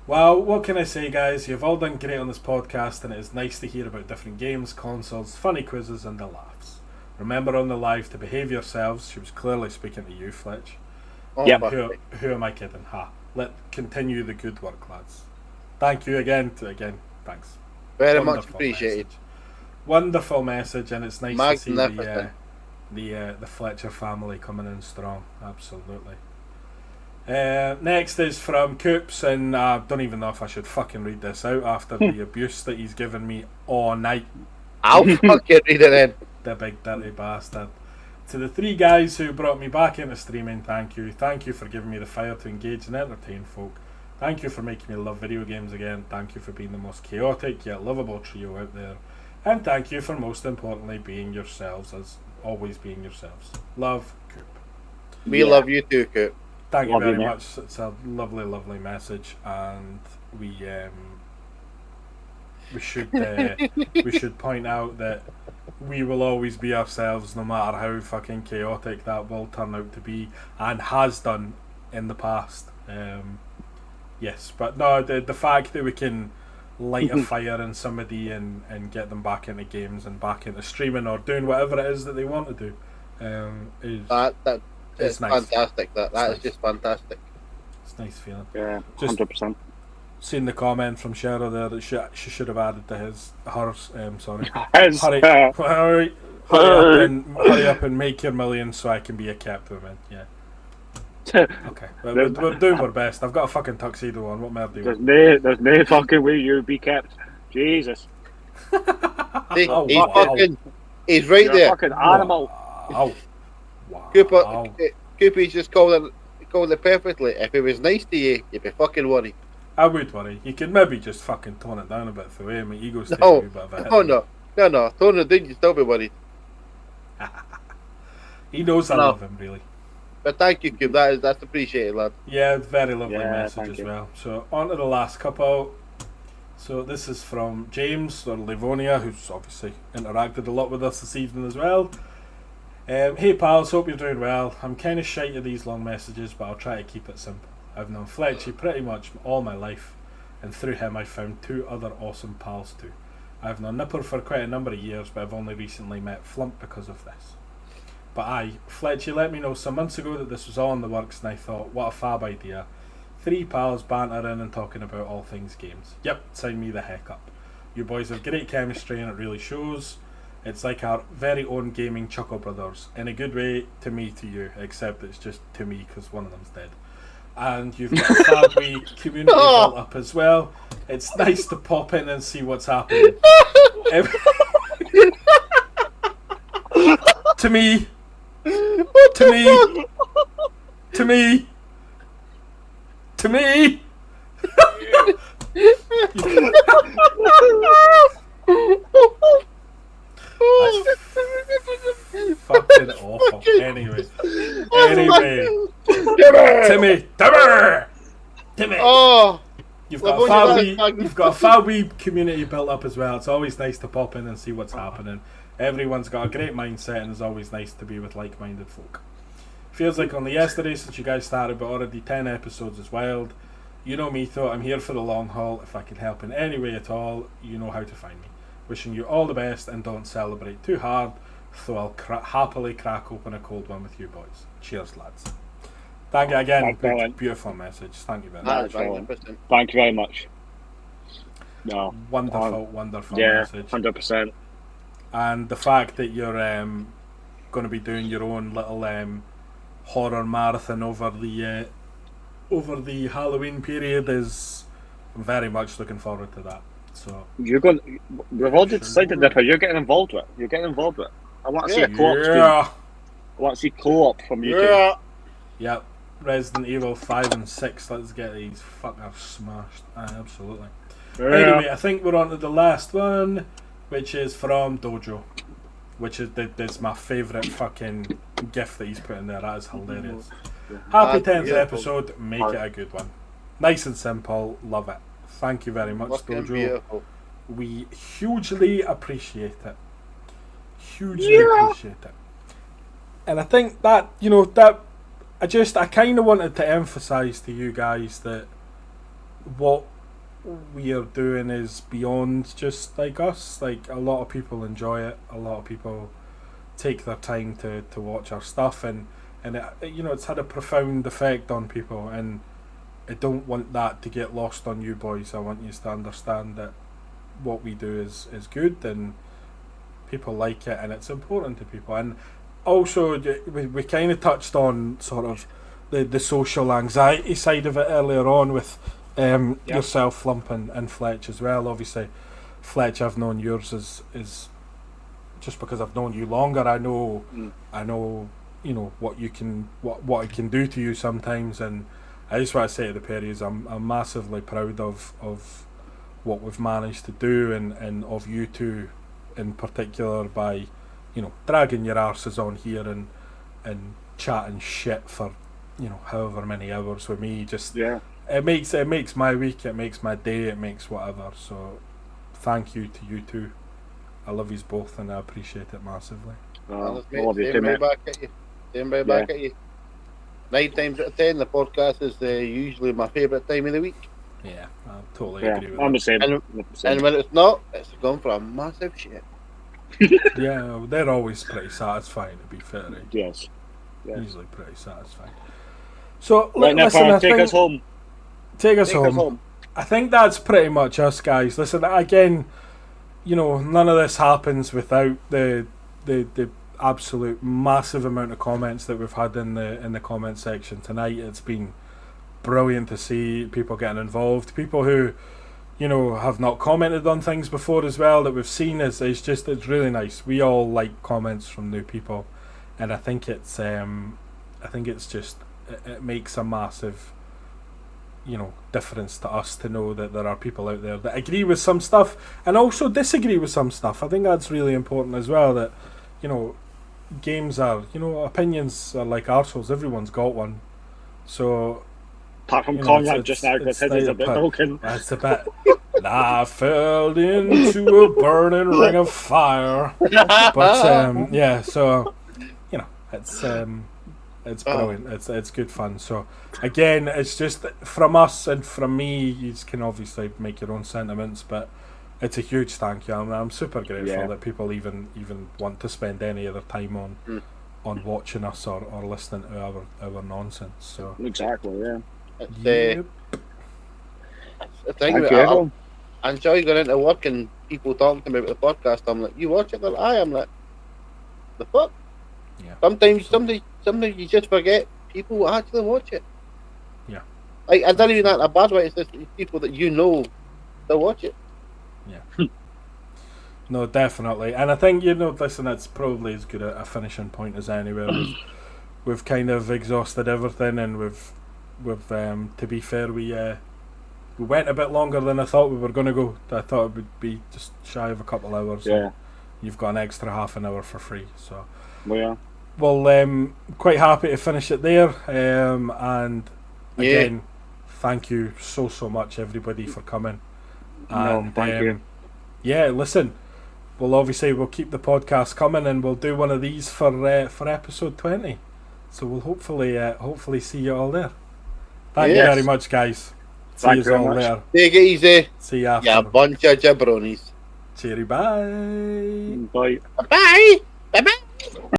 A: Well, what can I say, guys? You've all done great on this podcast, and it is nice to hear about different games, consoles, funny quizzes, and the laughs. Remember on the live to behave yourselves. She was clearly speaking to you, Fletch.
C: Yeah.
A: Who am I kidding? Let continue the good work, lads. Thank you again. Thanks.
B: Very much appreciated.
A: Wonderful message, and it's nice to see the Fletcher family coming in strong. Absolutely. Next is from Coops, and I don't even know if I should fucking read this out after the abuse that he's given me all night.
B: I'll fucking read it in.
A: The big dirty bastard. To the 3 guys who brought me back into streaming, thank you. Thank you for giving me the fire to engage and entertain folk. Thank you for making me love video games again. Thank you for being the most chaotic yet lovable trio out there. And thank you for most importantly being yourselves, as always being yourselves. Love, Coop.
B: We love you too, Coop.
A: Thank you very much. It's a lovely, lovely message, and we should point out that we will always be ourselves, no matter how fucking chaotic that will turn out to be, and has done in the past. Yes, but no, the fact that we can light a fire in somebody and get them back into games and back into streaming or doing whatever it is that they want to do
B: is
A: nice.
B: Fantastic. That is just fantastic.
A: It's a nice feeling.
C: Yeah, 100%.
A: Seen the comment from Cheryl there that she should have added to hers. Sorry. Hurry up and make your millions so I can be a captain, man. Yeah. Okay, we're doing our best. I've got a fucking tuxedo on. What more do you want?
C: There's no fucking way you'll be kept. Jesus.
B: He's right
C: You're
B: there.
C: A fucking animal.
A: Wow.
B: Coopy's just called it perfectly. If it was nice to you, you'd be fucking worried.
A: I would worry. You could maybe just fucking tone it down a bit for the way my ego's taking a bit of a hit.
B: No. Tone it down, you'd still be worried.
A: He knows I love him, really.
B: But thank you, Coop. That's appreciated, lad.
A: Yeah, very lovely message as well. So on to the last couple. So this is from James or Livonia, who's obviously interacted a lot with us this evening as well. Hey pals, hope you're doing well. I'm kind of shite at these long messages, but I'll try to keep it simple. I've known Fletchy pretty much all my life, and through him I found 2 other awesome pals too. I've known Nipper for quite a number of years, but I've only recently met Flump because of this. But Fletchy let me know some months ago that this was all in the works, and I thought, what a fab idea. 3 pals bantering and talking about all things games. Yep, sign me the heck up. You boys have great chemistry and it really shows. It's like our very own gaming Chuckle Brothers. In a good way, to me, to you, except it's just to me because one of them's dead. And you've got a fab wee community built up as well. It's nice to pop in and see what's happening. To me. To me. To me. To me. Fucking awful. Anyway. Timmy.
B: Oh.
A: You've got a fab wee community built up as well. It's always nice to pop in and see what's happening. Everyone's got a great mindset, and it's always nice to be with like-minded folk. Feels like only yesterday since you guys started, but already 10 episodes is wild. You know me, though. I'm here for the long haul. If I can help in any way at all, you know how to find me. Wishing you all the best, and don't celebrate too hard, so I'll happily crack open a cold one with you boys. Cheers, lads. Thank you again. Beautiful message. Thank you very much.
C: Thank you very much. No,
A: wonderful message.
C: 100%.
A: And the fact that you're going to be doing your own little horror marathon over the Halloween period is, I'm very much looking forward to that. So
C: we've already decided that you're getting involved with. I want to see a co-op stream. I want to see co-op from you two.
A: Yep. Resident Evil 5 and 6. Let's get these fuckers smashed. Absolutely. Yeah. Anyway, I think we're on to the last one, which is from Dojo. Which is my favourite fucking gif that he's put in there. That is hilarious. Happy 10th episode. Make it a good one. Nice and simple. Love it. Thank you very much, Dojo. Beautiful. We hugely appreciate it. Appreciate it. And I think that, I kind of wanted to emphasise to you guys that what we are doing is beyond just like us. Like, a lot of people enjoy it. A lot of people take their time to watch our stuff, and it, it's had a profound effect on people, and I don't want that to get lost on you boys. I want you to understand that what we do is good, and people like it, and it's important to people. And also, we kind of touched on sort of the social anxiety side of it earlier on with yourself, Flump, and Fletch as well. Obviously, Fletch, I've known yours is just because I've known you longer. I know, what you can, what it can do to you sometimes. And I just want to say to the Perrys, I'm massively proud of what we've managed to do, and of you two in particular, by dragging your arses on here and chatting shit for however many hours with me. Just it makes my week, it makes my day, it makes whatever. So thank you to you two. I love yous both, and I appreciate it massively.
B: I love you too, mate. Back at you. 9 times out of 10, the podcast is usually my favourite time of the week.
A: Yeah, I totally agree with
C: I'm
A: that.
C: The same.
B: And when it's not, it's gone for a massive shit.
A: Yeah, they're always pretty satisfying, to be fair. Right?
C: Yes.
A: Usually pretty satisfying. So,
C: right, listen, take us home.
A: Take us home. I think that's pretty much us, guys. Listen, again, none of this happens without the absolute massive amount of comments that we've had in the comment section tonight. It's been brilliant to see people getting involved. People who, have not commented on things before as well that we've seen. It's really nice. We all like comments from new people, and I think it makes a massive difference to us to know that there are people out there that agree with some stuff and also disagree with some stuff. I think that's really important as well, that games are, opinions are like arseholes. Everyone's got one. So
C: apart from Conrad just now, because his is a bit broken.
A: It's a bit and I fell into a burning ring of fire. But yeah, so you know, it's brilliant. It's good fun. So again, it's just from us and from me. You can obviously make your own sentiments, but it's a huge thank you. I'm super grateful that people even want to spend any of their time on watching us or listening to our nonsense. So
C: exactly, yeah.
B: It's the thing. I enjoy going into work and people talking to me about the podcast. I'm like, you watch it? They're like, I'm like, the fuck?
A: Yeah.
B: Sometimes you just forget people actually watch it.
A: Yeah.
B: Like, I don't even that in a bad way. It's just people that you know that watch it.
A: Yeah. No, definitely. And I think, listen, it's probably as good a finishing point as anywhere. We've kind of exhausted everything, and we've to be fair, we went a bit longer than I thought we were going to go. I thought it would be just shy of a couple hours.
C: Yeah.
A: You've got an extra half an hour for free. So.
C: Yeah.
A: Well, quite happy to finish it there. And again, thank you so much, everybody, for coming. And
C: thank you.
A: Yeah, listen, we'll keep the podcast coming, and we'll do one of these for episode 20. So we'll hopefully see you all there. Thank you very much, guys. See you all there.
B: Take it easy.
A: See you after.
B: Yeah, bunch of jabronis.
A: Cheery, bye.
C: Bye.
B: Bye. Bye. Bye.